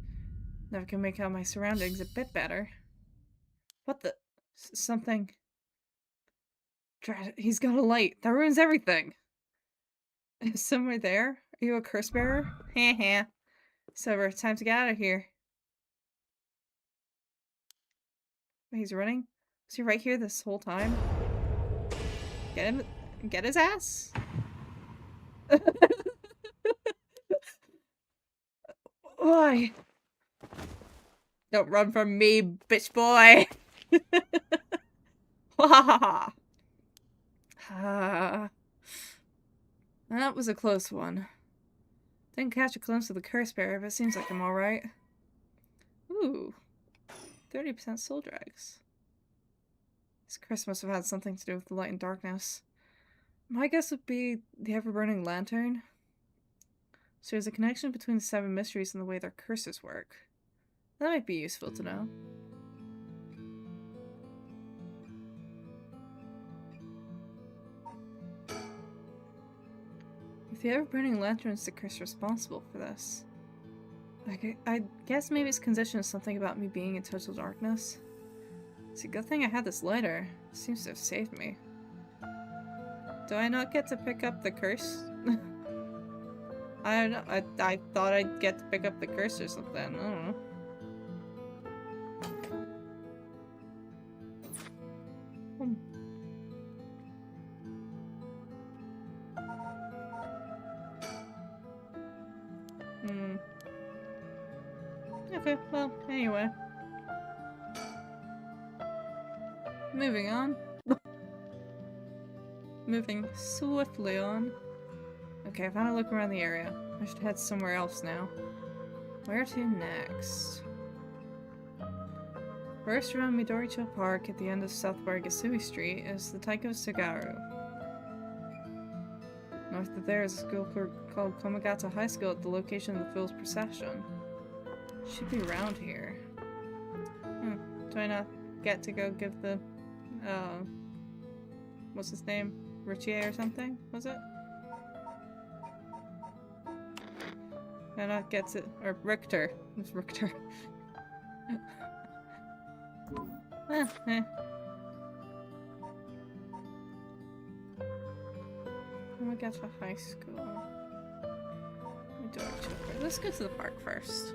Now I can make out my surroundings a bit better. What the? Something. Drat it, he's got a light. That ruins everything. Is somewhere there? Are you a curse bearer? Heh heh. So, time to get out of here. He's running? Was he right here this whole time? Get him. Get his ass? Why? Don't run from me, bitch boy! Wahaha! That was a close one. Didn't catch a glimpse of the curse bearer, but it seems like I'm alright. Ooh. 30% soul drags. This curse must have had something to do with the light and darkness. My guess would be the ever-burning lantern. So there's a connection between the 7 mysteries and the way their curses work. That might be useful to know. If the ever-burning lantern is the curse responsible for this, I guess maybe its condition is something about me being in total darkness. It's a good thing I had this lighter. It seems to have saved me. Do I not get to pick up the curse? I don't know. I thought I'd get to pick up the curse or something. I don't know. Okay, well, anyway. Moving on. Moving swiftly on. Okay, I've had a look around the area. I should head somewhere else now. Where to next? First around Midoricho Park at the end of South Barigasui Street is the Taiko Sugaru. North of there is a school called Komagata High School at the location of the Fool's Procession. Should be around here. Do I not get to go give the, what's his name? Richie or something? Was it? Do I not get to, or Richter. It's Richter. Komagata High School. Let's go to the park first.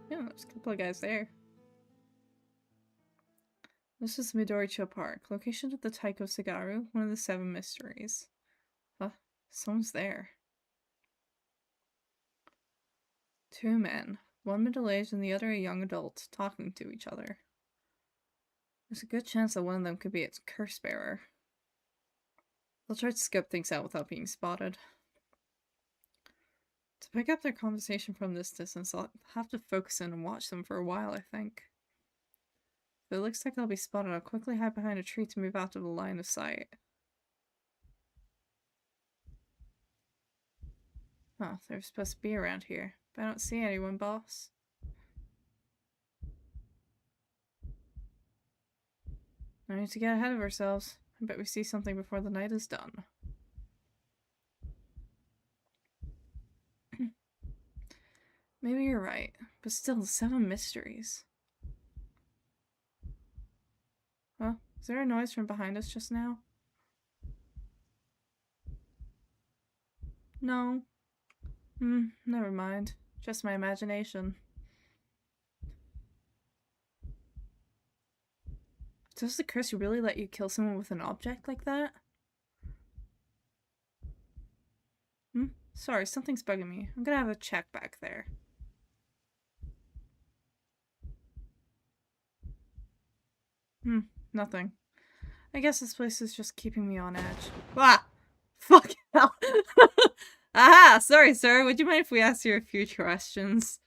Yeah, there's a couple of guys there. This is Midoricho Park, location of the Taiko Sugaru, one of the 7 mysteries. Huh, someone's there. 2 men, one middle-aged and the other a young adult, talking to each other. There's a good chance that one of them could be its curse bearer. They'll try to scope things out without being spotted. To pick up their conversation from this distance, I'll have to focus in and watch them for a while, I think. If it looks like I'll be spotted, I'll quickly hide behind a tree to move out of the line of sight. Oh, they're supposed to be around here, but I don't see anyone, boss. No need to get ahead of ourselves. I bet we see something before the night is done. Maybe you're right, but still, 7 mysteries. Huh? Is there a noise from behind us just now? No. Never mind. Just my imagination. Does the curse really let you kill someone with an object like that? Sorry, something's bugging me. I'm gonna have a check back there. Nothing. I guess this place is just keeping me on edge. Ah! Fuck hell! Aha! Sorry, sir. Would you mind if we ask you a few questions?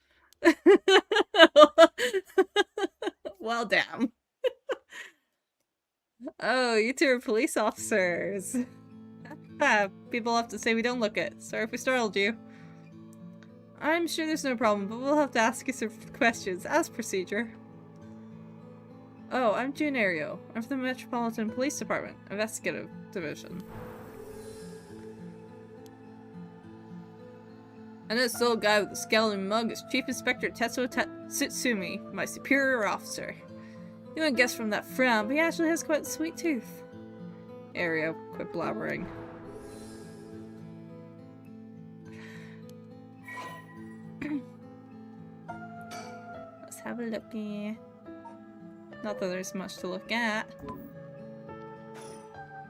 Well, damn. Oh, you two are police officers. People have to say we don't look it. Sorry if we startled you. I'm sure there's no problem, but we'll have to ask you some questions, as procedure. Oh, I'm Junario. I'm from the Metropolitan Police Department, Investigative Division. And this old guy with the skeleton mug is Chief Inspector Tetsuo Tsutsumi, my superior officer. You wouldn't guess from that frown, but he actually has quite a sweet tooth. Ario, quit blabbering. Let's have a looky. Not that there's much to look at.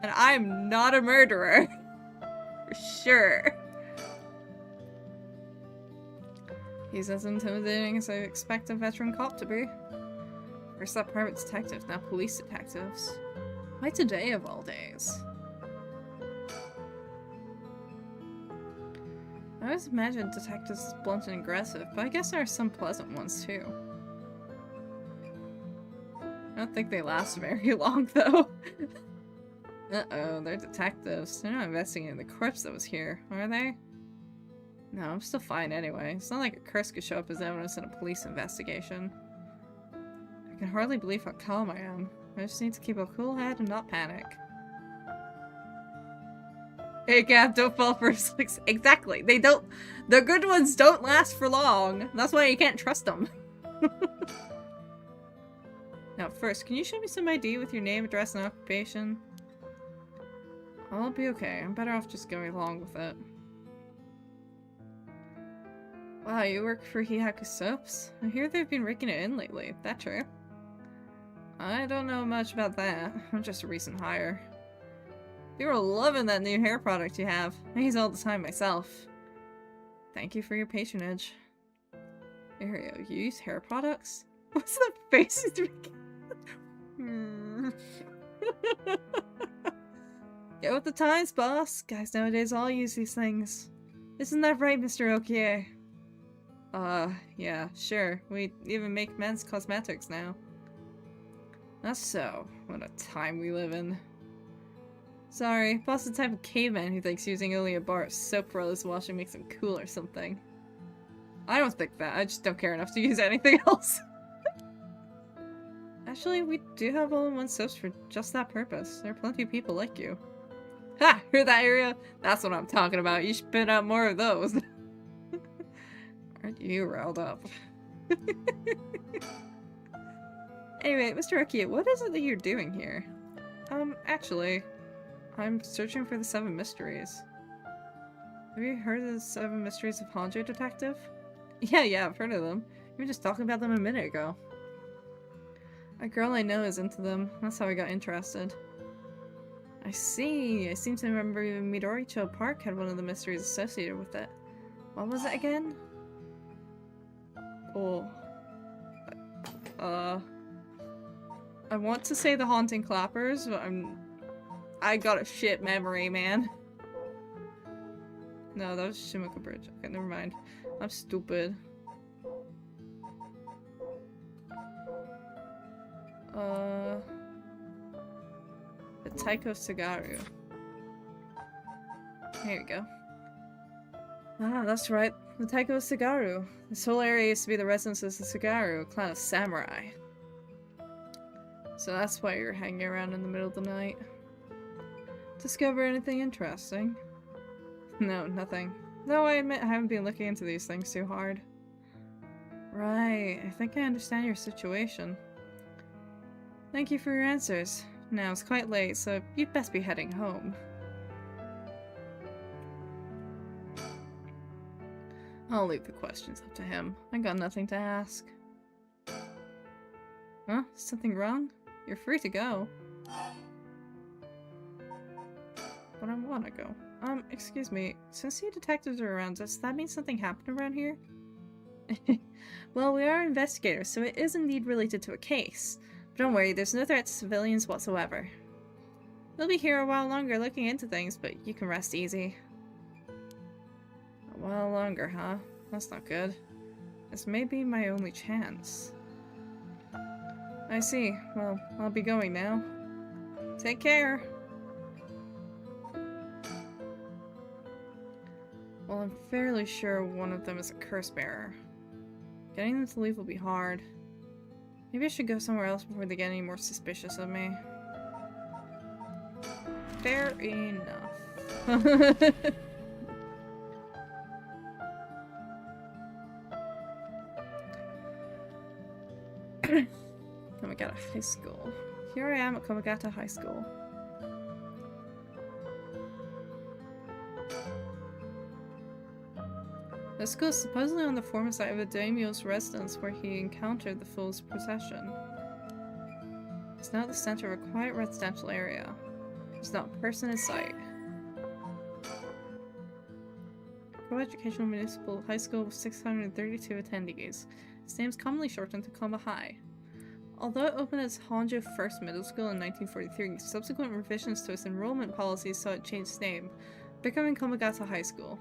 And I'm not a murderer. For sure. He's as intimidating as I expect a veteran cop to be. First up private detectives, now police detectives. Why today of all days? I always imagined detectives as blunt and aggressive, but I guess there are some pleasant ones too. I don't think they last very long though. Uh-oh, they're detectives. They're not investigating the corpse that was here, are they? No, I'm still fine anyway. It's not like a curse could show up as evidence in a police investigation. I can hardly believe how calm I am. I just need to keep a cool head and not panic. Hey Gav, don't fall for slicks. Exactly. They don't- the good ones don't last for long. That's why you can't trust them. Now first, can you show me some ID with your name, address, and occupation? I'll be okay. I'm better off just going along with it. Wow, you work for Hihaku Soaps? I hear they've been raking it in lately. That true? I don't know much about that. I'm just a recent hire. People are loving that new hair product you have. I use it all the time myself. Thank you for your patronage. You use hair products? What's the face he's making? Get with the times, boss. Guys nowadays all use these things. Isn't that right, Mr. Okie? Yeah, sure. We even make men's cosmetics now. That's so. What a time we live in. Sorry, boss is the type of caveman who thinks using only a bar of soap for all his washing makes him cool or something. I don't think that. I just don't care enough to use anything else. Actually, we do have all-in-one soaps for just that purpose. There are plenty of people like you. Ha! Hear that, area? That's what I'm talking about. You should spit out more of those. Aren't you riled up? Anyway, Mr. Akia, what is it that you're doing here? Actually, I'm searching for the 7 mysteries. Have you heard of the 7 mysteries of Hanjo Detective? Yeah, I've heard of them. You were just talking about them a minute ago. A girl I know is into them. That's how I got interested. I see. I seem to remember even Midoricho Park had one of the mysteries associated with it. What was it again? Oh. I want to say the Haunting Clappers, but I got a shit memory, man. No, that was Shimoka Bridge. Okay, never mind. I'm stupid. The Taiko Sagaru. Here you go. Ah, that's right. The Taiko Sagaru. This whole area used to be the residence of the Sagaru, a clan of samurai. So that's why you're hanging around in the middle of the night. Discover anything interesting? No, nothing. Though I admit I haven't been looking into these things too hard. Right, I think I understand your situation. Thank you for your answers. Now it's quite late, so you'd best be heading home. I'll leave the questions up to him. I got nothing to ask. Huh? Something wrong? You're free to go. But I wanna go. Excuse me. Since you detectives are around, does that mean something happened around here? Well, we are investigators, so it is indeed related to a case. But don't worry, there's no threat to civilians whatsoever. We'll be here a while longer looking into things, but you can rest easy. A while longer, huh? That's not good. This may be my only chance. I see. Well, I'll be going now. Take care! Well, I'm fairly sure one of them is a curse bearer. Getting them to leave will be hard. Maybe I should go somewhere else before they get any more suspicious of me. Fair enough. Komagata High School. Here I am at Komagata High School. The school is supposedly on the former site of a daimyo's residence where he encountered the fool's procession. It's now the center of a quiet residential area. There's not a person in sight. co-educational municipal high school with 632 attendees. Its name is commonly shortened to Koma High. Although it opened as Honjo First Middle School in 1943, subsequent revisions to its enrollment policies saw it change its name, becoming Komagata High School.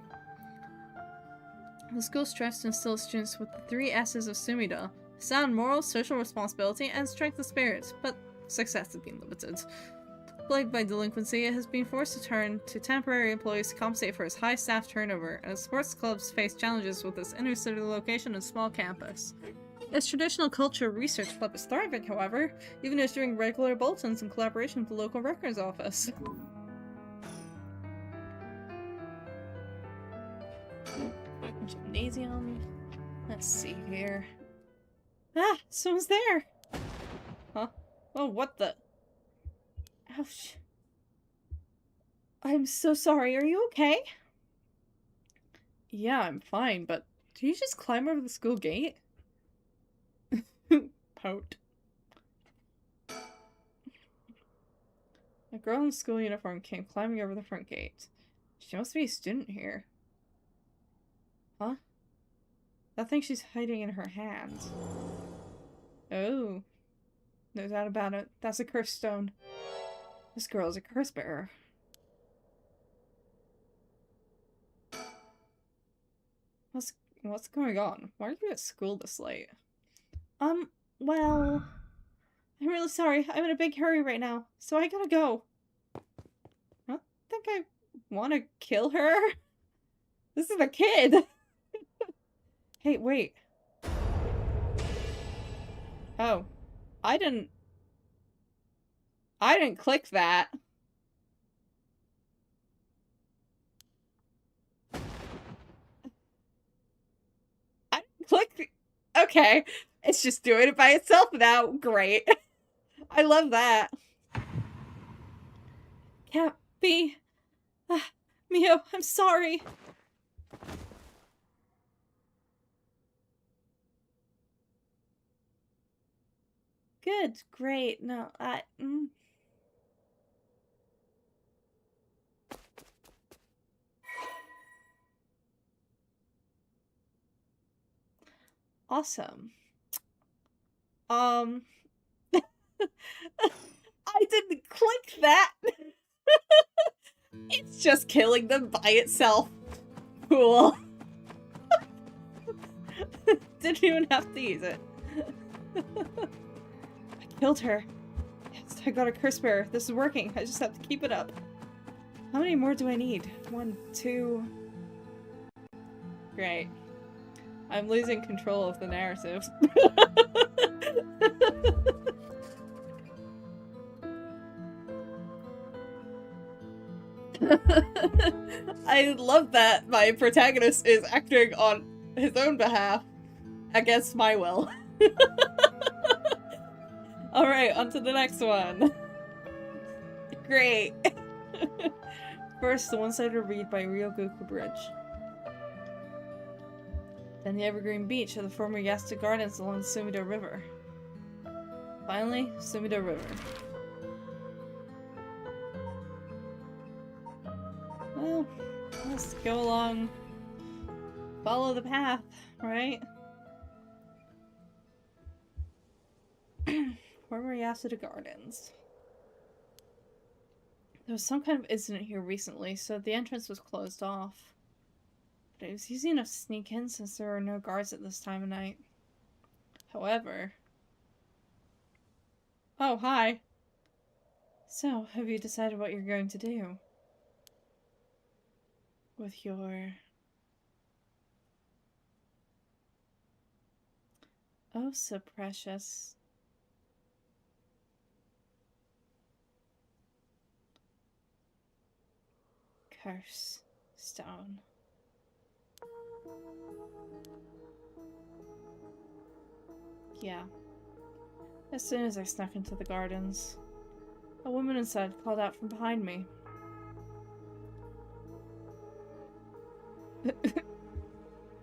The school stressed to instill students with the 3 S's of Sumida: sound morals, social responsibility, and strength of spirit, but success has been limited. Plagued by delinquency, it has been forced to turn to temporary employees to compensate for its high staff turnover, and its sports clubs face challenges with its inner-city location and small campus. Its traditional culture research club is thriving, however, even as doing regular bulletins in collaboration with the local records office. Gymnasium. Let's see here. Ah, someone's there! Huh? Oh, what the? Ouch. I'm so sorry, are you okay? Yeah, I'm fine, but did you just climb over the school gate? Pout. A girl in school uniform came climbing over the front gate. She must be a student here. Huh? That thing she's hiding in her hand. Oh. No doubt about it. That's a curse stone. This girl is a curse bearer. What's going on? Why are you at school this late? Well... I'm really sorry. I'm in a big hurry right now, so I gotta go. I don't think I want to kill her. This is a kid. Hey, wait. Oh. I didn't click that. I didn't click. Okay. It's just doing it by itself now. Great. I love that. Can't be. Mio, I'm sorry. Good, great. No, Awesome. I didn't click that. It's just killing them by itself. Cool. Didn't even have to use it. I killed her. Yes, I got a curse bearer. This is working. I just have to keep it up. How many more do I need? 1, 2... Great. I'm losing control of the narrative. I love that my protagonist is acting on his own behalf against my will. Alright, on to the next one. Great. First, the one-sided read by Ryogoku Bridge. Then the evergreen beach of the former Yasuda Gardens along the Sumida River. Finally, Sumida River. Well, let's go along. Follow the path, right? Former Yasuda Gardens. There was some kind of incident here recently, so the entrance was closed off. But it was easy enough to sneak in since there are no guards at this time of night. However... Oh, hi! So, have you decided what you're going to do? With your... Oh, so precious. Curse stone. Yeah. As soon as I snuck into the gardens, a woman inside called out from behind me.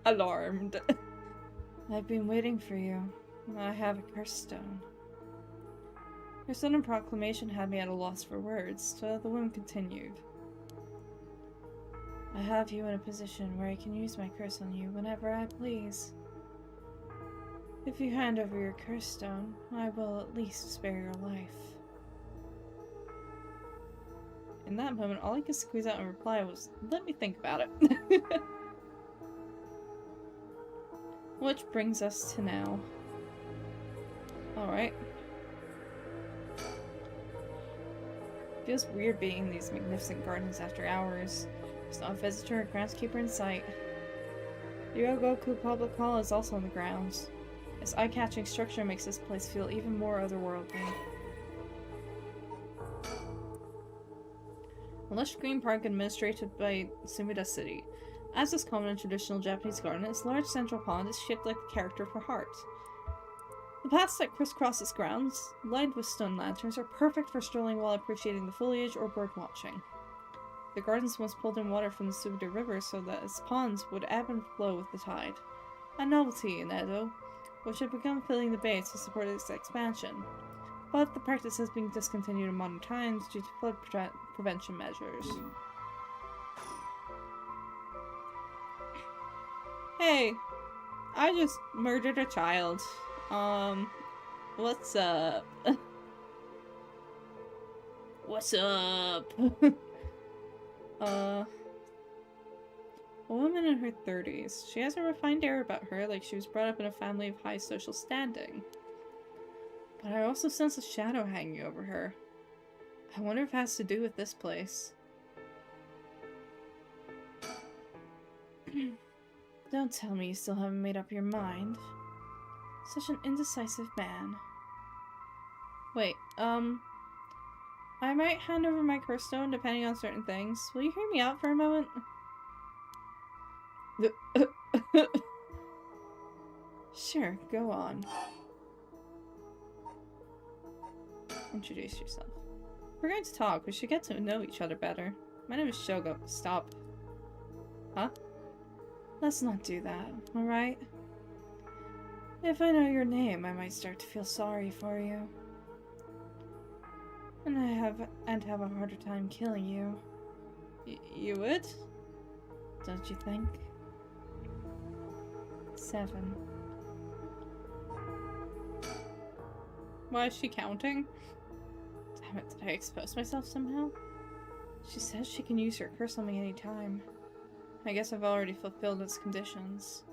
Alarmed. I've been waiting for you. I have a curse stone. Your sudden proclamation had me at a loss for words, so the woman continued. I have you in a position where I can use my curse on you whenever I please. If you hand over your curse stone, I will at least spare your life. In that moment, all I could squeeze out in reply was, let me think about it. Which brings us to now. Alright. Feels weird being in these magnificent gardens after hours. There's not a visitor or groundskeeper in sight. The Yogoku Public Hall is also on the grounds. Its eye-catching structure makes this place feel even more otherworldly. A lush green park administrated by Sumida City. As is common in traditional Japanese garden, its large central pond is shaped like the character of a heart. The paths that crisscross its grounds, lined with stone lanterns, are perfect for strolling while appreciating the foliage or bird watching. The gardens once pulled in water from the Sumida River so that its ponds would ebb and flow with the tide. A novelty in Edo, which had begun filling the bay to support its expansion. But the practice has been discontinued in modern times due to flood prevention measures. Hey, I just murdered a child. What's up? What's up? A woman in her 30s. She has a refined air about her, like she was brought up in a family of high social standing. But I also sense a shadow hanging over her. I wonder if it has to do with this place. Don't tell me you still haven't made up your mind. Such an indecisive man. Wait, I might hand over my curse stone depending on certain things. Will you hear me out for a moment? Sure, go on. Introduce yourself. We're going to talk. We should get to know each other better. My name is Shogo. Stop. Huh? Let's not do that, alright? If I know your name, I might start to feel sorry for you. And I'd have a harder time killing you. You would? Don't you think? 7. Why is she counting? Damn it, did I expose myself somehow? She says she can use her curse on me anytime. I guess I've already fulfilled its conditions.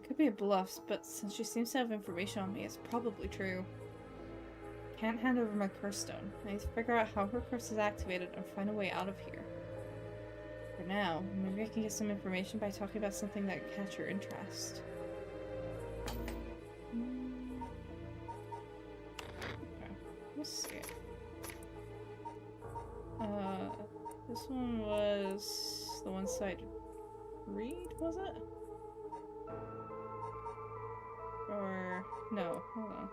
Could be a bluff, but since she seems to have information on me, it's probably true. Can't hand over my curse stone. I need to figure out how her curse is activated and find a way out of here. For now, maybe I can get some information by talking about something that can catch her interest. Okay, let's see. This one was the one-sided read, was it? Or no, hold on.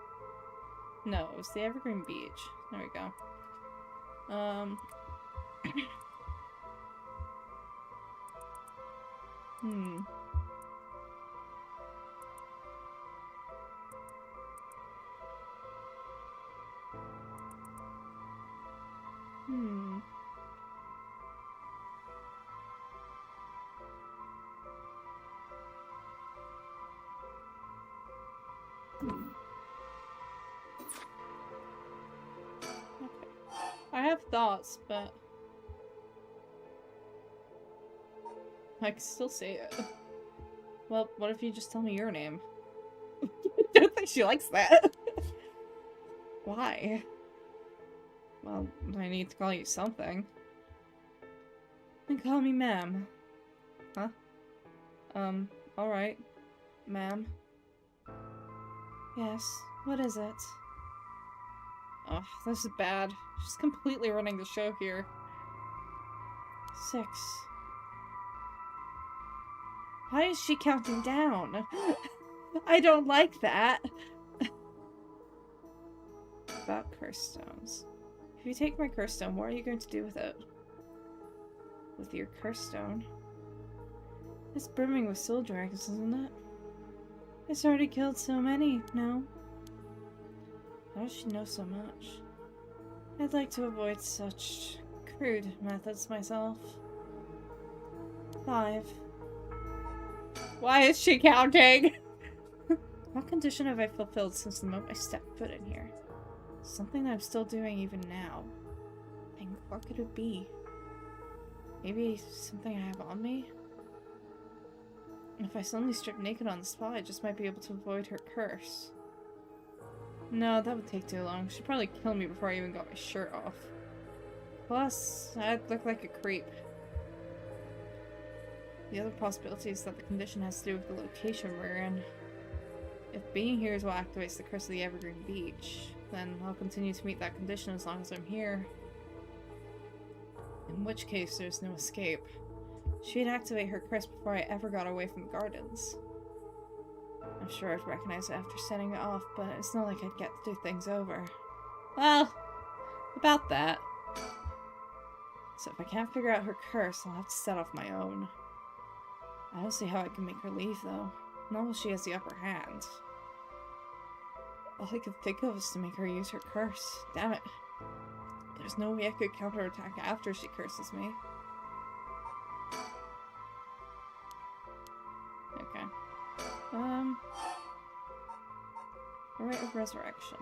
No, it was the Evergreen Beach. There we go. Okay. I have thoughts, but I can still say it. Well, what if you just tell me your name? I don't think she likes that. Why? Well, I need to call you something. Then call me ma'am. Huh? Alright. Ma'am. Yes, what is it? Oh, this is bad. She's completely running the show here. 6. Why is she counting down? I don't like that. About curse stones. If you take my curse stone, what are you going to do with it? With your curse stone? It's brimming with soul dragons, isn't it? It's already killed so many, no? How does she know so much? I'd like to avoid such crude methods myself. 5. Why is she counting? What condition have I fulfilled since the moment I stepped foot in here? Something that I'm still doing even now. And what could it be? Maybe something I have on me? If I suddenly strip naked on the spot, I just might be able to avoid her curse. No, that would take too long. She'd probably kill me before I even got my shirt off. Plus, I'd look like a creep. The other possibility is that the condition has to do with the location we're in. If being here is what activates the curse of the Evergreen Beach, then I'll continue to meet that condition as long as I'm here. In which case, there's no escape. She'd activate her curse before I ever got away from the gardens. I'm sure I'd recognize it after setting it off, but it's not like I'd get to do things over. Well, about that. So if I can't figure out her curse, I'll have to set off my own. I don't see how I can make her leave, though. Not while she has the upper hand. All I could think of is to make her use her curse. Damn it. There's no way I could counterattack after she curses me. Okay. The Rite of Resurrection.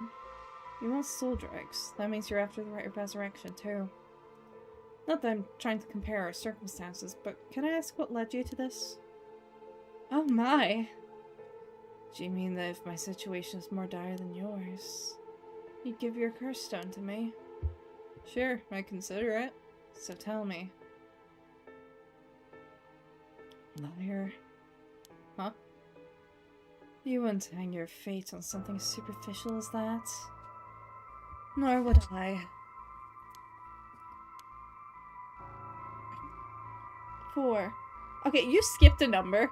You want soul dregs. That means you're after the Rite of Resurrection, too. Not that I'm trying to compare our circumstances, but can I ask what led you to this? Oh my! Do you mean that if my situation is more dire than yours, you'd give your curse stone to me? Sure, I consider it. So tell me. Liar. Huh? You wouldn't hang your fate on something as superficial as that. Nor would I. 4. Okay, you skipped a number.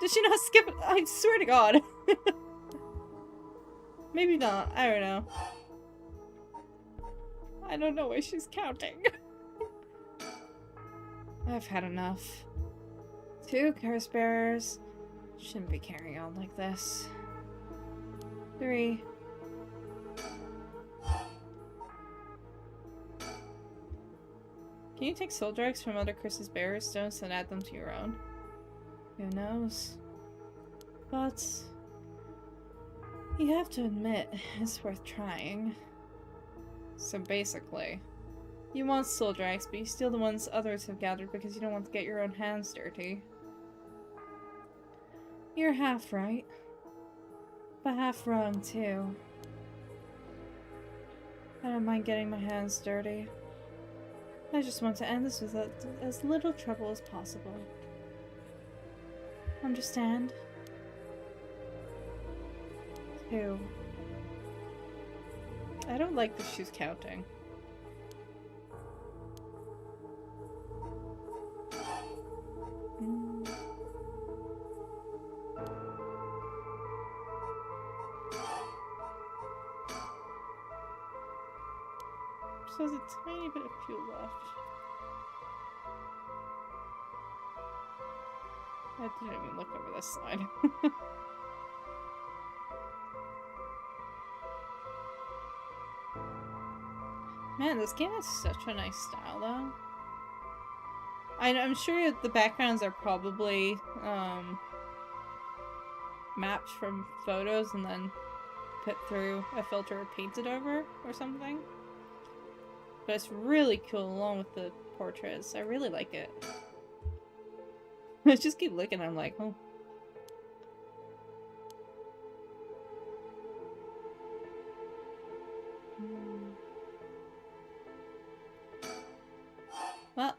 Did she not skip? I swear to God. Maybe not. I don't know. I don't know why she's counting. I've had enough. 2 curse bearers. Shouldn't be carrying on like this. 3. Can you take soul dregs from other curses bearer stones and add them to your own? Who knows? But you have to admit, it's worth trying. So basically, you want soul dregs, but you steal the ones others have gathered because you don't want to get your own hands dirty. You're half right, but half wrong too. I don't mind getting my hands dirty. I just want to end this with as little trouble as possible. Understand? 2. I don't like that she's counting. So there's a tiny bit of fuel left. I didn't even look over this side. Man, this game has such a nice style, though. I'm sure the backgrounds are probably mapped from photos and then put through a filter or painted over or something. But it's really cool along with the portraits. I really like it. I just keep looking, I'm like, oh. Well.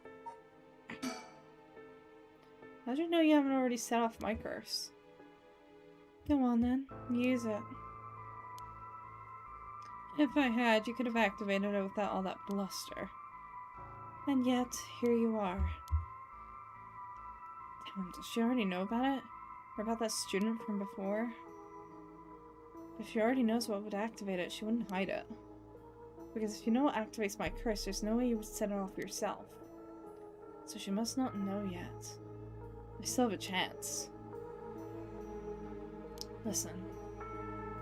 How'd you know you haven't already set off my curse? Go on then, use it. If I had, you could have activated it without all that bluster. And yet, here you are. Damn, does she already know about it? Or about that student from before? If she already knows what would activate it, she wouldn't hide it. Because if you know what activates my curse, there's no way you would set it off yourself. So she must not know yet. I still have a chance. Listen,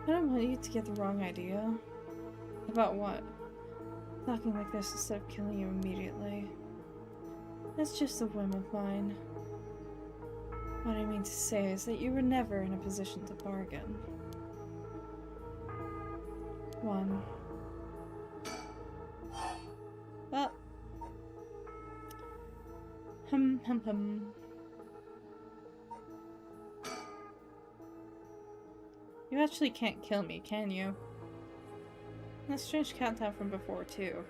I don't want you to get the wrong idea. About what? Talking like this instead of killing you immediately. That's just a whim of mine. What I mean to say is that you were never in a position to bargain. 1. Well. Hum. You actually can't kill me, can you? That strange countdown from before, too.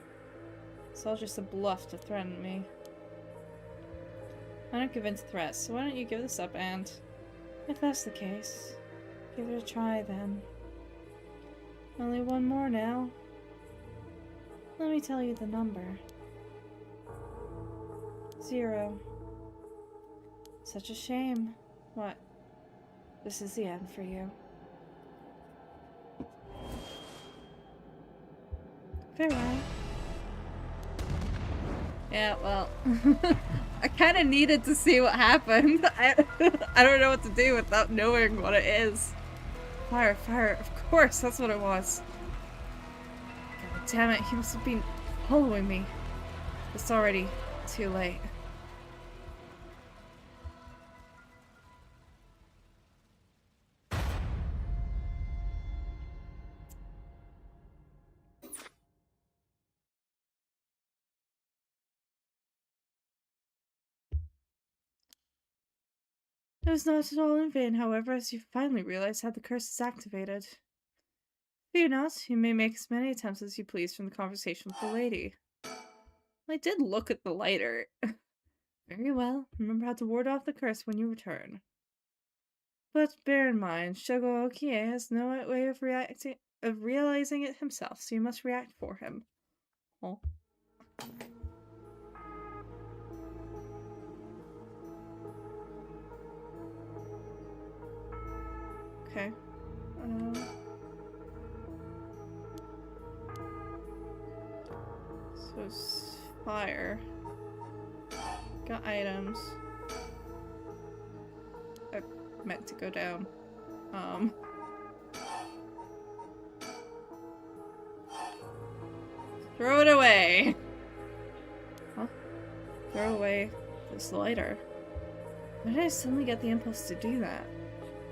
It's all just a bluff to threaten me. I don't give in to threats, so why don't you give this up, and... If that's the case, give it a try, then. Only one more now. Let me tell you the number. 0. Such a shame. What? This is the end for you. Farewell. Yeah, well, I kind of needed to see what happened. I don't know what to do without knowing what it is. Fire, of course, that's what it was. God damn it, he must have been following me. It's already too late. It was not at all in vain, however, as you finally realize how the curse is activated. Fear not, you may make as many attempts as you please from the conversation with the lady. I did look at the lighter. Very well. Remember how to ward off the curse when you return. But bear in mind, Shogo Okie has no way of realizing it himself, so you must react for him. Oh. Okay. So it's fire. Got items. I meant to go down. Throw it away! Huh? Throw away this lighter. Why did I suddenly get the impulse to do that?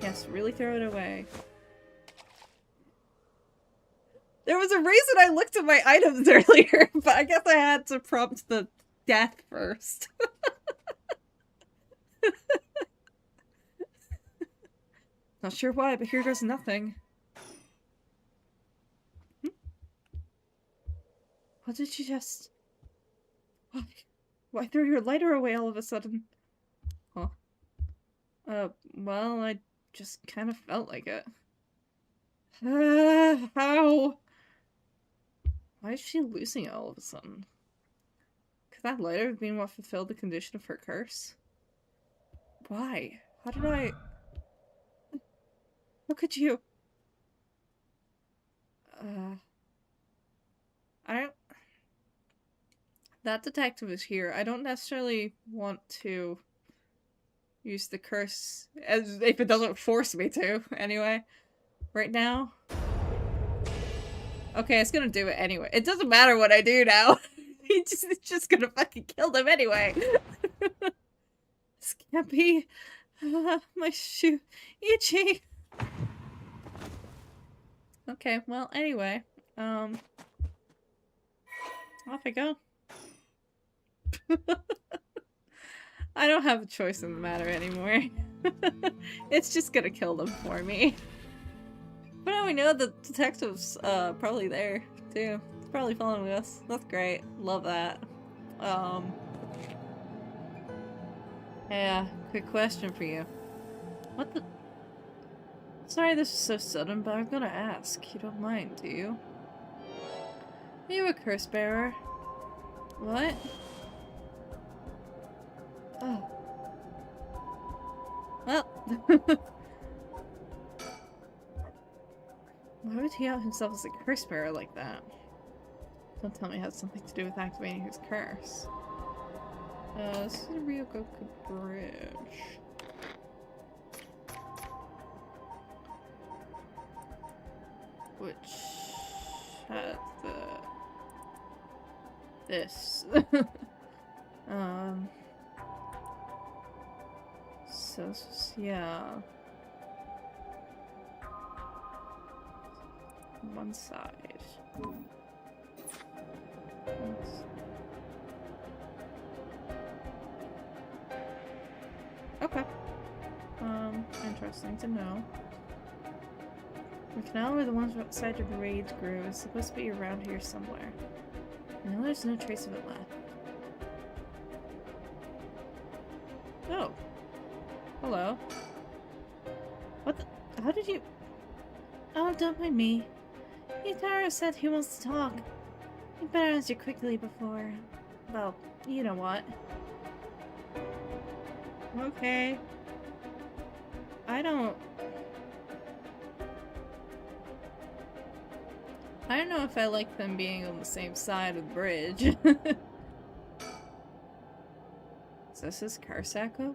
Yes, really throw it away. There was a reason I looked at my items earlier, but I guess I had to prompt the death first. Not sure why, but here goes nothing. What did you just... Why throw your lighter away all of a sudden? Huh. Well, I just kind of felt like it. How? Why is she losing it all of a sudden? Could that lighter have been what fulfilled the condition of her curse? Why? How did I... How could you... I don't... That detective is here. I don't necessarily want to use the curse as if it doesn't force me to, anyway. Right now. Okay, it's gonna do it anyway. It doesn't matter what I do now. It's just gonna fucking kill them anyway. This can't be. My shoe. Itchy. Okay, well, anyway. Off I go. I don't have a choice in the matter anymore. It's just gonna kill them for me. But now we know the detective's probably there too. He's probably following us. That's great. Love that. Yeah, quick question for you. What the... Sorry this is so sudden, but I'm gonna ask. You don't mind, do you? Are you a curse bearer? What? Oh. Well. Why would he out himself as a curse bearer like that? Don't tell me it has something to do with activating his curse. This is a Ryogoku Bridge. Which had this. Um... yeah. One side. Okay. Interesting to know. The canal where the one outside your raid grew is supposed to be around here somewhere. I know there's no trace of it left. Oh. Hello. What the— how did you— oh, don't mind me. Yutaro said he wants to talk. You better answer quickly before— well, you know what. Okay. I don't know if I like them being on the same side of the bridge. Is this his Karsako?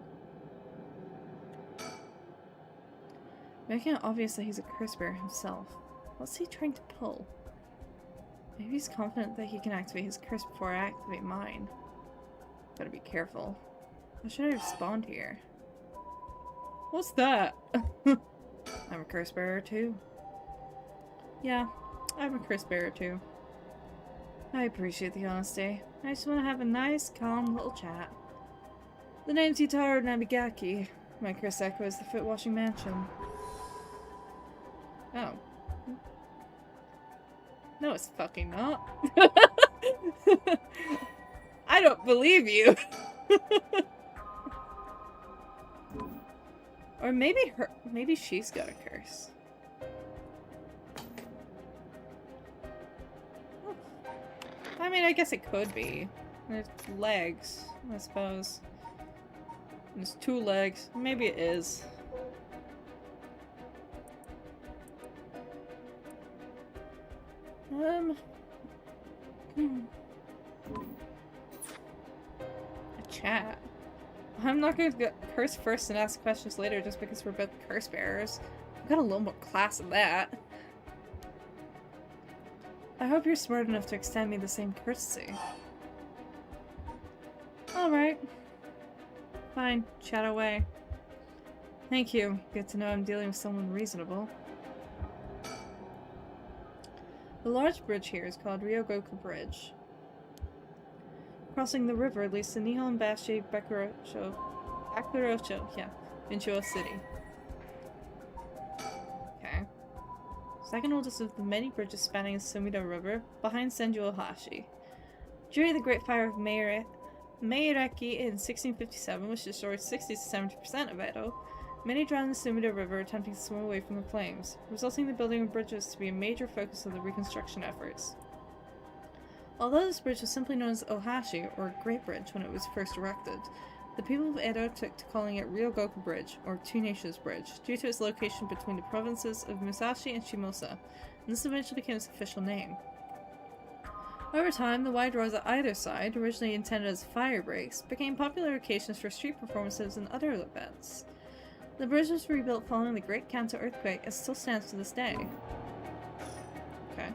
Making it obvious that he's a curse bearer himself. What's he trying to pull? Maybe he's confident that he can activate his curse before I activate mine. Gotta be careful. How should I respond here? What's that? I'm a curse bearer too. Yeah, I'm a curse bearer too. I appreciate the honesty. I just want to have a nice, calm little chat. The name's Yutaro Nabigaki. My curse echo is the Foot Washing Mansion. Oh. No, it's fucking not. I don't believe you. Or maybe she's got a curse. Oh. I mean, I guess it could be. There's legs, I suppose. There's 2 legs. Maybe it is. A chat. I'm not going to curse first and ask questions later just because we're both curse bearers. I've got a little more class than that. I hope you're smart enough to extend me the same courtesy. Alright. Fine, chat away. Thank you. Good to know I'm dealing with someone reasonable. The large bridge here is called Ryogoku Bridge. Crossing the river leads to Nihon Bashi Bakurocho, yeah, in Chuo City. Okay. Second oldest of the many bridges spanning the Sumida River, behind Senju Ohashi. During the Great Fire of Meireki in 1657, which destroyed 60 to 70% of Edo, many drowned in the Sumida River attempting to swim away from the flames, resulting in the building of bridges to be a major focus of the reconstruction efforts. Although this bridge was simply known as Ohashi, or Great Bridge, when it was first erected, the people of Edo took to calling it Ryogoku Bridge, or Two Nations Bridge, due to its location between the provinces of Musashi and Shimosa, and this eventually became its official name. Over time, the wide roads at either side, originally intended as fire breaks, became popular occasions for street performances and other events. The bridge was rebuilt following the Great Kanto earthquake and still stands to this day. Okay.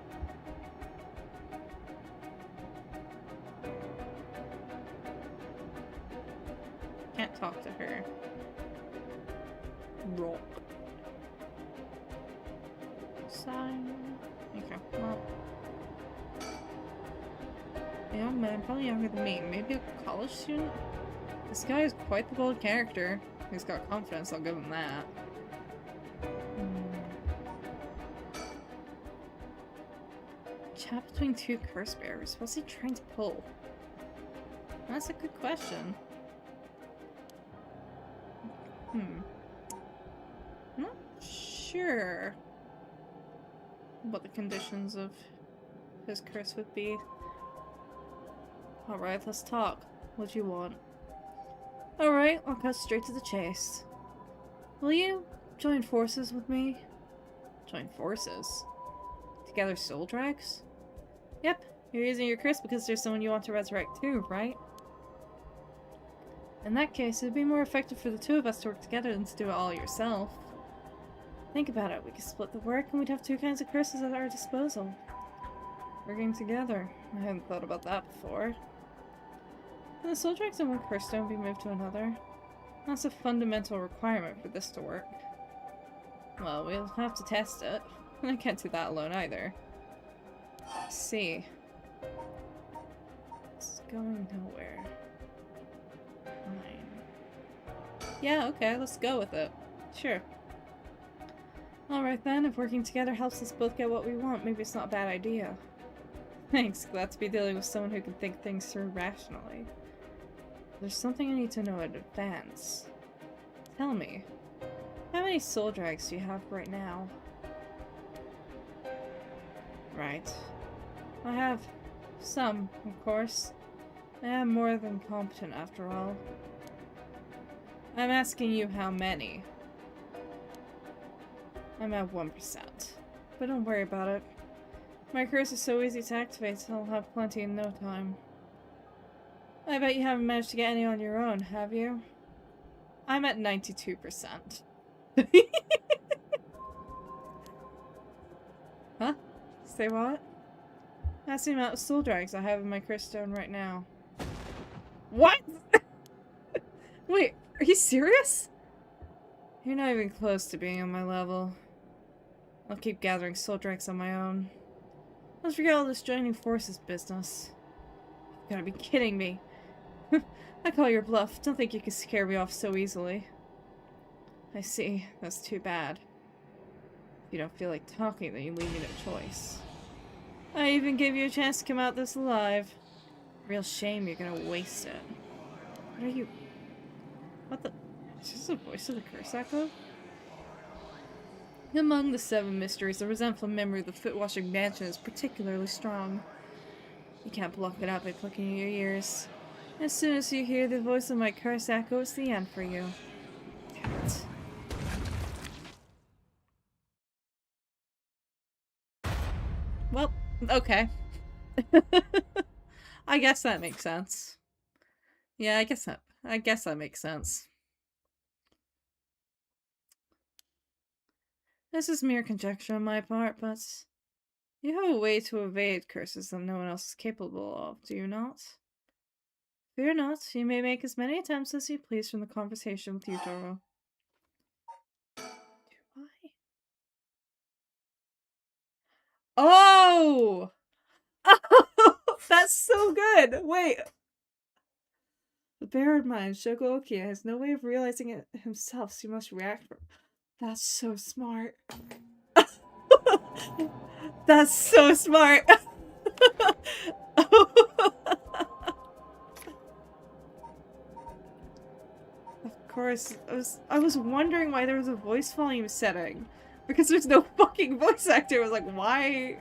Can't talk to her. Rock. Sign. Okay, well. A young man, probably younger than me. Maybe a college student? This guy is quite the bold character. He's got confidence, I'll give him that. Chat between 2 curse bearers. What's he trying to pull? That's a good question. I'm not sure what the conditions of his curse would be. Alright, let's talk. What do you want? Alright, I'll cut straight to the chase. Will you join forces with me? Join forces? To gather soul drags? Yep, you're using your curse because there's someone you want to resurrect too, right? In that case, it would be more effective for the 2 of us to work together than to do it all yourself. Think about it, we could split the work and we'd have 2 kinds of curses at our disposal. Working together. I hadn't thought about that before. Can the soul dregs in one Curstone be moved to another? That's a fundamental requirement for this to work. Well, we'll have to test it. And I can't do that alone either. Let's see. It's going nowhere. Fine. Yeah, okay, let's go with it. Sure. Alright then, if working together helps us both get what we want, maybe it's not a bad idea. Thanks, glad to be dealing with someone who can think things through rationally. There's something I need to know in advance. Tell me, how many soul drags do you have right now? Right. I have some, of course. I am more than competent after all. I'm asking you how many. I'm at 1%. But don't worry about it. My curse is so easy to activate, so I'll have plenty in no time. I bet you haven't managed to get any on your own, have you? I'm at 92%. Huh? Say what? That's the amount of soul drags I have in my curse stone right now. What? Wait, are you serious? You're not even close to being on my level. I'll keep gathering soul drags on my own. Let's forget all this joining forces business. You gotta be kidding me. I call your bluff. Don't think you can scare me off so easily. I see. That's too bad. If you don't feel like talking, then you leave me no choice. I even gave you a chance to come out this alive. Real shame you're gonna waste it. What are you... What the... Is this the voice of the curse echo? Among the 7 mysteries, the resentful memory of the foot-washing mansion is particularly strong. You can't block it out by plucking your ears. As soon as you hear the voice of my curse echo, it's the end for you. Damn it. Well, okay. I guess that makes sense. Yeah, I guess that makes sense. This is mere conjecture on my part, but you have a way to evade curses that no one else is capable of, do you not? Fear not, you may make as many attempts as you please from the conversation with Yutaro. Do I? Oh! That's so good! Wait! The bear in mind, Shogooki, has no way of realizing it himself, so you must react. That's so smart. That's so smart! Of course, I was wondering why there was a voice volume setting. Because there's no fucking voice actor. I was like, why?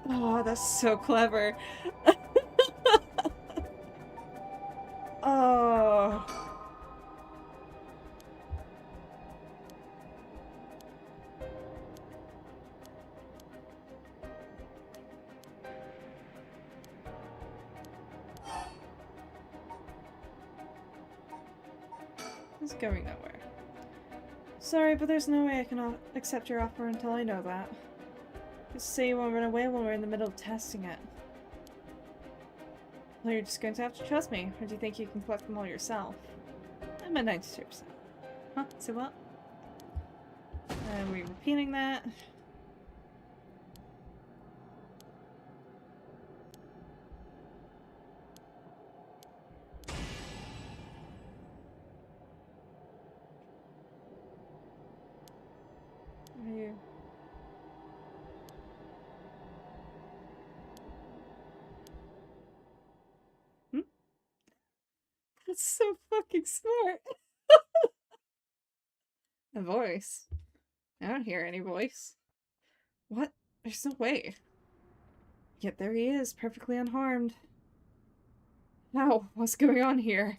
Oh, that's so clever. Oh. It's going nowhere. Sorry, but there's no way I can accept your offer until I know that. Just say you won't run away when we're in the middle of testing it. Well, you're just going to have to trust me, or do you think you can collect them all yourself? I'm at 92%. Huh? Say what? And we're repeating that. Are you... That's so fucking smart. A voice. I don't hear any voice. What? There's no way. Yet there he is, perfectly unharmed. How? What's going on here?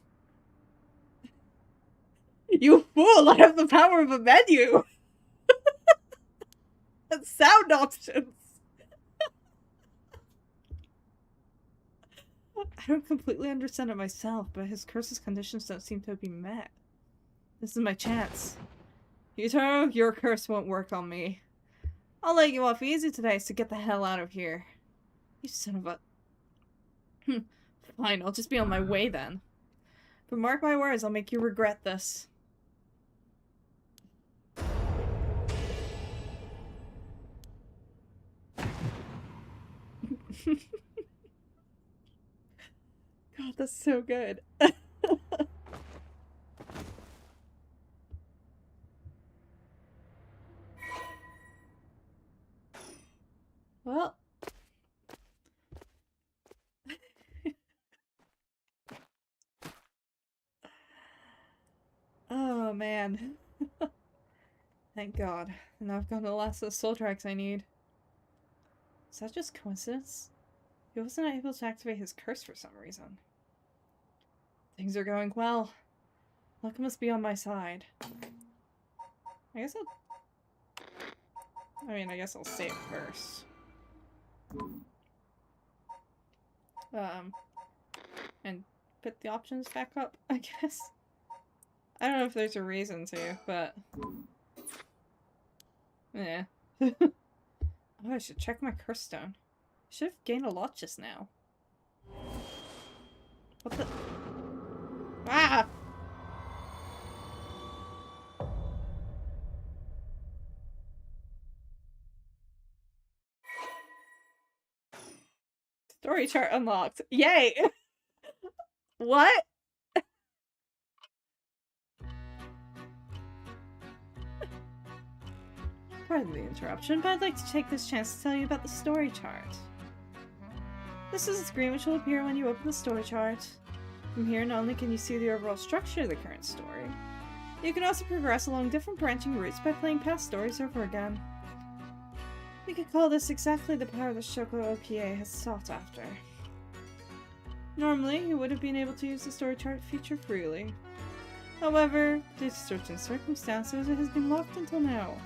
You fool! I have the power of a menu! And sound options! I don't completely understand it myself, but his curse's conditions don't seem to be met. This is my chance. Yutaro, your curse won't work on me. I'll let you off easy today, so get the hell out of here. You son of a... Fine, I'll just be on my way then. But mark my words, I'll make you regret this. God, that's so good. Well. Oh, man. Thank God. And I've got the last of the soul tracks I need. Is that just coincidence? He wasn't able to activate his curse for some reason. Things are going well. Luck must be on my side. I guess I guess I'll save first. And put the options back up, I guess. I don't know if there's a reason to, but... yeah. Oh, I should check my curse stone. I should have gained a lot just now. What the... Ah! Story chart unlocked. Yay! What? Pardon the interruption, but I'd like to take this chance to tell you about the story chart. This is a screen which will appear when you open the story chart. From here, not only can you see the overall structure of the current story, you can also progress along different branching routes by playing past stories over again. You could call this exactly the power that Shoko Okie has sought after. Normally, you would have been able to use the story chart feature freely. However, due to certain circumstances, it has been locked until now.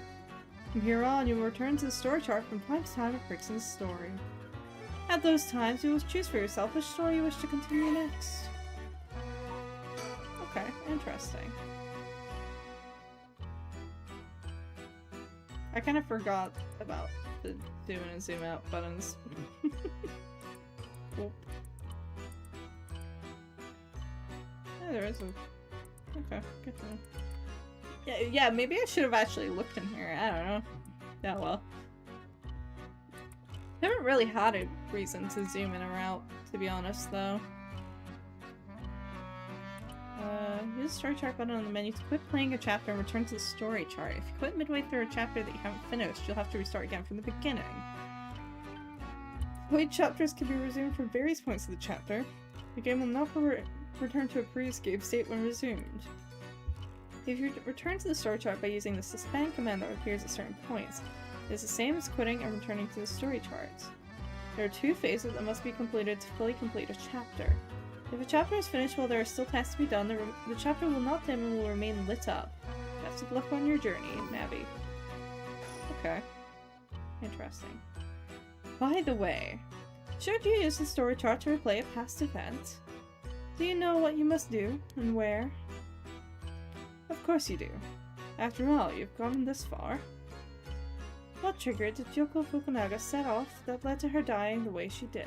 From here on, you will return to the story chart from time to time at breaks in the story. At those times, you will choose for yourself which story you wish to continue next. Okay, interesting. I kind of forgot about the zoom in and zoom out buttons. Cool. Yeah, there is a... okay, good to know. Yeah, maybe I should have actually looked in here. I don't know. Yeah, well. I haven't really had a reason to zoom in or out, to be honest, though. Use the story chart button on the menu to quit playing a chapter and return to the story chart. If you quit midway through a chapter that you haven't finished, you'll have to restart again from the beginning. Played chapters can be resumed from various points of the chapter. The game will not return to a pre-escape state when resumed. If you return to the story chart by using the suspend command that appears at certain points, it is the same as quitting and returning to the story chart. There are 2 phases that must be completed to fully complete a chapter. If a chapter is finished while there are still tasks to be done, the chapter will not dim and will remain lit up. Best of luck on your journey, Navi. Okay. Interesting. By the way, should you use the story chart to replay a past event? Do you know what you must do, and where? Of course you do. After all, you've gone this far. What trigger did Yoko Fukunaga set off that led to her dying the way she did?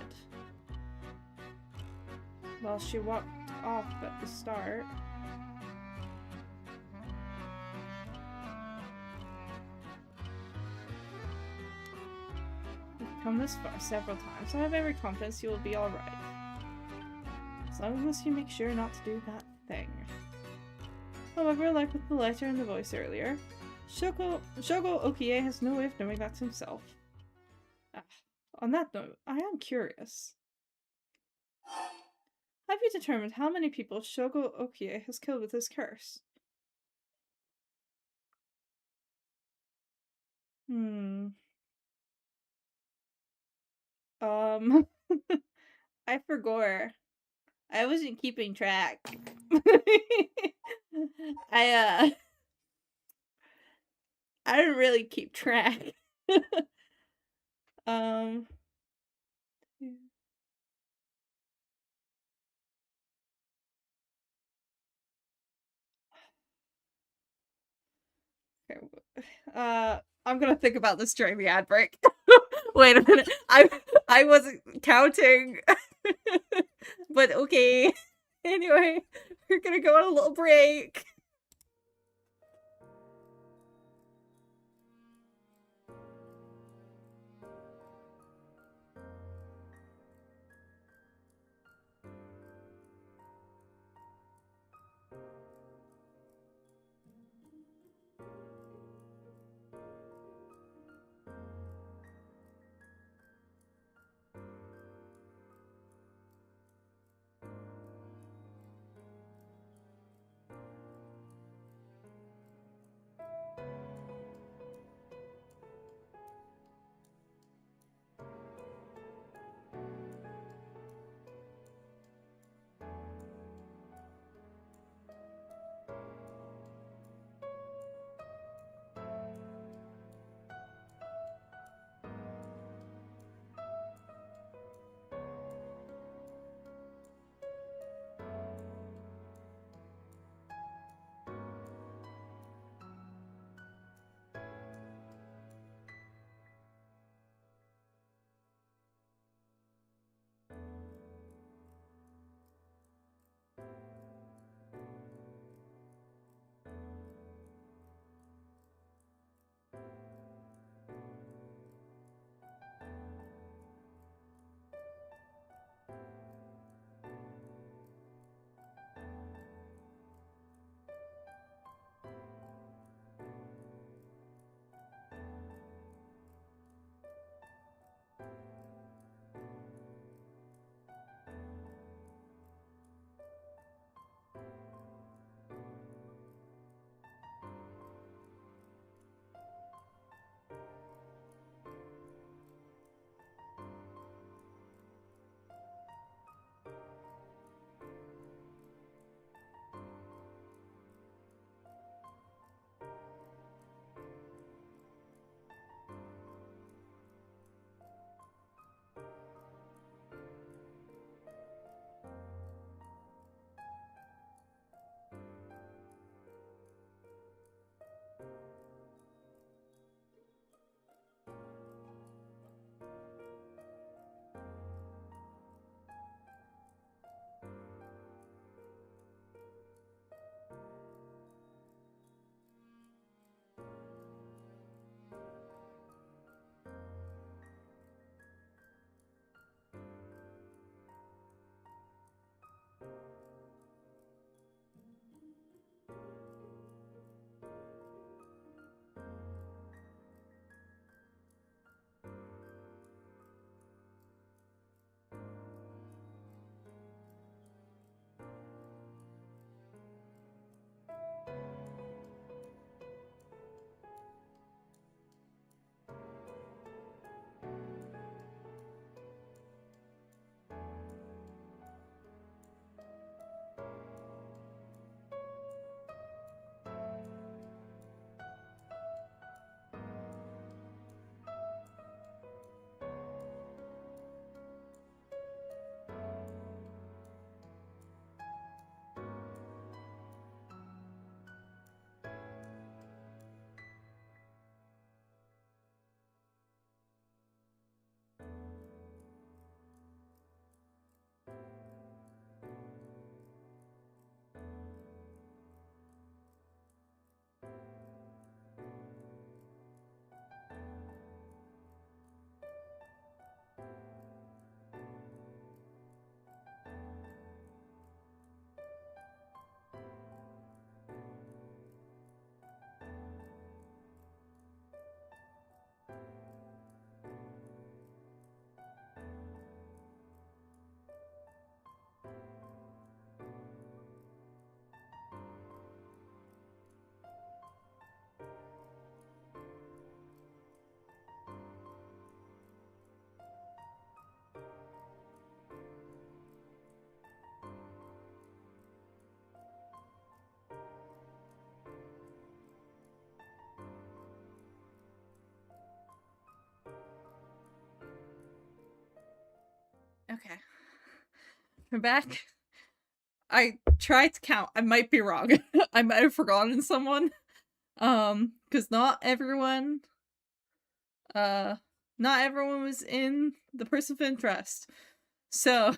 Well, she walked off at the start. You've come this far several times, so I have every confidence you will be alright. As long as you make sure not to do that thing. However, like with the letter and the voice earlier, Shogo Okie has no way of knowing that himself. On that note, I am curious. Have you determined how many people Shogo Okie has killed with his curse? I forgot. I wasn't keeping track. I didn't really keep track. Okay. I'm gonna think about this during the ad break. Wait a minute. I wasn't counting. But okay. Anyway, we're gonna go on a little break. Okay. We're back. I tried to count. I might be wrong. I might have forgotten someone. Because not everyone not everyone was in the person of interest. So,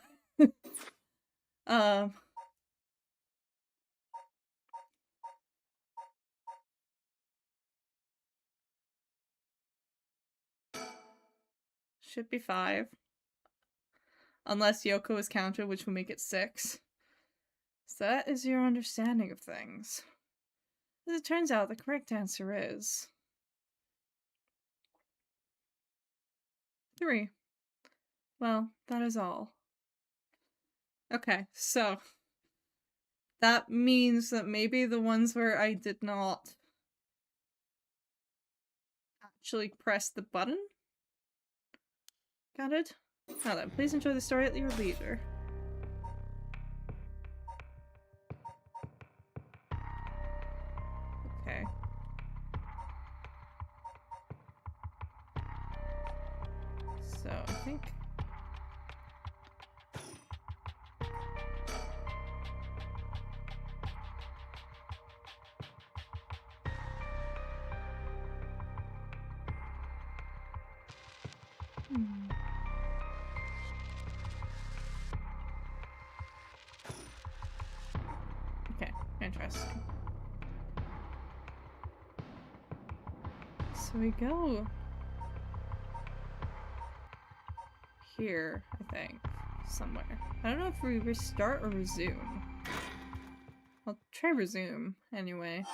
should be 5. Unless Yoko is counted, which will make it 6. So that is your understanding of things. As it turns out, the correct answer is 3. Well, that is all. Okay, so that means that maybe the ones where I did not actually press the button? Got it? Now then, please enjoy the story at your leisure. Okay. So, I think... Okay, interesting. So we go here, I think, somewhere. I don't know if we restart or resume. I'll try resume, anyway.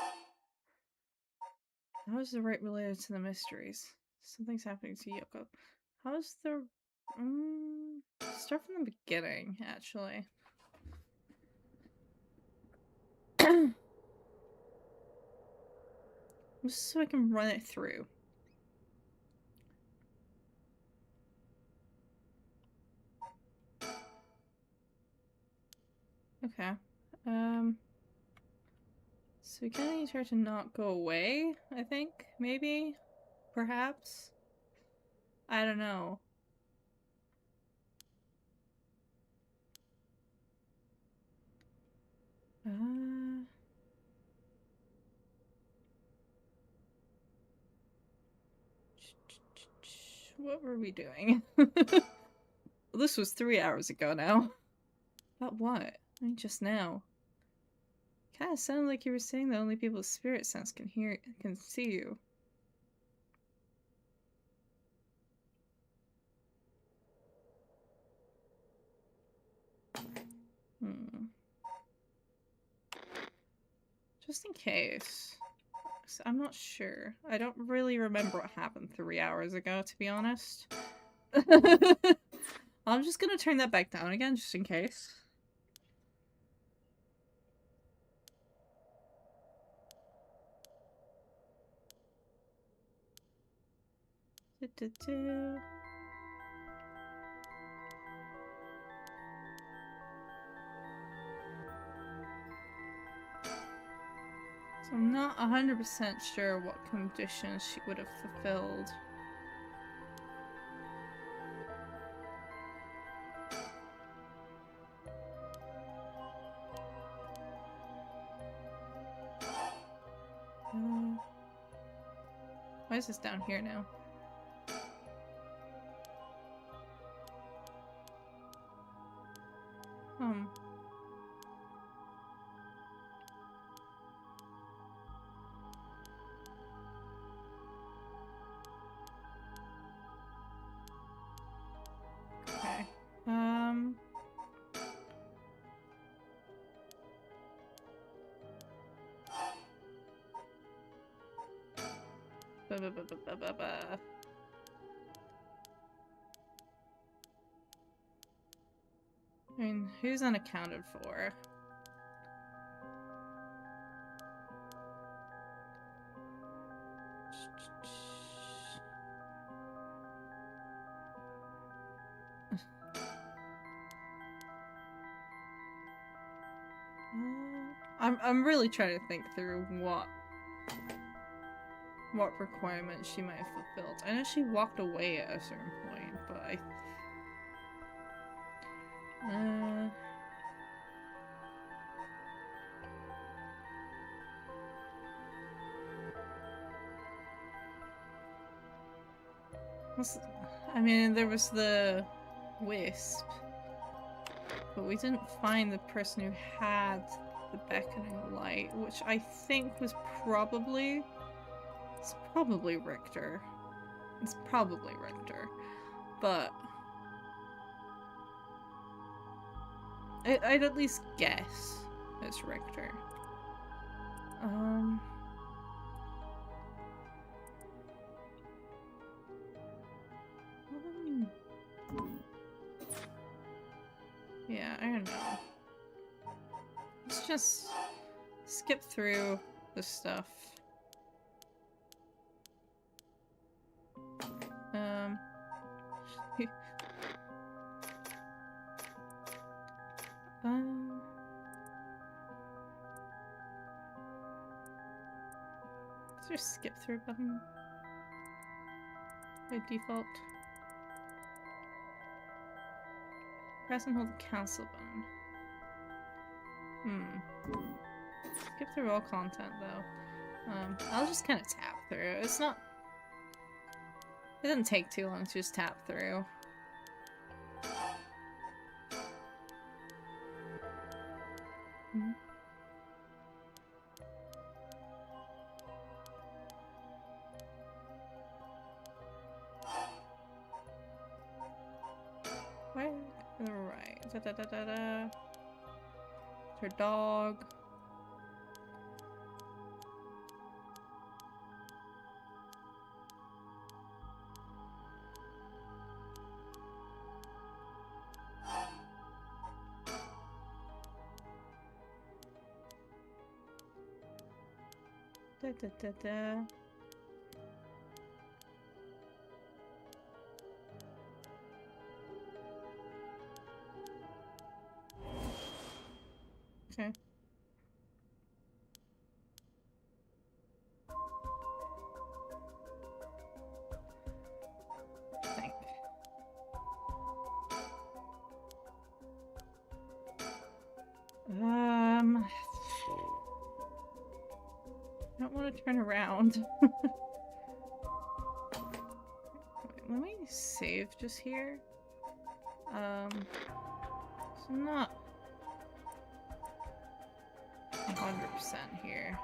How is the right related to the mysteries? Something's happening to Yoko. How is the... start from the beginning, actually. Just so I can run it through. Okay. So we kind of need her to not go away, I think? Maybe? Perhaps? I don't know. What were we doing? Well, this was 3 hours ago now. About what? I mean, just now. Kinda sounded like you were saying that only people with spirit sense can see you. Just in case. I'm not sure. I don't really remember what happened 3 hours ago, to be honest. I'm just gonna turn that back down again, just in case. So I'm not 100% sure what conditions she would have fulfilled. Why is this down here now? Okay. I mean, who's unaccounted for? I'm really trying to think through what requirements she might have fulfilled. I know she walked away at a certain point, but I mean, there was the wisp, but we didn't find the person who had the beckoning light, which I think was probably... It's probably Richter. It's probably Richter, but... I'd at least guess it's Richter. Yeah, I don't know. Let's just skip through the stuff. Is there a skip through button by default? Press and hold the cancel button. Skip through all content though. I'll just kind of tap through. It's not... It doesn't take too long to just tap through. Right. Da-da-da-da-da. It's her dog. Da-da-da-da. Okay. Think. I don't want to turn around. Wait, let me save just here. So I'm not 100% here.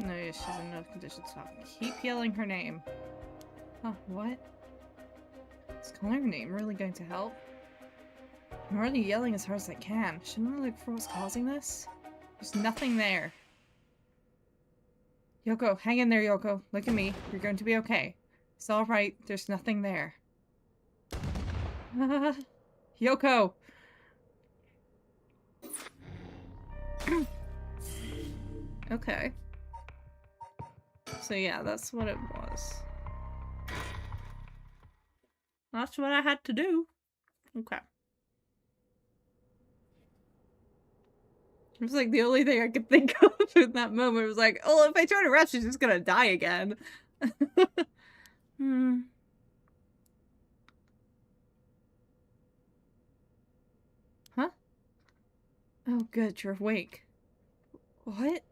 No, she's in no condition to talk. Keep yelling her name. Huh, what? Is calling her name really going to help? I'm already yelling as hard as I can. Shouldn't I look for what's causing this? There's nothing there. Yoko, hang in there, Yoko. Look at me. You're going to be okay. It's alright. There's nothing there. Yoko! Okay. So yeah, that's what it was. That's what I had to do. Okay. It was like the only thing I could think of in that moment. It was like, oh, if I turn around, she's just gonna die again. Huh? Oh, good, you're awake. What?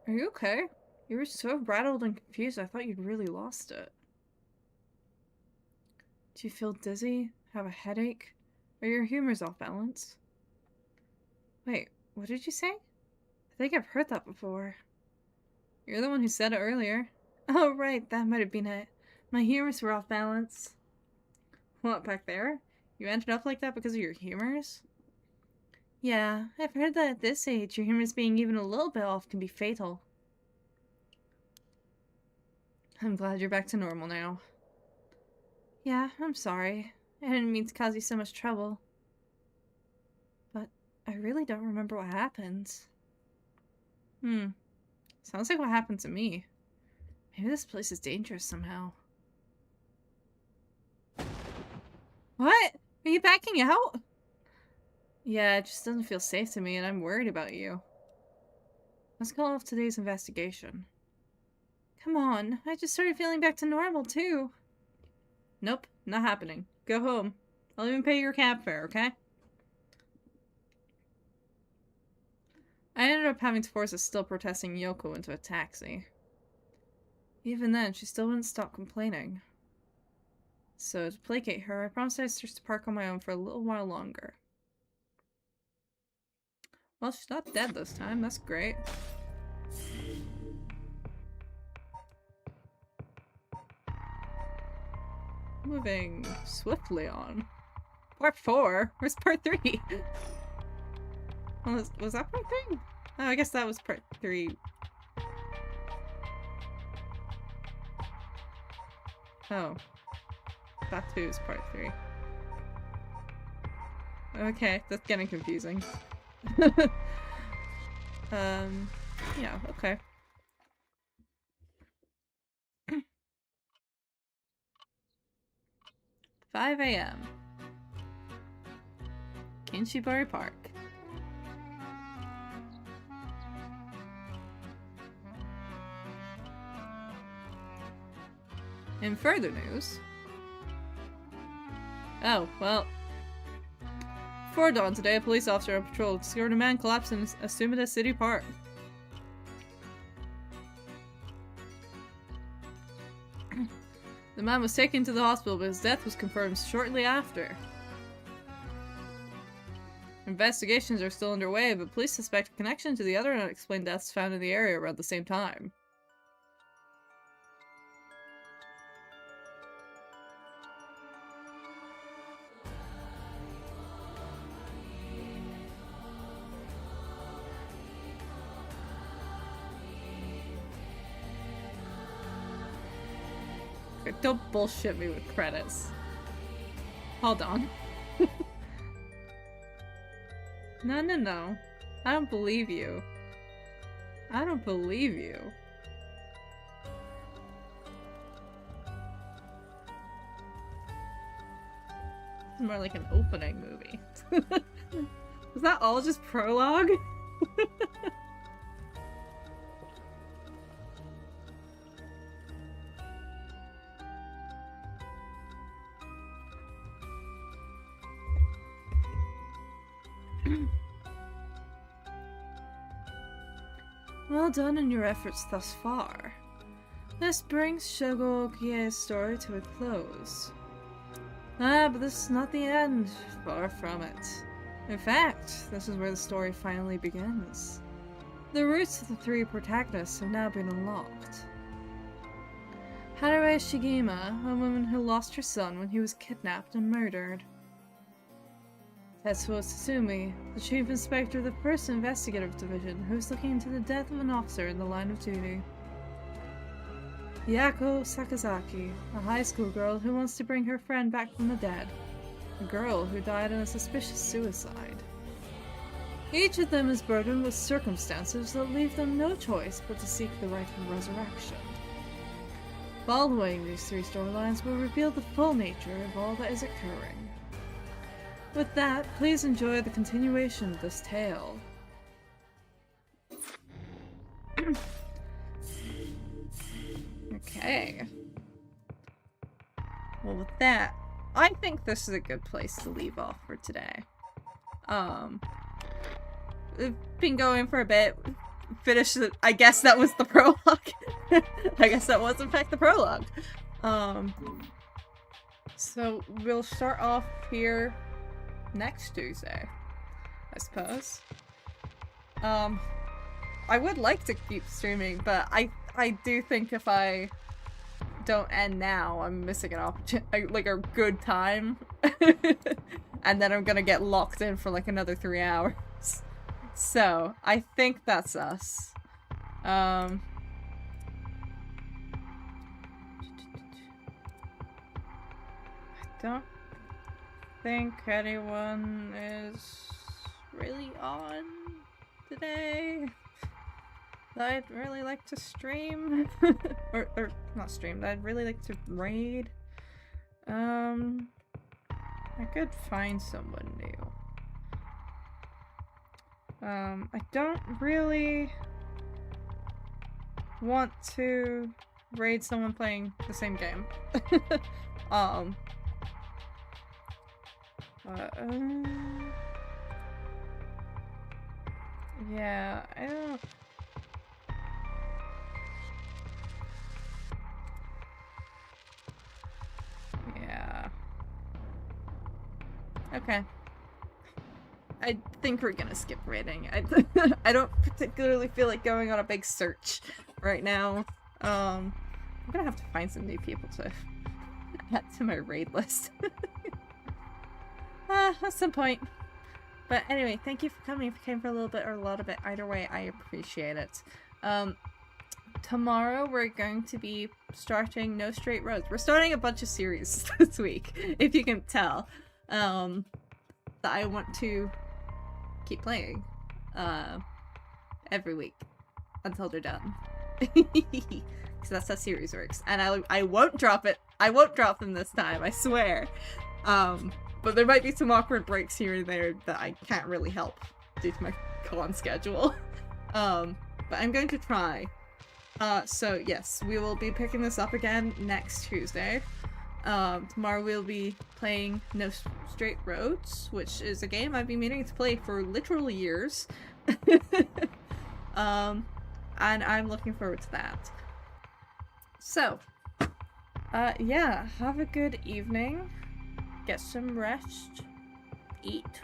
Are you okay? You were so rattled and confused, I thought you'd really lost it. Do you feel dizzy? Have a headache? Or your humor's off balance? Wait, what did you say? I think I've heard that before. You're the one who said it earlier. Oh, right, that might have been it. My humors were off balance. What, back there? You ended up like that because of your humors? Yeah, I've heard that at this age, your humors being even a little bit off can be fatal. I'm glad you're back to normal now. Yeah, I'm sorry. I didn't mean to cause you so much trouble. But I really don't remember what happened. Sounds like what happened to me. Maybe this place is dangerous somehow. What? Are you backing out? Yeah, it just doesn't feel safe to me, and I'm worried about you. Let's call off today's investigation. Come on, I just started feeling back to normal, too. Nope, not happening. Go home. I'll even pay your cab fare, okay? I ended up having to force a still protesting Yoko into a taxi. Even then, she still wouldn't stop complaining. So, to placate her, I promised I'd search to park on my own for a little while longer. Well, she's not dead this time. That's great. Moving swiftly on. Part 4? Where's part 3? Was that part 3? Oh, I guess that was part 3. Oh. That too is part 3. Okay, that's getting confusing. Yeah, okay. 5 a.m. Kinshibari Park. In further news... Oh, well... Before dawn today, a police officer on patrol discovered a man collapsed in Asumida City Park. The man was taken to the hospital, but his death was confirmed shortly after. Investigations are still underway, but police suspect a connection to the other unexplained deaths found in the area around the same time. Don't bullshit me with credits. Hold on. No. I don't believe you. I don't believe you. It's more like an opening movie. Was that all just prologue? Well done in your efforts thus far. This brings Shogo Okie's story to a close. But this is not the end. Far from it. In fact, this is where the story finally begins. The roots of the 3 protagonists have now been unlocked. Haruo Shigema, a woman who lost her son when he was kidnapped and murdered. Tetsuo Tsutsumi, the chief inspector of the 1st Investigative Division, who is looking into the death of an officer in the line of duty. Yako Sakazaki, a high school girl who wants to bring her friend back from the dead. A girl who died in a suspicious suicide. Each of them is burdened with circumstances that leave them no choice but to seek the right of resurrection. Following these 3 storylines will reveal the full nature of all that is occurring. With that, please enjoy the continuation of this tale. Okay. Well, with that, I think this is a good place to leave off for today. We've been going for a bit. Finished it. I guess that was the prologue. I guess that was in fact the prologue. So we'll start off here next Tuesday, I suppose. I would like to keep streaming, but I do think if I don't end now, I'm missing an opportunity, like a good time, and then I'm gonna get locked in for like another 3 hours. So I think that's us. I don't think anyone is really on today that I'd really like to stream. or not stream, that I'd really like to raid. I could find someone new. I don't really want to raid someone playing the same game. Yeah, I don't... Yeah. Okay. I think we're gonna skip rating. I don't particularly feel like going on a big search right now. I'm gonna have to find some new people to add to my raid list. At some point. But anyway, thank you for coming. If you came for a little bit or a lot of it, either way, I appreciate it. Tomorrow we're going to be starting No Straight Roads. We're starting a bunch of series this week, if you can tell. That I want to keep playing every week until they're done. Because that's how series works. And I won't drop it. I won't drop them this time, I swear. But there might be some awkward breaks here and there that I can't really help due to my con schedule. But I'm going to try. So yes, we will be picking this up again next Tuesday. Tomorrow we'll be playing No Straight Roads, which is a game I've been meaning to play for literal years. And I'm looking forward to that. So, yeah, have a good evening. Get some rest. Eat.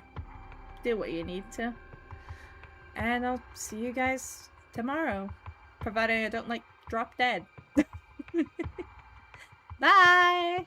Do what you need to. And I'll see you guys tomorrow. Providing I don't, like, drop dead. Bye!